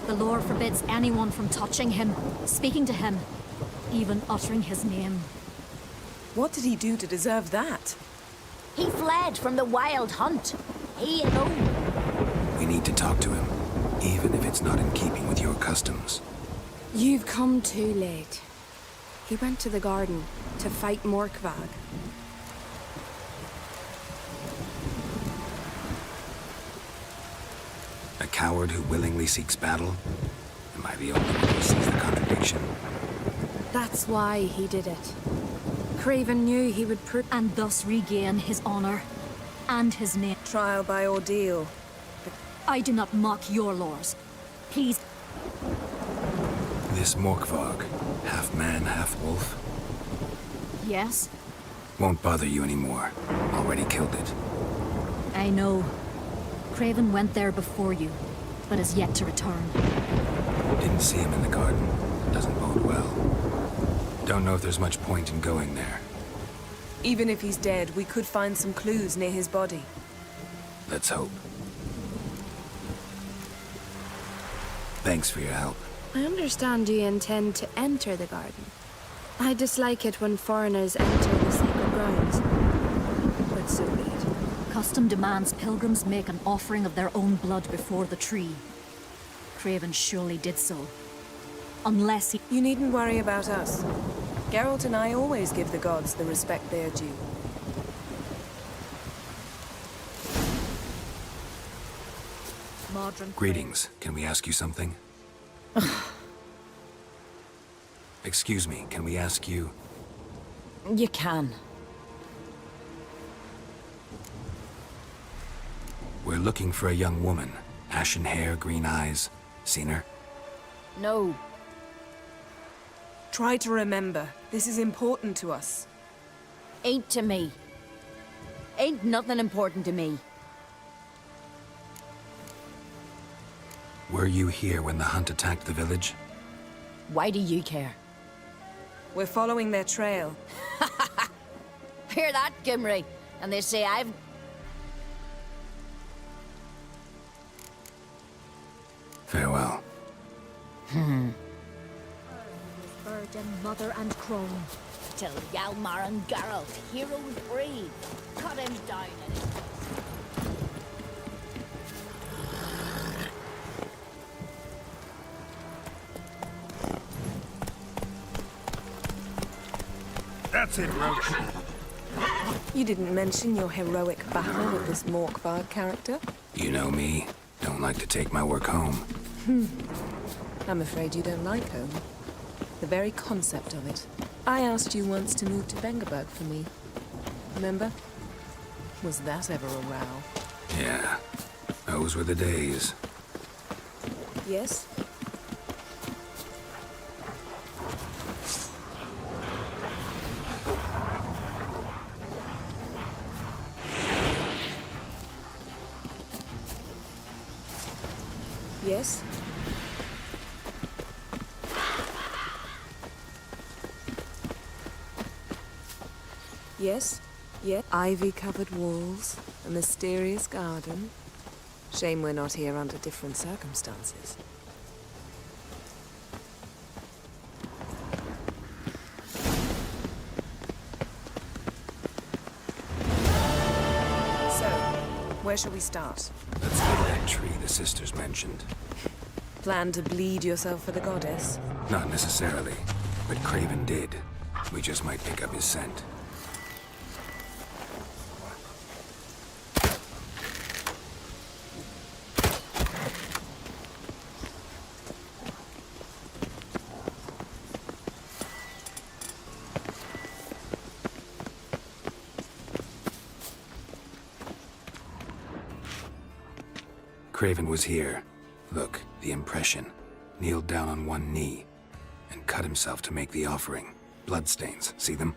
The lore forbids anyone from touching him, speaking to him, even uttering his name. What did he do to deserve that? He fled from the wild hunt. He alone. We need to talk to him, even if it's not in keeping with your customs. You've come too late. He went to the garden to fight Morkvag. A coward who willingly seeks battle? Am I the only one who sees the contradiction? That's why he did it. Craven knew he would prove... And thus regain his honor and his name. Trial by ordeal. I do not mock your laws. Please. This Morkvag, half man, half wolf? Yes? Won't bother you anymore. Already killed it. I know. Craven went there before you, but is yet to return. Didn't see him in the garden. Doesn't bode well. Don't know if there's much point in going there. Even if he's dead, we could find some clues near his body. Let's hope. Thanks for your help. I understand you intend to enter the garden. I dislike it when foreigners enter the sacred grounds. But so be it. Custom demands pilgrims make an offering of their own blood before the tree. Craven surely did so. Unless he... You needn't worry about us. Geralt and I always give the gods the respect they are due. Greetings. Can we ask you something? Excuse me, can we ask you... You can. We're looking for a young woman. Ashen hair, green eyes. Seen her? No. Try to remember. This is important to us. Ain't to me. Ain't nothing important to me. Were you here when the hunt attacked the village? Why do you care? We're following their trail. Hear that, Gimri? And they say I've... Farewell. Virgin, mother and crone. Till Hjalmar and Geralt, heroes breathe. Cut him down in his... That's it, Roach. You didn't mention your heroic battle with this Morkbard character? You know me. Don't like to take my work home. I'm afraid you don't like home. The very concept of it. I asked you once to move to Vengerberg for me. Remember? Was that ever a row? Yeah. Those were the days. Yes? Yes? Yes? Yes? Ivy-covered walls, a mysterious garden. Shame we're not here under different circumstances. So, where shall we start? Let's get that tree the sisters mentioned. Plan to bleed yourself for the goddess? Not necessarily, but Craven did. We just might pick up his scent. Craven was here. Look, the impression. Kneeled down on one knee and cut himself to make the offering. Bloodstains, see them?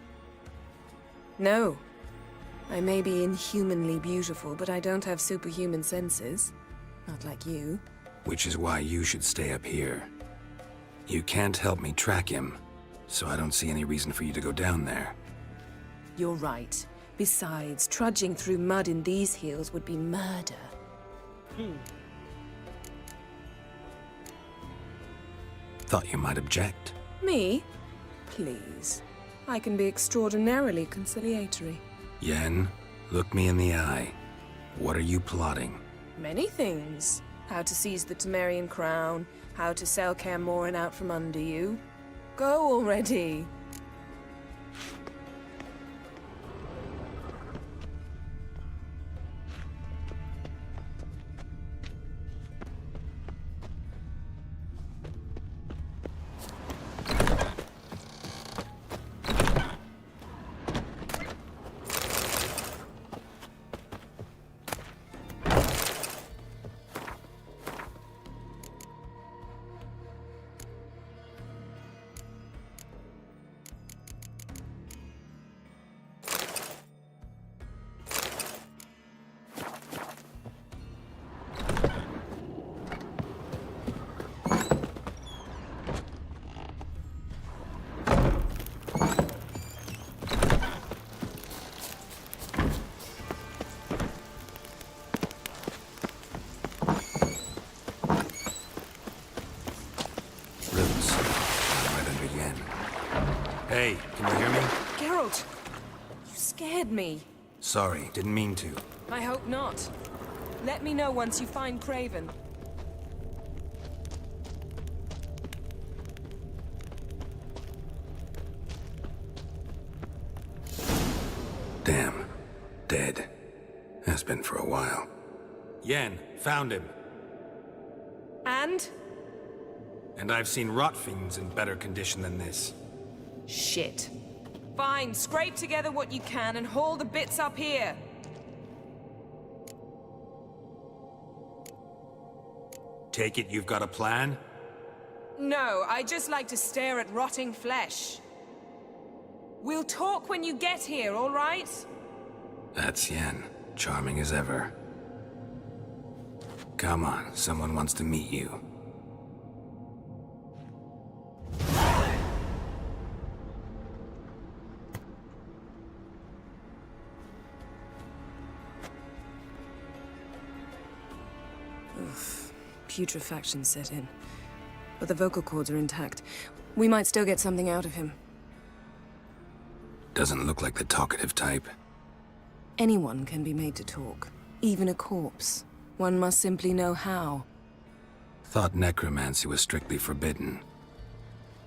No. I may be inhumanly beautiful, but I don't have superhuman senses. Not like you. Which is why you should stay up here. You can't help me track him, so I don't see any reason for you to go down there. You're right. Besides, trudging through mud in these heels would be murder. Thought you might object. Me? Please. I can be extraordinarily conciliatory. Yen, look me in the eye. What are you plotting? Many things. How to seize the Temerian crown, how to sell Kaer Morhen out from under you. Go already! Hey, can you hear me? Geralt! You scared me. Sorry, didn't mean to. I hope not. Let me know once you find Craven. Damn. Dead. Has been for a while. Yen, found him. And? And I've seen rot fiends in better condition than this. Shit. Fine, scrape together what you can and haul the bits up here. Take it you've got a plan? No, I just like to stare at rotting flesh. We'll talk when you get here, all right? That's Yen, charming as ever. Come on, someone wants to meet you. Oof. Putrefaction set in. But the vocal cords are intact. We might still get something out of him. Doesn't look like the talkative type. Anyone can be made to talk. Even a corpse. One must simply know how. Thought necromancy was strictly forbidden.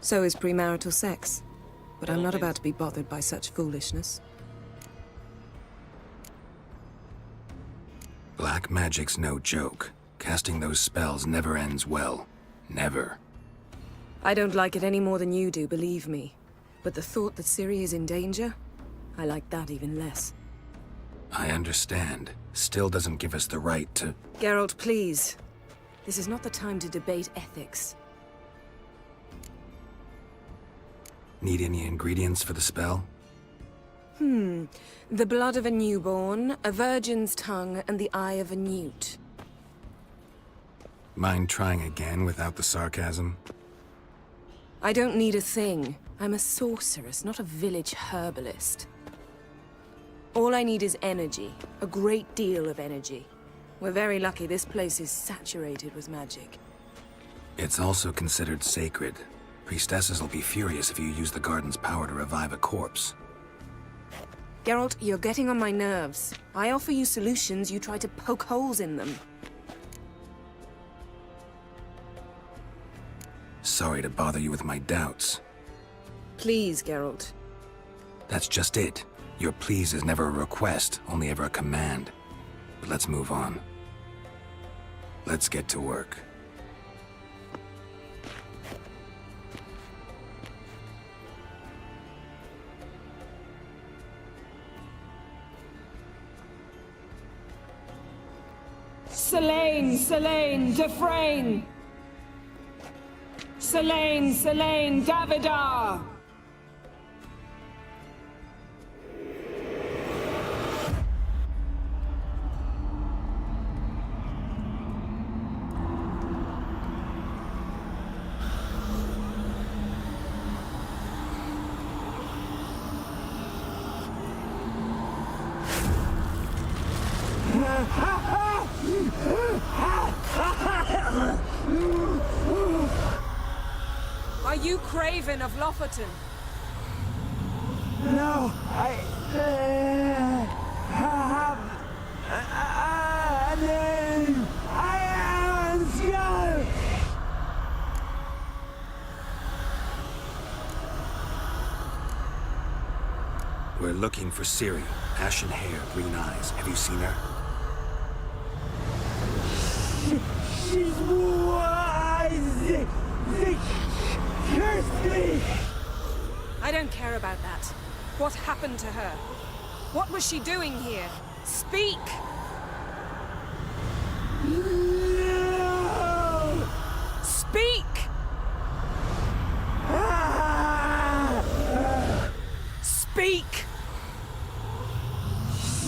So is premarital sex. But I'm not about to be bothered by such foolishness. Black magic's no joke. Casting those spells never ends well. Never. I don't like it any more than you do, believe me. But the thought that Ciri is in danger? I like that even less. I understand. Still doesn't give us the right to... Geralt, please. This is not the time to debate ethics. Need any ingredients for the spell? The blood of a newborn, a virgin's tongue, and the eye of a newt. Mind trying again without the sarcasm? I don't need a thing. I'm a sorceress, not a village herbalist. All I need is energy. A great deal of energy. We're very lucky this place is saturated with magic. It's also considered sacred. Priestesses will be furious if you use the garden's power to revive a corpse. Geralt, you're getting on my nerves. I offer you solutions, you try to poke holes in them. Sorry to bother you with my doubts. Please, Geralt. That's just it. Your please is never a request, only ever a command. But let's move on. Let's get to work. Selene, Selene, Defrain! Selene, Selene, Davidar! Are you Craven of Lofoten? No, I have a name. I am Skull. We're looking for Ciri. Ashen hair, green eyes. Have you seen her? She's wise. Curse me! I don't care about that. What happened to her? What was she doing here? Speak! No! Speak! Speak!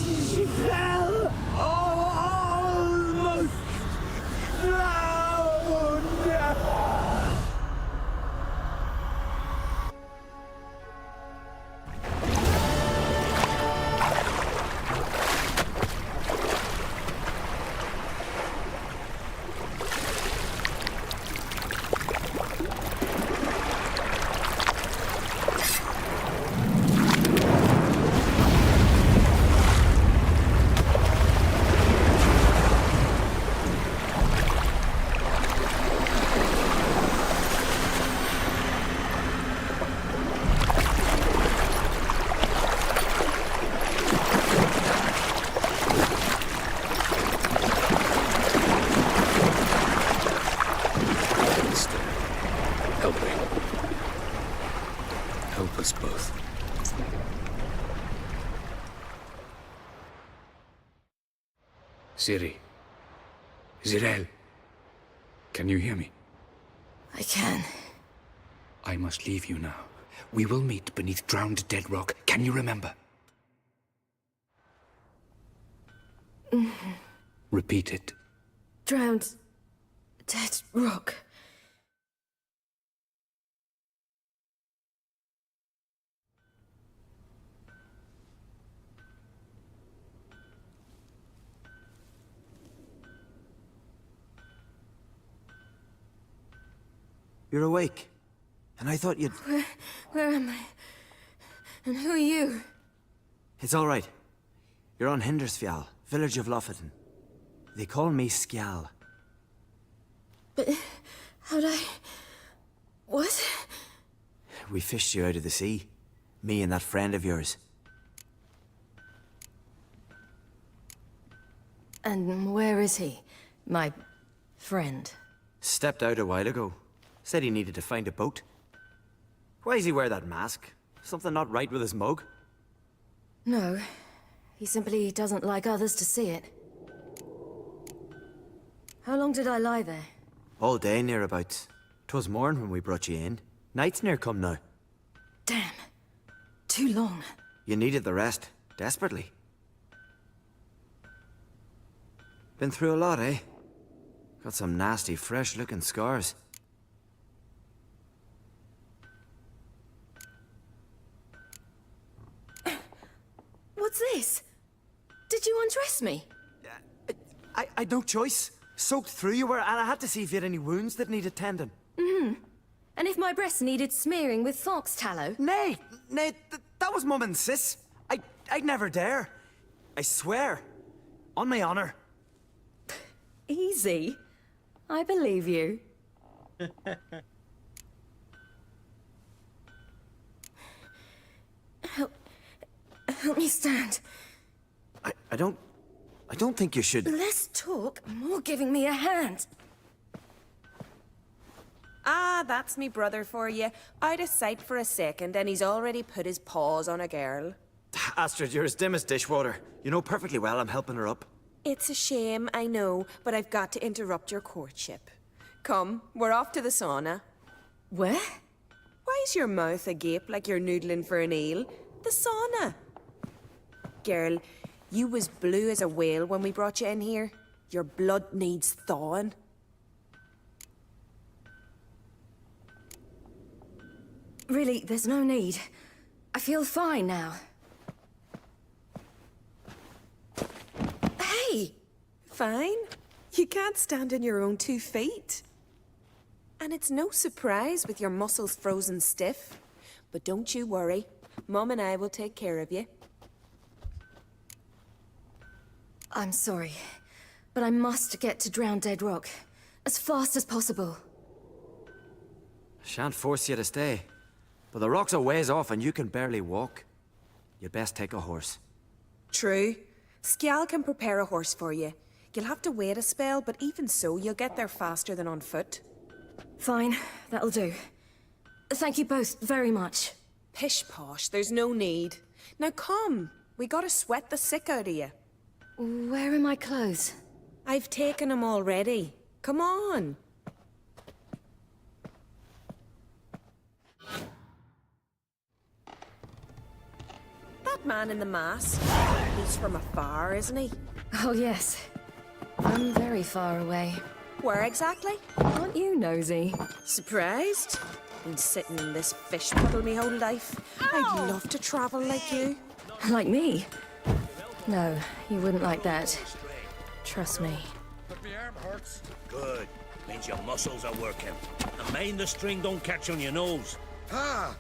She fell almost drowned! Help us both. Ciri. Zirel. Can you hear me? I can. I must leave you now. We will meet beneath drowned dead rock. Can you remember? Repeat it. Drowned. Dead rock. You're awake. And I thought you'd... Where am I? And who are you? It's all right. You're on Hindersfjall, village of Lofoten. They call me Skjal. But how'd I... What? We fished you out of the sea. Me and that friend of yours. And where is he? My friend. Stepped out a while ago. Said he needed to find a boat. Why does he wear that mask? Something not right with his mug? No. He simply doesn't like others to see it. How long did I lie there? All day nearabouts. 'Twas morn when we brought you in. Night's near come now. Damn. Too long. You needed the rest. Desperately. Been through a lot, eh? Got some nasty, fresh-looking scars. What's this? Did you undress me? I had no choice. Soaked through you were, and I had to see if you had any wounds that needed tending. Mm-hmm. And if my breasts needed smearing with fox tallow? Nay, that was Mum and Sis. I'd never dare. I swear. On my honor. Easy. I believe you. Help me stand. I don't think you should... Less talk, more giving me a hand. Ah, that's me brother for you. Out of sight for a second, and he's already put his paws on a girl. Astrid, you're as dim as dishwater. You know perfectly well I'm helping her up. It's a shame, I know, but I've got to interrupt your courtship. Come, we're off to the sauna. Where? Why's your mouth agape like you're noodling for an eel? The sauna. Girl, you was blue as a whale when we brought you in here. Your blood needs thawing. Really, there's no need. I feel fine now. Hey! Fine. You can't stand on your own 2 feet. And it's no surprise with your muscles frozen stiff. But don't you worry. Mum and I will take care of you. I'm sorry, but I must get to Drowned Dead Rock as fast as possible. Shan't force you to stay. But the rock's a ways off and you can barely walk. You'd best take a horse. True. Skjal can prepare a horse for you. You'll have to wait a spell, but even so, you'll get there faster than on foot. Fine, that'll do. Thank you both very much. Pish-posh, there's no need. Now come, we gotta sweat the sick out of you. Where are my clothes? I've taken them already. Come on. That man in the mask, he's from afar, isn't he? Oh, yes. From very far away. Where exactly? Aren't you nosy? Surprised? Been sitting in this fish puddle me whole life. I'd love to travel like you. Like me? No, you wouldn't like that. Trust me. But my arm hurts. Good. Means your muscles are working. And mind the string don't catch on your nose. Ah!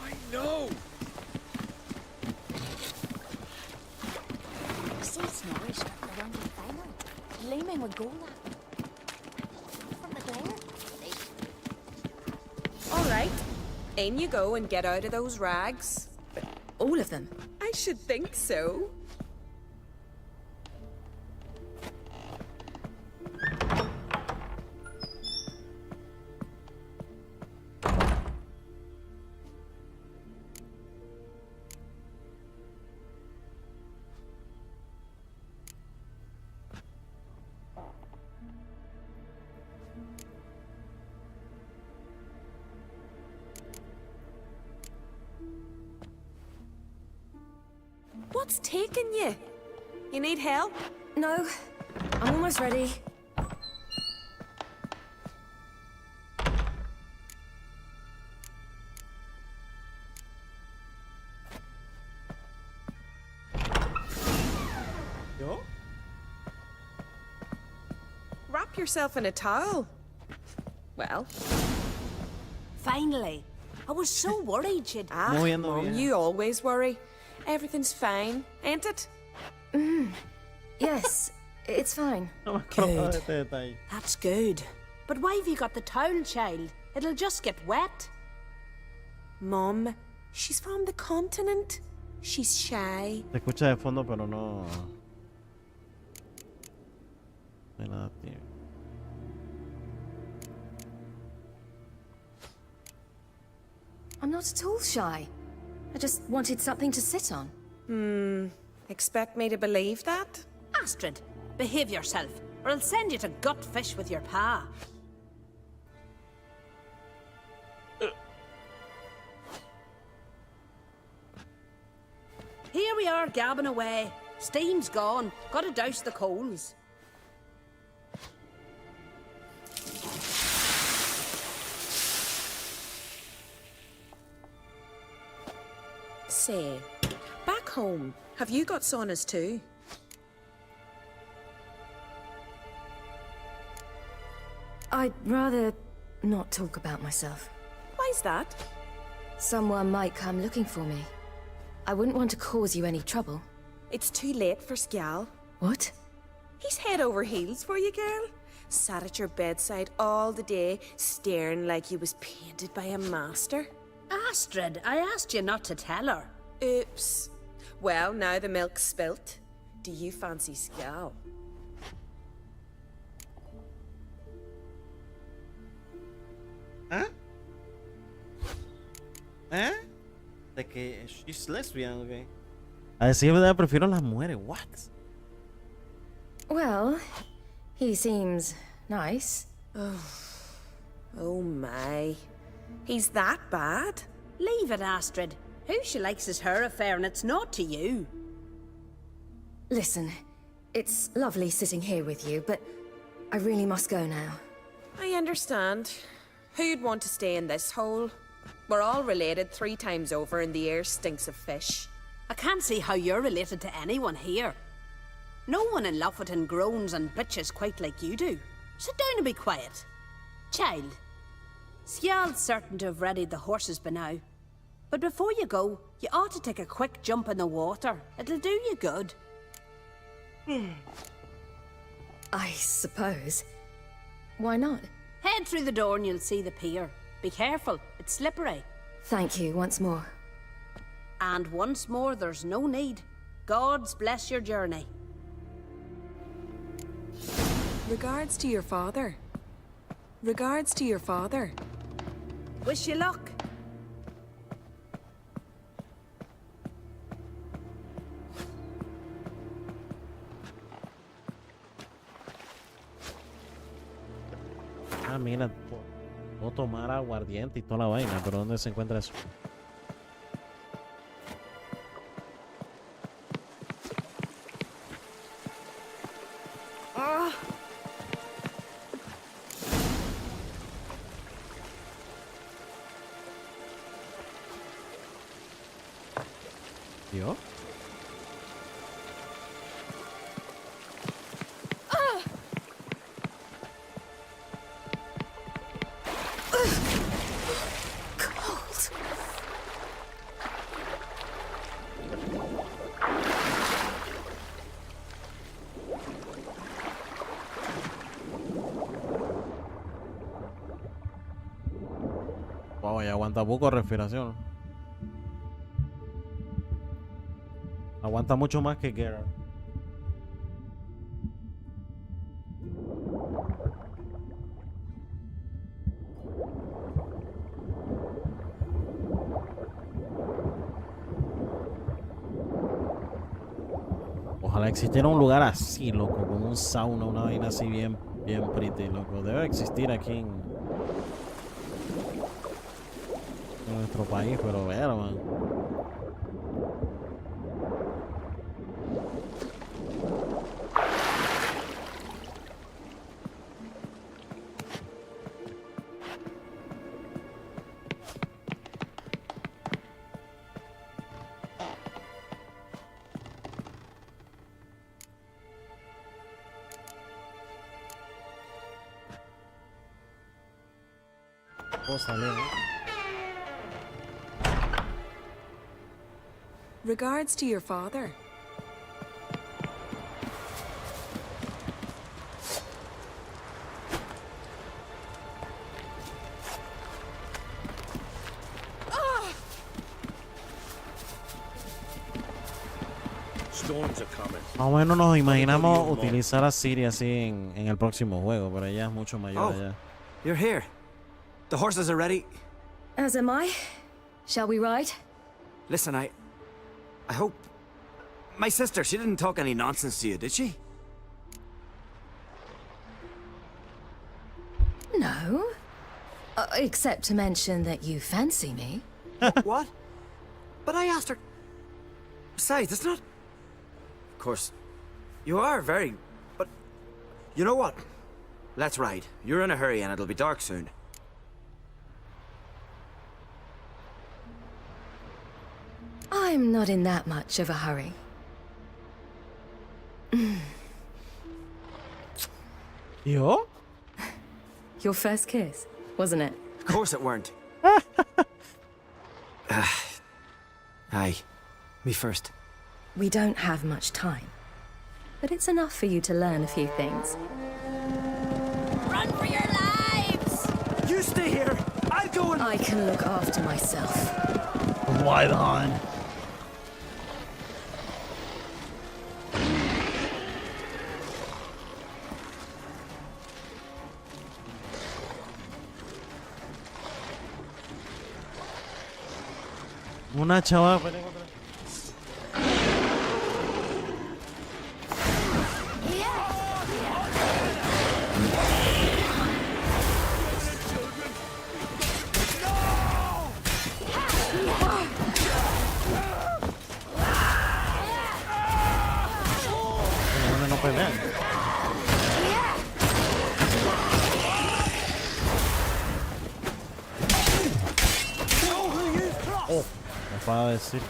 I know! Seats now is around the final. Gleaming with gold from the glare. All right. In you go and get out of those rags. All of them? I should think so. What's taking you? You need help? No, I'm almost ready. ¿Yo? Wrap yourself in a towel. Well. Finally. I was so worried she'd... Ah, Mom, you always worry. Everything's fine, ain't it? Yes, it's fine. Good. That's good. But why have you got the towel, child? It'll just get wet. Mom, she's from the continent. She's shy. Se escucha de fondo, pero no. No hay nada, tío. I'm not at all shy. I just wanted something to sit on. Expect me to believe that? Astrid, behave yourself, or I'll send you to gut fish with your pa. Here we are, gabbing away. Steam's gone. Gotta douse the coals. Say, back home, have you got saunas too? I'd rather not talk about myself. Why's that? Someone might come looking for me. I wouldn't want to cause you any trouble. It's too late for Skjal. What? He's head over heels for you, girl. Sat at your bedside all the day, staring like he was painted by a master. Astrid, I asked you not to tell her. Oops. Well, now the milk's spilt. Do you fancy Skjal? ¿Ah? ¿Eh? De que she's lesbian, okay. A decir verdad, prefiero las mujeres. What? Well, he seems nice. Oh my. He's that bad? Leave it, Astrid. Who she likes is her affair, and it's not to you. Listen, it's lovely sitting here with you, but I really must go now. I understand. Who'd want to stay in this hole? We're all related 3 times over, and the air stinks of fish. I can't see how you're related to anyone here. No one in Lofferton groans and bitches quite like you do. Sit down and be quiet. Child, Skjal's certain to have readied the horses by now. But before you go, you ought to take a quick jump in the water. It'll do you good. I suppose. Why not? Head through the door and you'll see the pier. Be careful, it's slippery. Thank you once more. And once more, there's no need. God's bless your journey. Regards to your father. Regards to your father. Wish you luck. Ah, mira, puedo tomar aguardiente y toda la vaina, pero ¿dónde se encuentra eso? ¿Yo? Wow, ya aguanta poco respiración. Aguanta mucho más que Geralt. Ojalá existiera un lugar así, loco, como un sauna, una vaina así bien pretty, loco. Debe existir aquí en nuestro país, pero ver, man. puedo salir, ¿no? Regards to your father. Más o menos nos imaginamos utilizar a Siri así en el próximo juego, pero ella es mucho mayor allá. You're here. The horses are ready. As am I. Shall we ride? Listen, I hope... My sister, she didn't talk any nonsense to you, did she? No. Except to mention that you fancy me. What? But I asked her... Besides, it's not... Of course, you are very... But... You know what? Let's ride. You're in a hurry and it'll be dark soon. I'm not in that much of a hurry. Yo? Your first kiss, wasn't it? Of course it weren't. Aye. Me first. We don't have much time. But it's enough for you to learn a few things. Run for your lives! You stay here! I'll go and... I can look after myself. Why behind? Una chava. No pelean. Oh, me acaba de decir.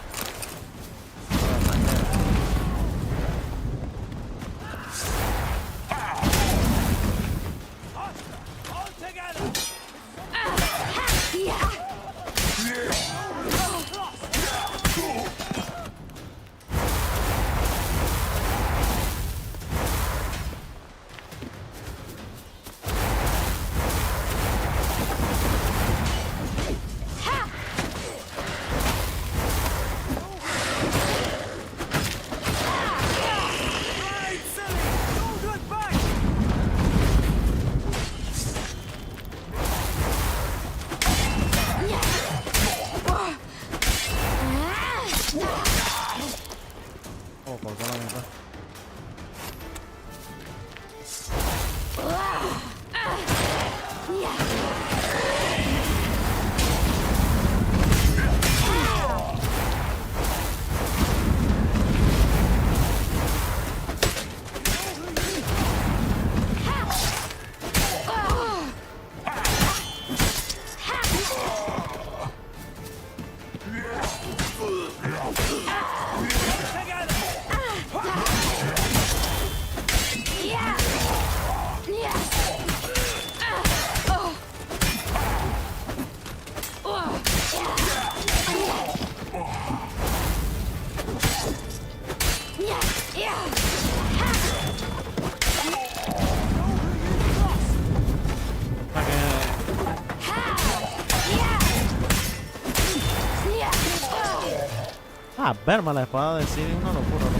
Ah, verma la espada de Siri es una locura, ¿no?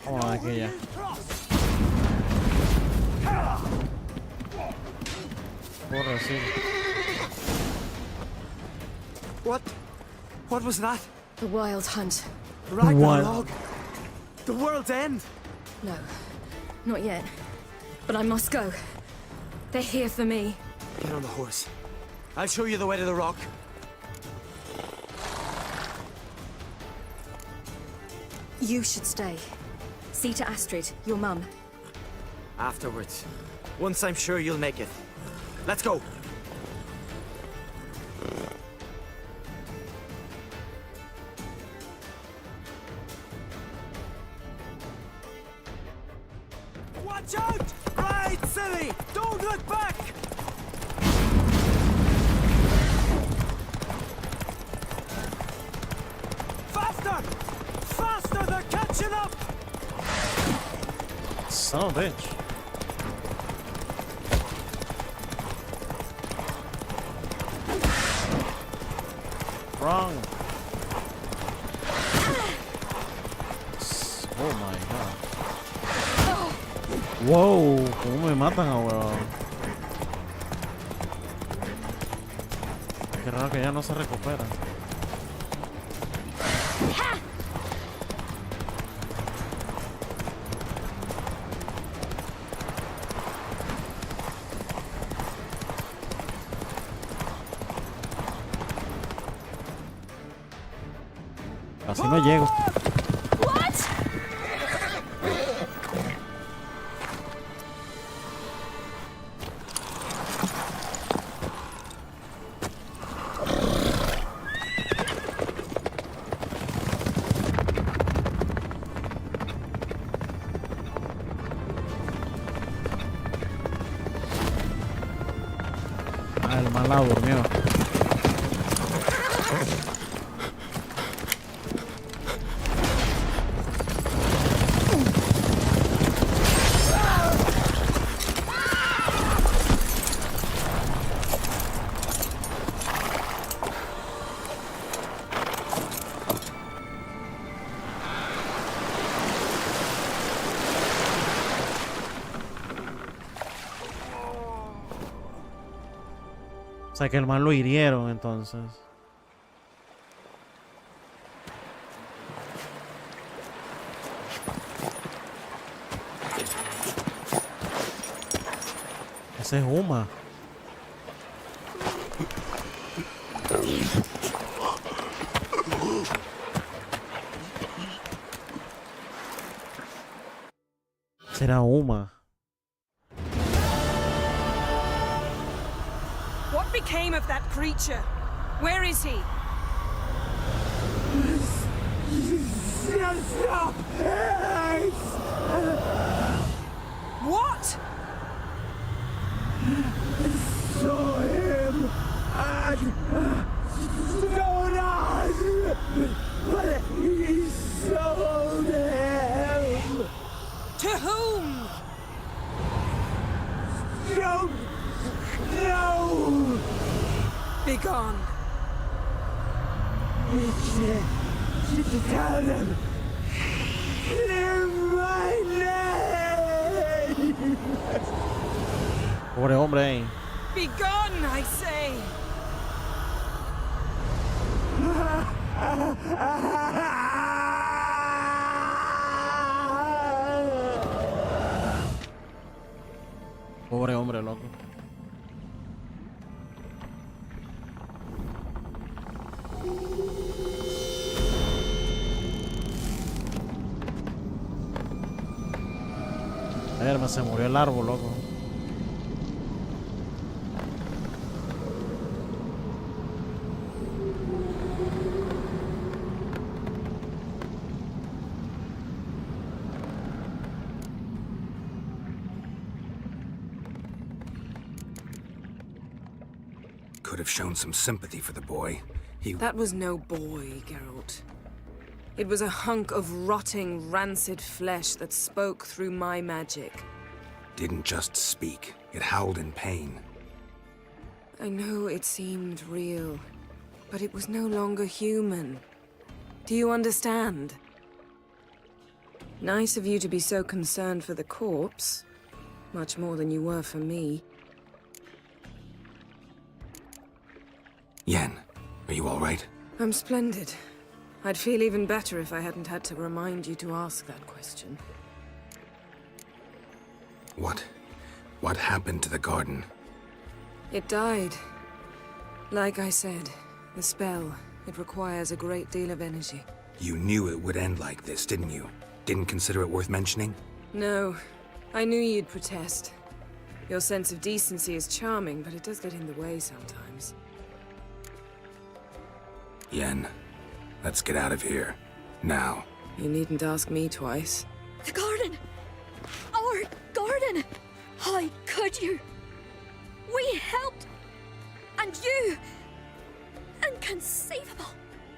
Vamos a aquella. What was that? The wild hunt. Ragnarok? The world's end? No, not yet. But I must go. They're here for me. Get on the horse. I'll show you the way to the rock. You should stay. See to Astrid, your mum. Afterwards. Once I'm sure you'll make it. Let's go! Watch out! Right, silly! Don't look back! Faster! Faster! They're catching up! Son of a bitch. Wrong. Oh my god. Wow, ¿cómo me matan ahora? Qué raro que ya no se recupera. Así no llego. Ah, el malado durmió. O sea que el man lo hirieron entonces. Ese es Uma. Será Uma. What became of that creature? Where is he? Stop! What? Saw him and Jonas, but he sold him. To whom? Don't know. Begone. Tell them. Clear my name. Pobre hombre ahí. Begone, I say. Pobre hombre, loco. Se murió el árbol, loco. Could have shown some sympathy for the boy. That was no boy, Geralt. It was a hunk of rotting, rancid flesh that spoke through my magic. Didn't just speak. It howled in pain. I know it seemed real, but it was no longer human. Do you understand? Nice of you to be so concerned for the corpse. Much more than you were for me. Yen, are you all right? I'm splendid. I'd feel even better if I hadn't had to remind you to ask that question. What happened to the garden? It died. Like I said, the spell, it requires a great deal of energy. You knew it would end like this, didn't you? Didn't consider it worth mentioning? No. I knew you'd protest. Your sense of decency is charming, but it does get in the way sometimes. Yen, let's get out of here. Now. You needn't ask me twice. The garden! Our garden! How could you? We helped! And you! Inconceivable!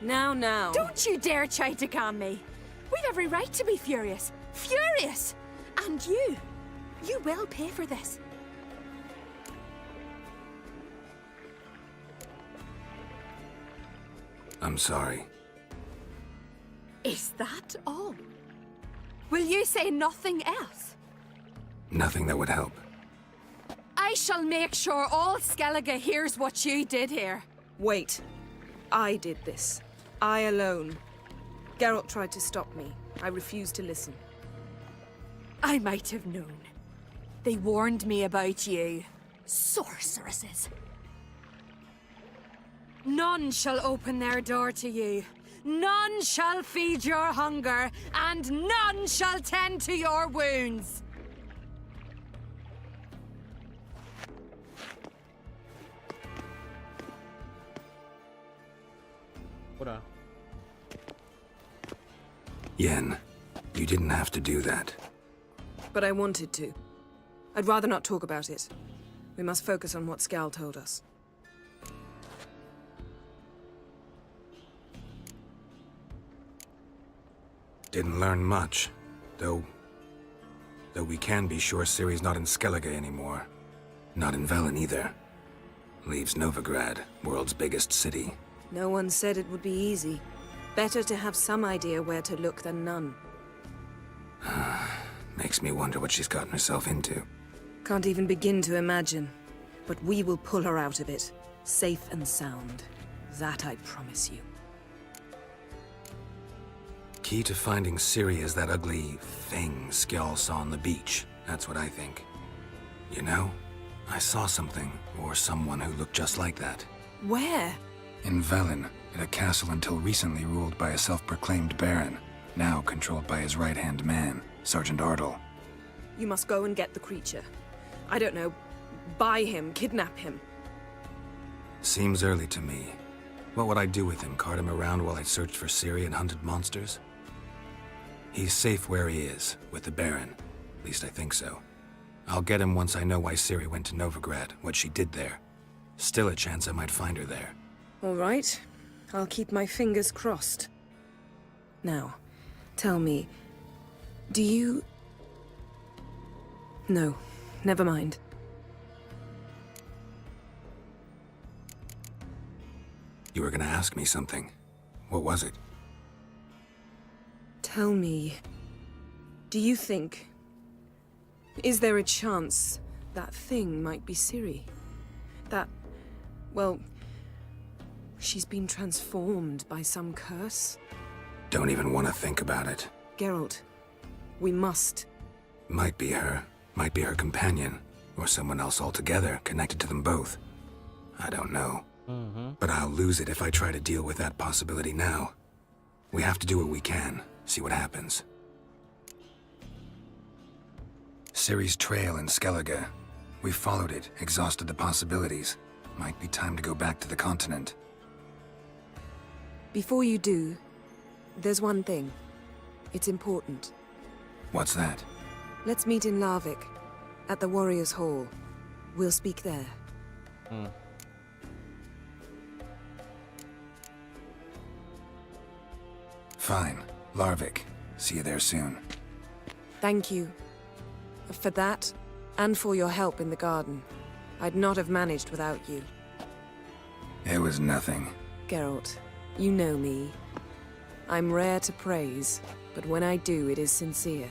Now. Don't you dare try to calm me. We've every right to be furious. Furious! And you will pay for this. I'm sorry. Is that all? Will you say nothing else? Nothing that would help. I shall make sure all Skellige hears what you did here. Wait. I did this. I alone. Geralt tried to stop me. I refused to listen. I might have known. They warned me about you. Sorceresses. None shall open their door to you. None shall feed your hunger, and none shall tend to your wounds. Hora. Yen, you didn't have to do that. But I wanted to. I'd rather not talk about it. We must focus on what Skal told us. Didn't learn much, though we can be sure Ciri's not in Skellige anymore. Not in Velen either. Leaves Novigrad, world's biggest city. No one said it would be easy. Better to have some idea where to look than none. Makes me wonder what she's gotten herself into. Can't even begin to imagine. But we will pull her out of it. Safe and sound. That I promise you. Key to finding Ciri is that ugly thing Skjall saw on the beach. That's what I think. You know, I saw something, or someone who looked just like that. Where? In Velen, in a castle until recently ruled by a self-proclaimed baron, now controlled by his right-hand man, Sergeant Ardle. You must go and get the creature. I don't know, buy him, kidnap him. Seems early to me. What would I do with him? Cart him around while I searched for Ciri and hunted monsters? He's safe where he is, with the Baron. At least I think so. I'll get him once I know why Ciri went to Novigrad, what she did there. Still a chance I might find her there. All right. I'll keep my fingers crossed. Now, tell me, do you... No, never mind. You were gonna ask me something. What was it? Tell me, do you think... Is there a chance that thing might be Ciri? That, well, she's been transformed by some curse? Don't even want to think about it. Geralt, we must. Might be her companion, or someone else altogether connected to them both. I don't know. But I'll lose it if I try to deal with that possibility now. We have to do what we can, see what happens. Ciri's trail in Skellige. We followed it, exhausted the possibilities. Might be time to go back to the continent. Before you do, there's one thing. It's important. What's that? Let's meet in Larvik, at the Warriors' Hall. We'll speak there. Fine. Larvik. See you there soon. Thank you. For that, and for your help in the garden. I'd not have managed without you. It was nothing. Geralt, you know me. I'm rare to praise, but when I do, it is sincere.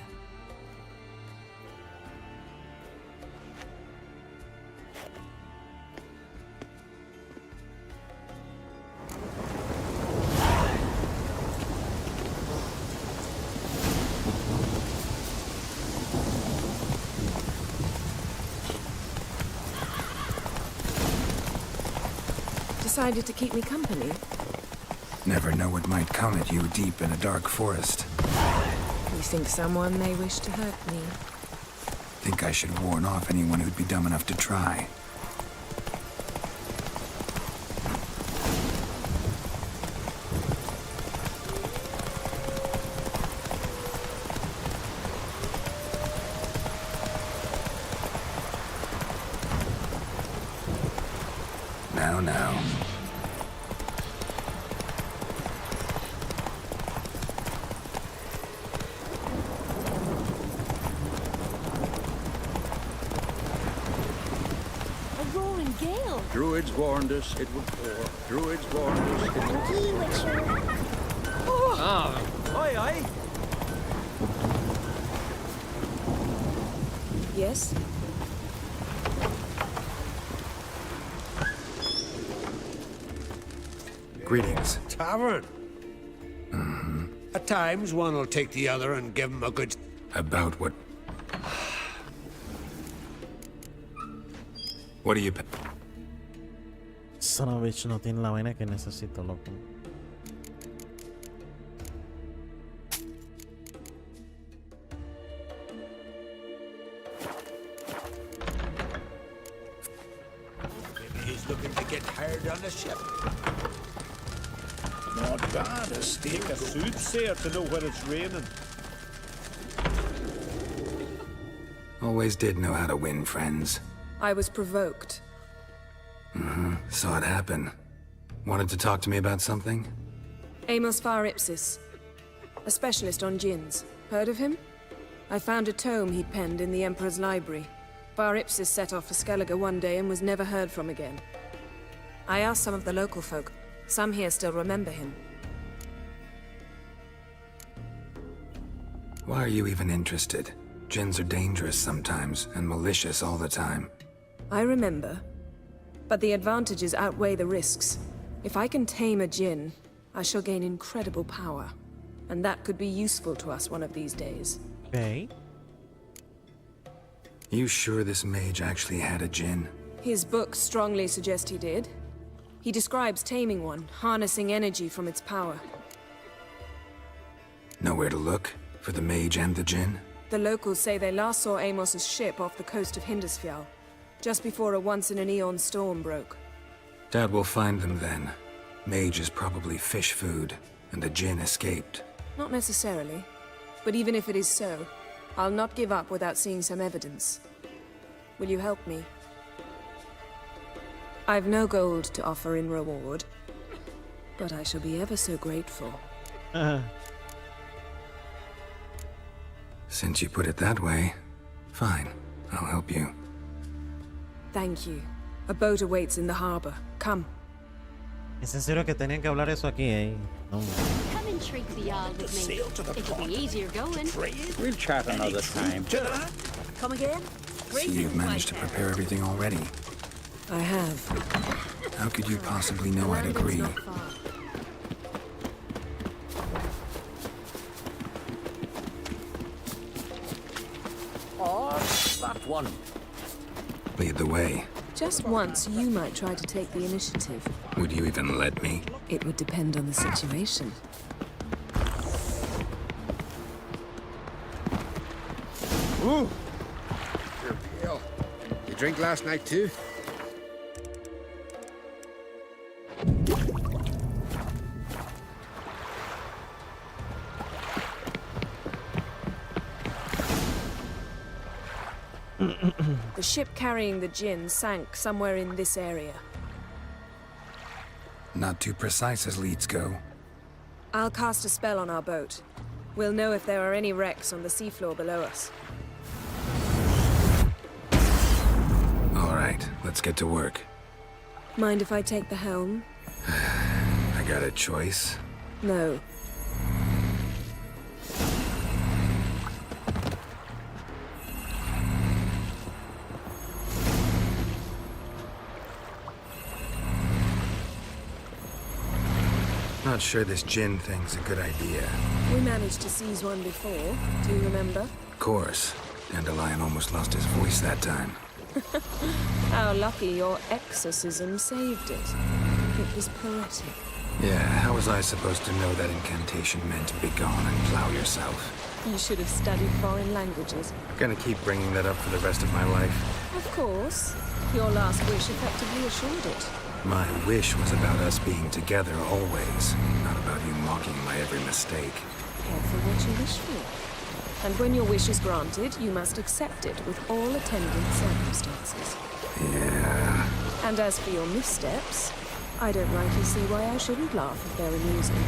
Decided to keep me company? Never know what might come at you deep in a dark forest. You think someone may wish to hurt me? Think I should warn off anyone who'd be dumb enough to try. Now. Druids warned us it would pour. Druids warned us it would pour. Witcher. Oh! Aye, aye. Yes? Greetings. Tavern. At times, one will take the other and give him a good... About what? What do you... Son of a bitch, no tiene la vaina que necesito, loco. Maybe he's looking to get hired on the ship. Not bad, a steak of soothsayer to know when it's raining. Always did know how to win friends. I was provoked. Saw it happen. Wanted to talk to me about something? Amos Far Ipsis, a specialist on djinns. Heard of him? I found a tome he'd penned in the Emperor's library. Far Ipsis set off for Skellige one day and was never heard from again. I asked some of the local folk. Some here still remember him. Why are you even interested? Djinns are dangerous sometimes, and malicious all the time. I remember. But the advantages outweigh the risks. If I can tame a djinn, I shall gain incredible power. And that could be useful to us one of these days. Okay. You sure this mage actually had a djinn? His books strongly suggest he did. He describes taming one, harnessing energy from its power. Nowhere to look? For the mage and the djinn? The locals say they last saw Amos's ship off the coast of Hindisfjall, just before a once-in-an-eon storm broke. Doubt we'll find them then. Mage is probably fish food, and the djinn escaped. Not necessarily. But even if it is so, I'll not give up without seeing some evidence. Will you help me? I've no gold to offer in reward, but I shall be ever so grateful. Since you put it that way, fine. I'll help you. Thank you. A boat awaits in the harbor. Come. Es en serio que tenían que hablar eso aquí, eh. No. Come intrigue the Jarl with me. It'll be easier going. We'll chat another time. Come again? See, you've managed to prepare everything already. I have. How could you possibly know I'd agree? Oh, that one. Lead the way. Just once, you might try to take the initiative. Would you even let me? It would depend on the situation. Ooh! You're pale. You drink last night too? The ship carrying the djinn sank somewhere in this area. Not too precise as leads go. I'll cast a spell on our boat. We'll know if there are any wrecks on the seafloor below us. All right, let's get to work. Mind if I take the helm? I got a choice. No. Not sure this djinn thing's a good idea. We managed to seize one before. Do you remember? Of course. Dandelion almost lost his voice that time. How lucky your exorcism saved it. It was poetic. Yeah, how was I supposed to know that incantation meant begone and plow yourself? You should have studied foreign languages. Gonna keep bringing that up for the rest of my life. Of course. Your last wish effectively assured it. My wish was about us being together always, not about you mocking my every mistake. Careful what you wish for. And when your wish is granted, you must accept it with all attendant circumstances. Yeah. And as for your missteps, I don't rightly see why I shouldn't laugh if they're amusing.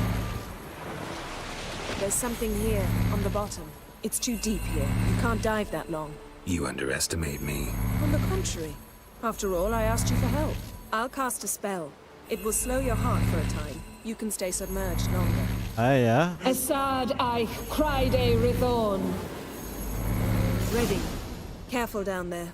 There's something here, on the bottom. It's too deep here. You can't dive that long. You underestimate me. On the contrary. After all, I asked you for help. I'll cast a spell. It will slow your heart for a time. You can stay submerged longer. Ah, yeah. Assad I cried a Rithorn. Ready. Careful down there.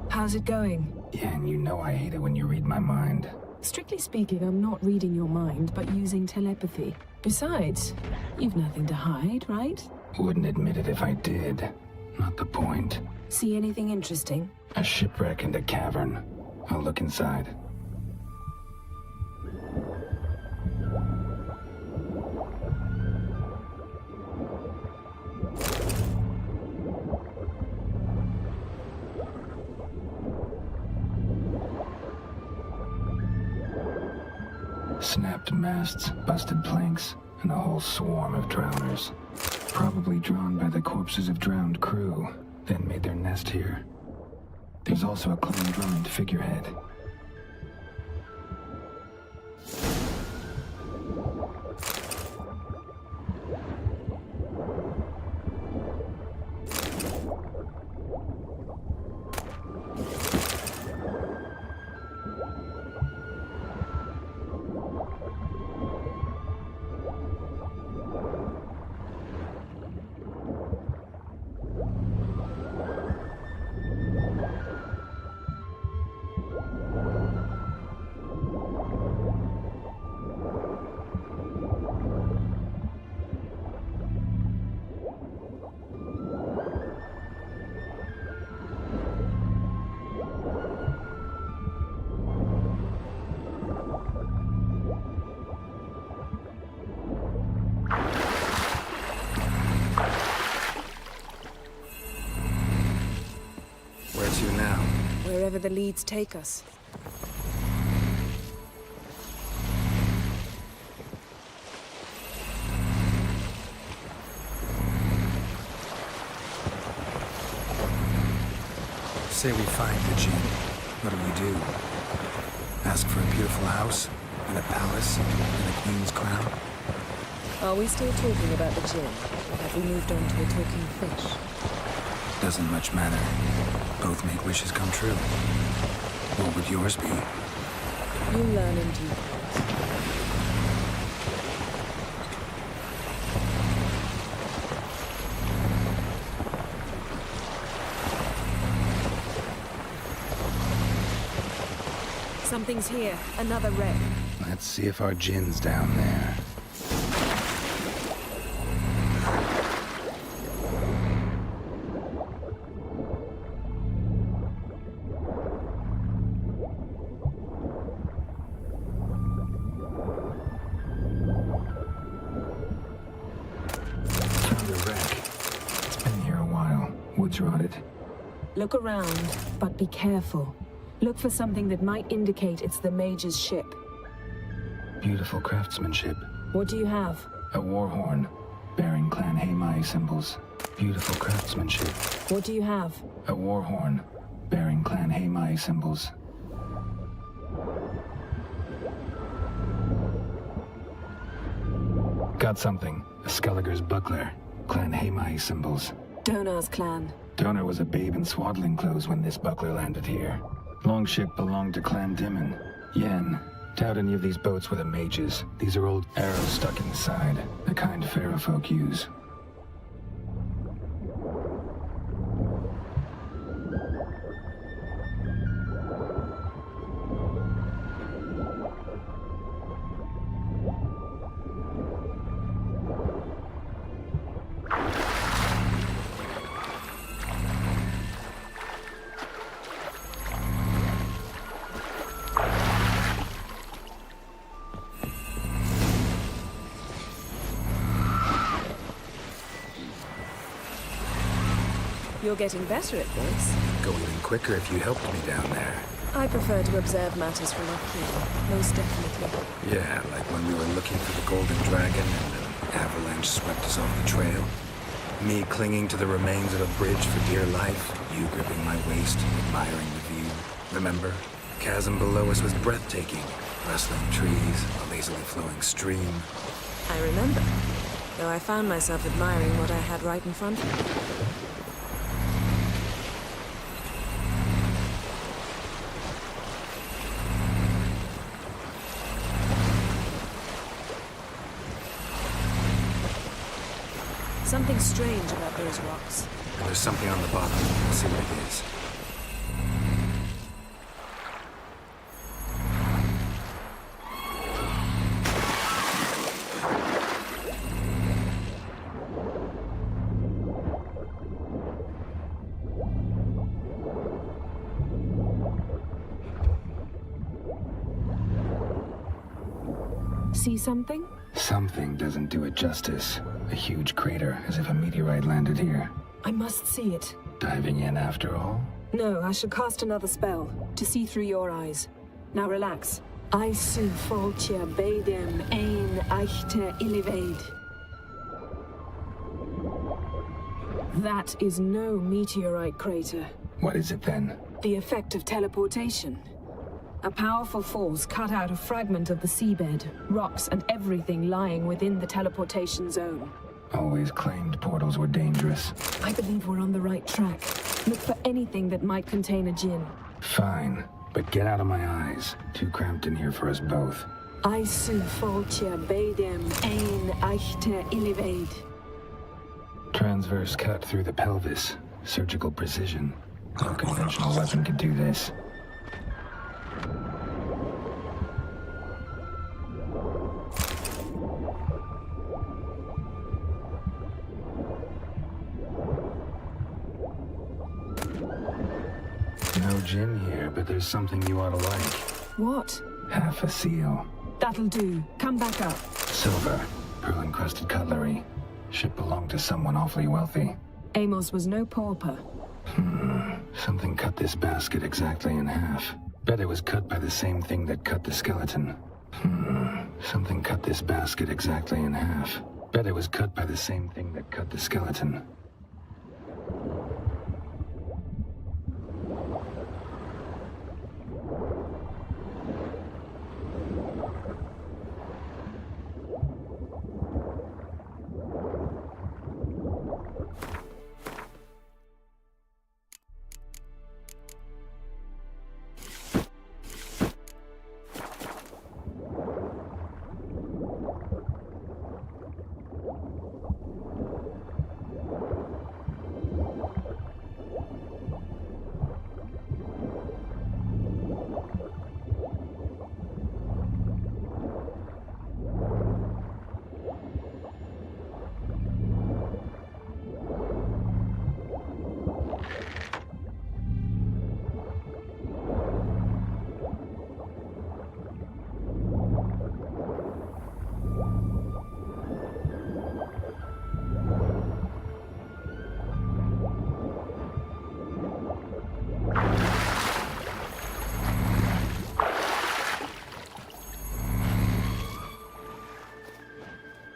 How's it going? Yeah, and you know I hate it when you read my mind. Strictly speaking, I'm not reading your mind, but using telepathy. Besides, you've nothing to hide, right? Wouldn't admit it if I did. Not the point. See anything interesting? A shipwreck and a cavern. I'll look inside. Snapped masts, busted planks, and a whole swarm of drowners. Probably drawn by the corpses of drowned crew, then made their nest here. There's also a clone drummond figurehead. Wherever the leads take us. Say we find the djinn. What do we do? Ask for a beautiful house, and a palace, and a queen's crown? Are we still talking about the djinn? Or have we moved on to a talking fish? Doesn't much matter. Both make wishes come true. What would yours be? You learn in due course. Something's here. Another wreck. Let's see if our djinn's down there. Rotted. Look around, but be careful. Look for something that might indicate it's the mage's ship. Beautiful craftsmanship. What do you have? A war horn, bearing Clan Haimai symbols. Beautiful craftsmanship. What do you have? A war horn, bearing Clan Haimai symbols. Got something. A Skelliger's buckler, Clan Haimai symbols. Donar's clan. Donar was a babe in swaddling clothes when this buckler landed here. Longship belonged to Clan Dimon. Yen, Doubt any of these boats were the mages. These are old arrows stuck inside, the kind pharaoh folk use. You're getting better at this. Go even quicker if you helped me down there. I prefer to observe matters from up here, most definitely. Yeah, like when we were looking for the golden dragon and an avalanche swept us off the trail. Me clinging to the remains of a bridge for dear life, you gripping my waist, admiring the view. Remember? Chasm below us was breathtaking. Rustling trees, a lazily flowing stream. I remember, though I found myself admiring what I had right in front of me. Something strange about those rocks. And there's something on the bottom. We'll see what it is. See something? Something doesn't do it justice. A huge crater, as if a meteorite landed here. I must see it. Diving in after all? No, I shall cast another spell, to see through your eyes. Now relax. I su foltje bedem ein echte illiveid. That is no meteorite crater. What is it then? The effect of teleportation. A powerful force cut out a fragment of the seabed, rocks and everything lying within the teleportation zone. Always claimed portals were dangerous. I believe we're on the right track. Look for anything that might contain a djinn. Fine, but get out of my eyes. Too cramped in here for us both. I su foltje bedem ein echte illiveid. Transverse cut through the pelvis. Surgical precision. No conventional weapon could do this. No gin here, but there's something you ought to like. What? Half a seal. That'll do. Come back up. Silver. Pearl-encrusted cutlery. Ship belonged to someone awfully wealthy. Amos was no pauper. Something cut this basket exactly in half. Bet it was cut by the same thing that cut the skeleton. Something cut this basket exactly in half. Bet it was cut by the same thing that cut the skeleton.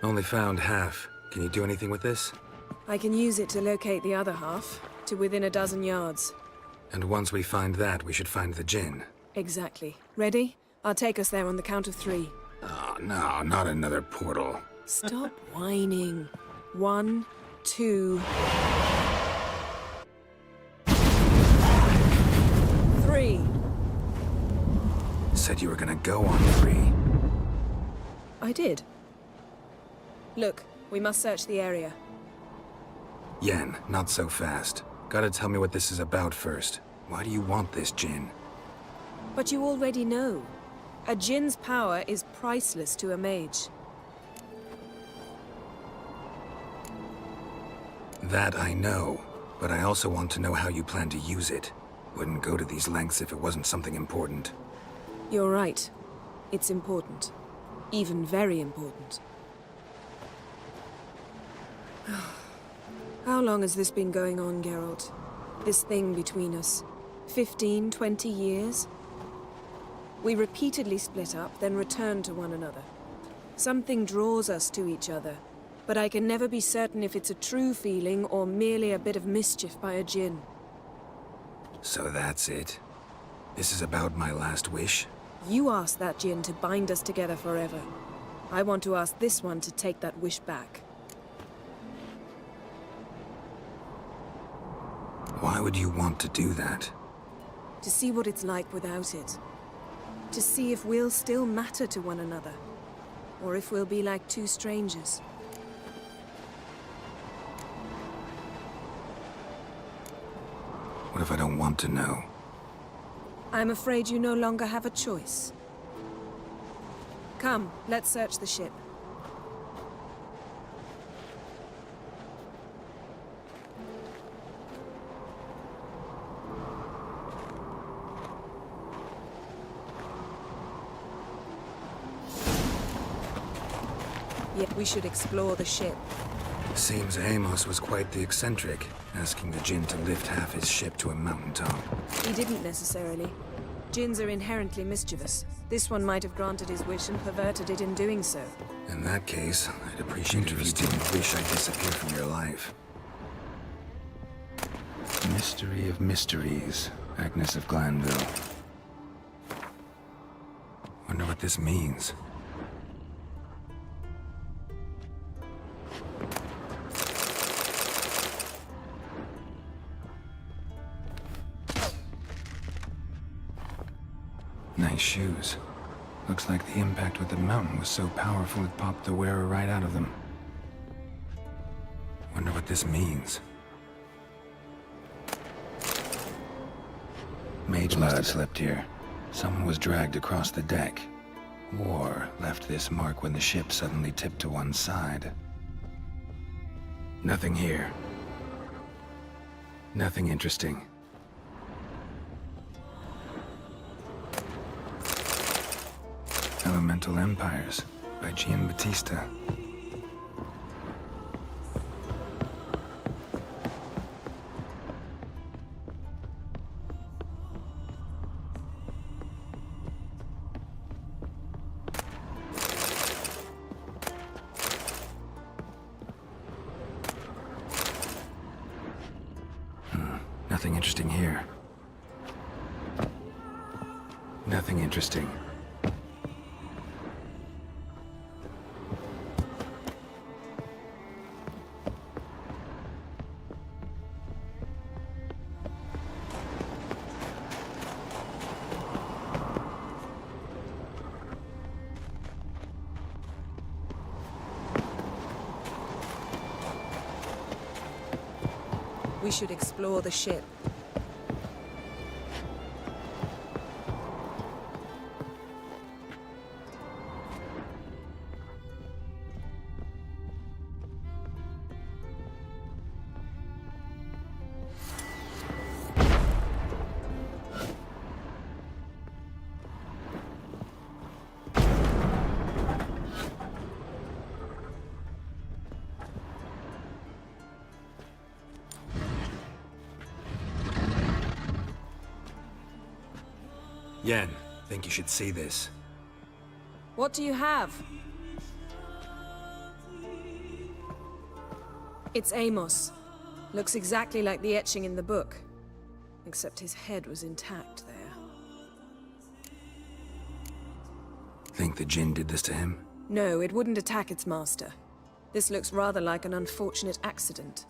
Only found half. Can you do anything with this? I can use it to locate the other half, to within a dozen yards. And once we find that, we should find the djinn. Exactly. Ready? I'll take us there on the count of 3. Oh, no, not another portal. Stop whining. 1, 2... 3. Said you were gonna go on free. I did. Look, we must search the area. Yen, not so fast. Gotta tell me what this is about first. Why do you want this djinn? But you already know. A djinn's power is priceless to a mage. That I know, but I also want to know how you plan to use it. Wouldn't go to these lengths if it wasn't something important. You're right. It's important. Even very important. How long has this been going on, Geralt? This thing between us? 15, 20 years? We repeatedly split up, then returned to one another. Something draws us to each other, but I can never be certain if it's a true feeling or merely a bit of mischief by a djinn. So that's it? This is about my last wish? You asked that djinn to bind us together forever. I want to ask this one to take that wish back. Why would you want to do that? To see what it's like without it. To see if we'll still matter to one another. Or if we'll be like two strangers. What if I don't want to know? I'm afraid you no longer have a choice. Come, let's search the ship. Yeah, we should explore the ship. Seems Amos was quite the eccentric, asking the djinn to lift half his ship to a mountaintop. He didn't necessarily. Djinns are inherently mischievous. This one might have granted his wish and perverted it in doing so. In that case, I'd appreciate it if you didn't wish I'd disappear from your life. Mystery of mysteries, Agnes of Glanville. Wonder what this means. Nice shoes. Looks like the impact with the mountain was so powerful it popped the wearer right out of them. Wonder what this means. Mage must have slept here. Someone was dragged across the deck. Or left this mark when the ship suddenly tipped to one side. Nothing here. Nothing interesting. Elemental Empires by Gian Battista. Nothing interesting here. Nothing interesting. We should explore the ship. Yen, think you should see this. What do you have? It's Amos. Looks exactly like the etching in the book. Except his head was intact there. Think the djinn did this to him? No, it wouldn't attack its master. This looks rather like an unfortunate accident.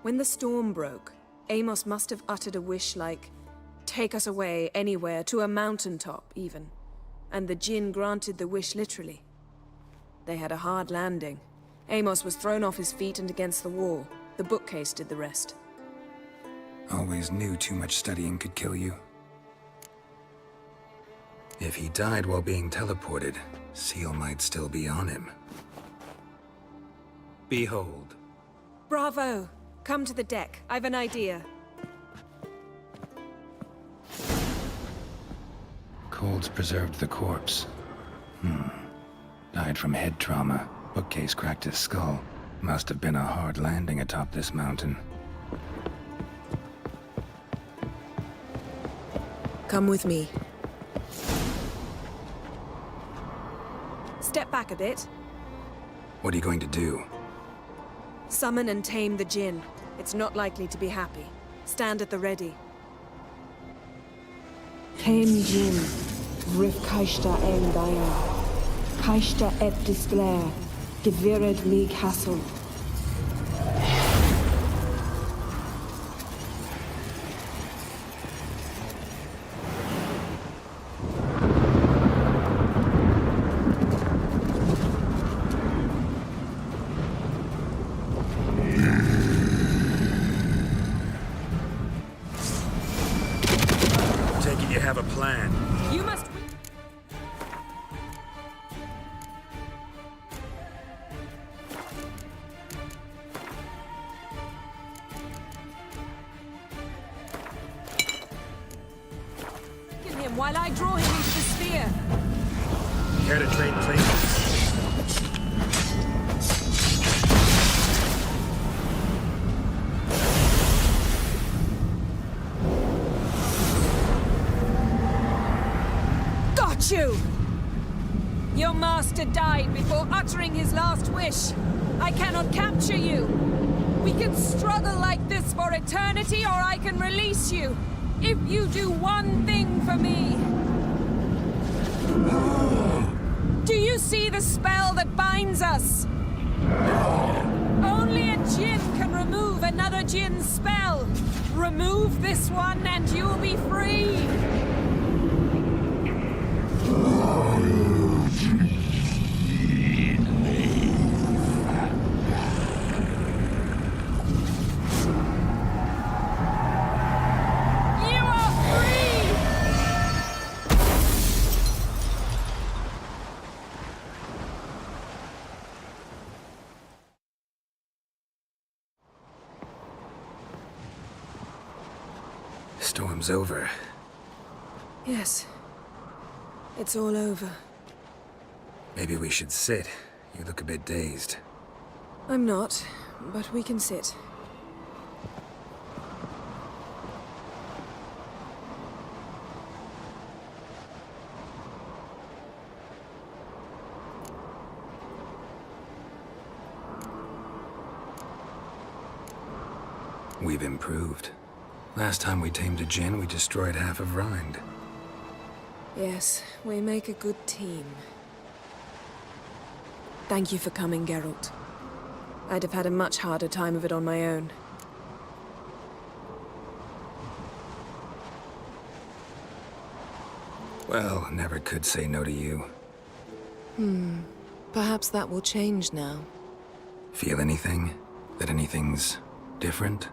When the storm broke, Amos must have uttered a wish like, take us away anywhere, to a mountaintop, even. And the Jinn granted the wish literally. They had a hard landing. Amos was thrown off his feet and against the wall. The bookcase did the rest. Always knew too much studying could kill you. If he died while being teleported, Seal might still be on him. Behold. Bravo! Come to the deck. I've an idea. Colds preserved the corpse. Died from head trauma. Bookcase cracked his skull. Must have been a hard landing atop this mountain. Come with me. Step back a bit. What are you going to do? Summon and tame the Jinn. It's not likely to be happy. Stand at the ready. Tame Jinn, Rif Kaishta en Daya. Kaishta et Disglair, Gevired me Castle. You have a plan. You must... Kill him while I draw him into the sphere. Care to trade places? You! Your master died before uttering his last wish. I cannot capture you. We can struggle like this for eternity, or I can release you. If you do one thing for me. Do you see the spell that binds us? Only a Jinn can remove another Jinn's spell. Remove this one and you'll be free. Storm's over. Yes. It's all over. Maybe we should sit. You look a bit dazed. I'm not, but we can sit. We've improved. Last time we tamed a Jinn, we destroyed half of Rind. Yes, we make a good team. Thank you for coming, Geralt. I'd have had a much harder time of it on my own. Well, never could say no to you. Perhaps that will change now. Feel anything? That anything's different?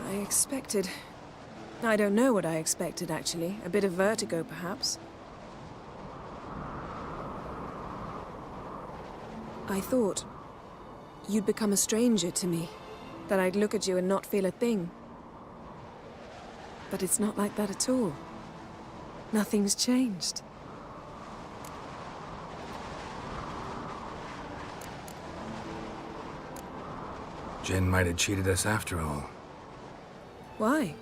I expected... I don't know what I expected, actually. A bit of vertigo, perhaps. I thought you'd become a stranger to me. That I'd look at you and not feel a thing. But it's not like that at all. Nothing's changed. Jinn might have cheated us after all. Why?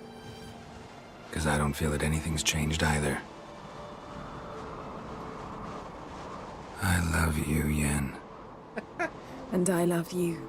Because I don't feel that anything's changed either. I love you, Yen. And I love you.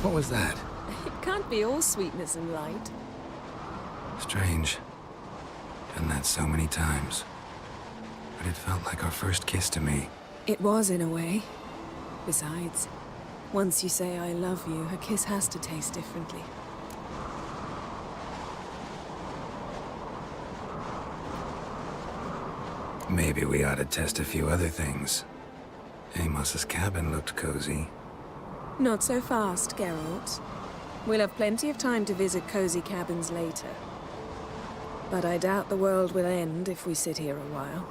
What was that? It can't be all sweetness and light. Strange. Done that so many times. But it felt like our first kiss to me. It was, in a way. Besides, once you say I love you, a kiss has to taste differently. Maybe we ought to test a few other things. Amos's cabin looked cozy. Not so fast, Geralt. We'll have plenty of time to visit cozy cabins later. But I doubt the world will end if we sit here a while.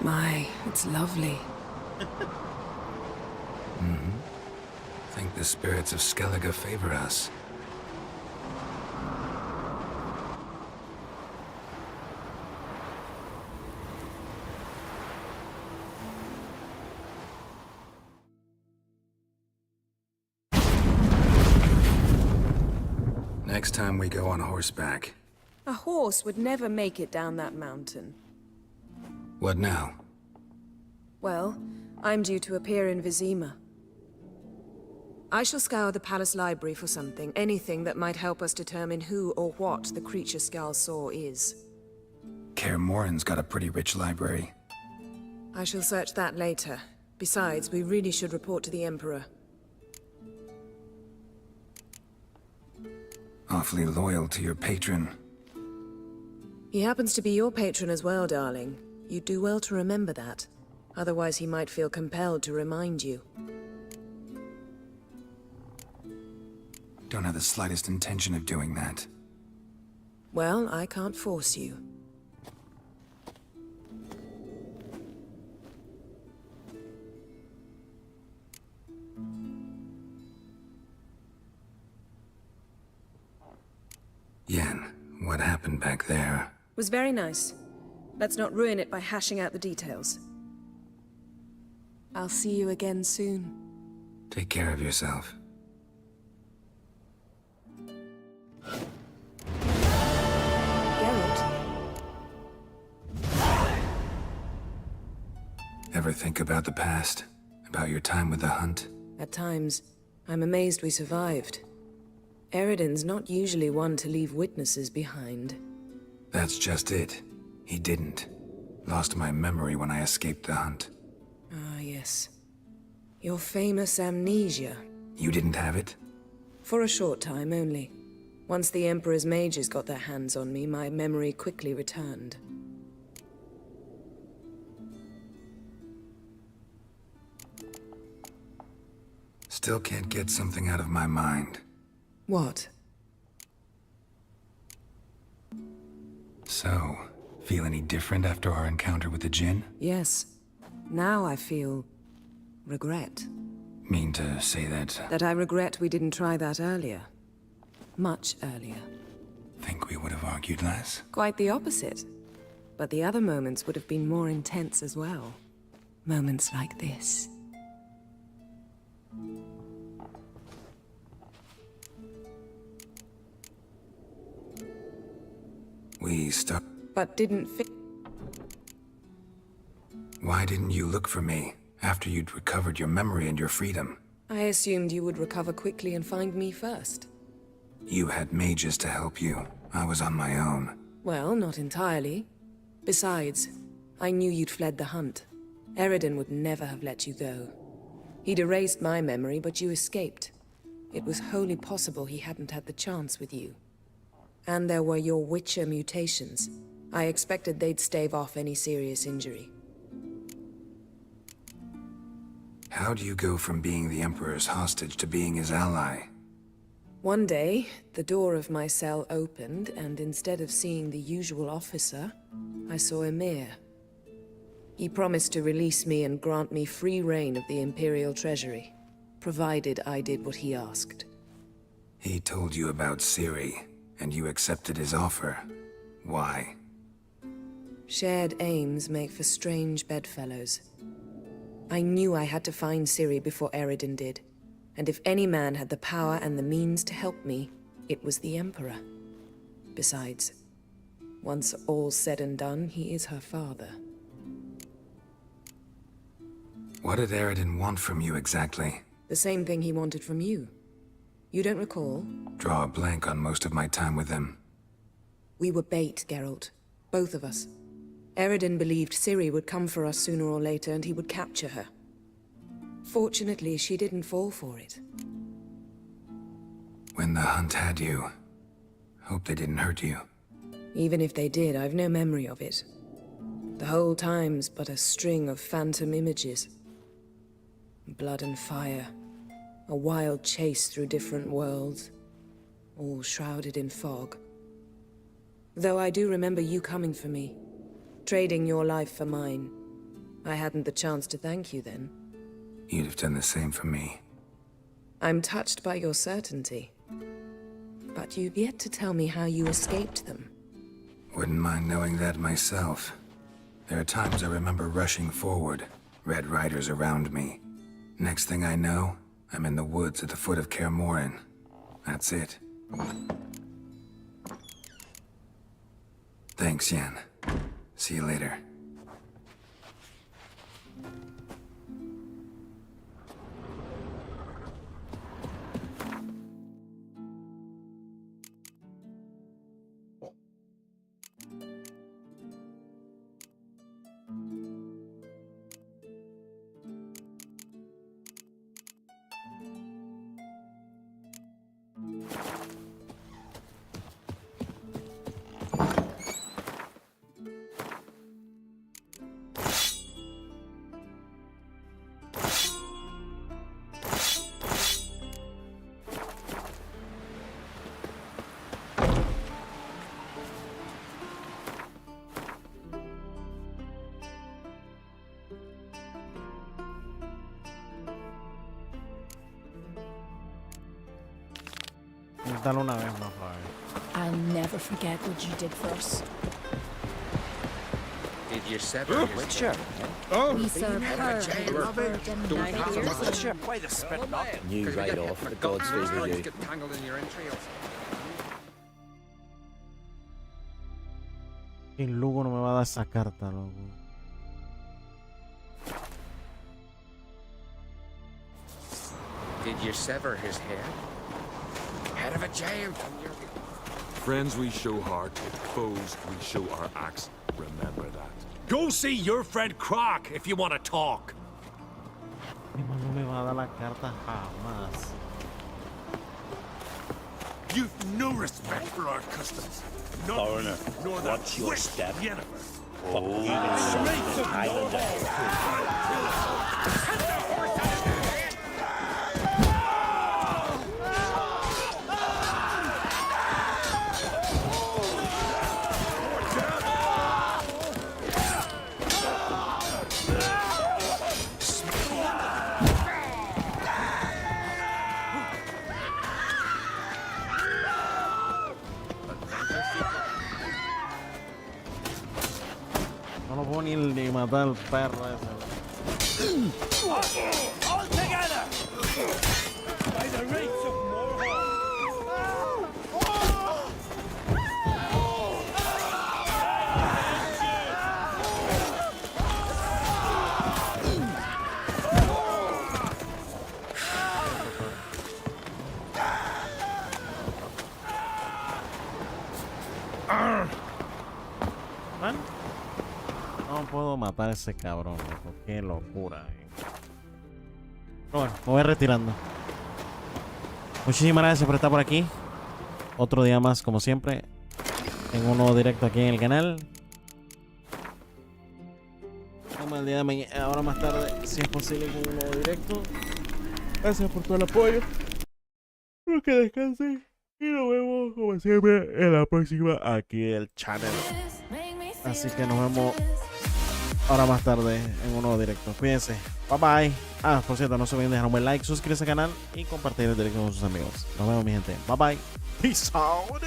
My, it's lovely. Think the spirits of Skellige favor us. Next time we go on horseback. A horse would never make it down that mountain. What now? Well, I'm due to appear in Vizima. I shall scour the palace library for something, anything that might help us determine who or what the creature Skal saw is. Kaer Morhen's got a pretty rich library. I shall search that later. Besides, we really should report to the Emperor. Awfully loyal to your patron. He happens to be your patron as well, darling. You'd do well to remember that. Otherwise, he might feel compelled to remind you. Don't have the slightest intention of doing that. Well, I can't force you. Yen, what happened back there? Was very nice. Let's not ruin it by hashing out the details. I'll see you again soon. Take care of yourself. Geralt? Ever think about the past? About your time with the hunt? At times, I'm amazed we survived. Eridan's not usually one to leave witnesses behind. That's just it. He didn't. Lost my memory when I escaped the hunt. Ah, yes. Your famous amnesia. You didn't have it? For a short time only. Once the Emperor's mages got their hands on me, my memory quickly returned. Still can't get something out of my mind. What? So, feel any different after our encounter with the Jinn? Yes. Now I feel... regret. Mean to say that... That I regret we didn't try that earlier. Much earlier. Think we would have argued less? Quite the opposite. But the other moments would have been more intense as well. Moments like this. We stuck... But didn't fit... Why didn't you look for me, after you'd recovered your memory and your freedom? I assumed you would recover quickly and find me first. You had mages to help you. I was on my own. Well, not entirely. Besides, I knew you'd fled the hunt. Eridan would never have let you go. He'd erased my memory, but you escaped. It was wholly possible he hadn't had the chance with you. And there were your Witcher mutations. I expected they'd stave off any serious injury. How do you go from being the Emperor's hostage to being his ally? One day, the door of my cell opened, and instead of seeing the usual officer, I saw Emir. He promised to release me and grant me free reign of the Imperial Treasury, provided I did what he asked. He told you about Ciri, and you accepted his offer. Why? Shared aims make for strange bedfellows. I knew I had to find Ciri before Eridan did, and if any man had the power and the means to help me, it was the Emperor. Besides, Once all's said and done, he is her father. What did Aradin want from you exactly? The same thing he wanted from you. You don't recall? Draw a blank on most of my time with him. We were bait, Geralt. Both of us. Aradin believed Ciri would come for us sooner or later and he would capture her. Fortunately, she didn't fall for it. When the hunt had you, hope they didn't hurt you. Even if they did, I've no memory of it. The whole time's but a string of phantom images. Blood and fire. A wild chase through different worlds. All shrouded in fog. Though I do remember you coming for me. Trading your life for mine. I hadn't the chance to thank you then. You'd have done the same for me. I'm touched by your certainty. But you've yet to tell me how you escaped them. Wouldn't mind knowing that myself. There are times I remember rushing forward, red riders around me. Next thing I know, I'm in the woods at the foot of Kaer Morhen. That's it. Thanks, Yen. See you later. Dale una vez más, Flavio. I'll never forget what you did for us. Did you sever the Witcher? We served her. Why the spit not? Knew right off the gods favor you. Get tangled in your entrails. El Lugo no me va a dar esa carta, loco. Did you sever his head? Head of a giant. Friends we show heart, foes we show our axe. Remember that. Go see your friend Croc if you want to talk. Mi mano me va a dar la carta jamás. You've no respect for our customs. Foreigner, nor watch your step. Oh, No lo puedo ni matar al perro ese. all together! By the rates of No puedo matar a ese cabrón, loco. Qué locura. Pero bueno, me voy retirando. Muchísimas gracias por estar por aquí. Otro día más, como siempre, en un nuevo directo aquí en el canal. Vamos el día de mañana, ahora más tarde, si es posible, con un nuevo directo. Gracias por todo el apoyo. Espero que descansen. Y nos vemos, como siempre, en la próxima aquí del channel. Así que nos vemos ahora más tarde en un nuevo directo. Cuídense. Bye bye. Ah, por cierto, no se olviden dejar un buen like, suscribirse al canal y compartir el directo con sus amigos. Nos vemos, mi gente. Bye bye. Peace out.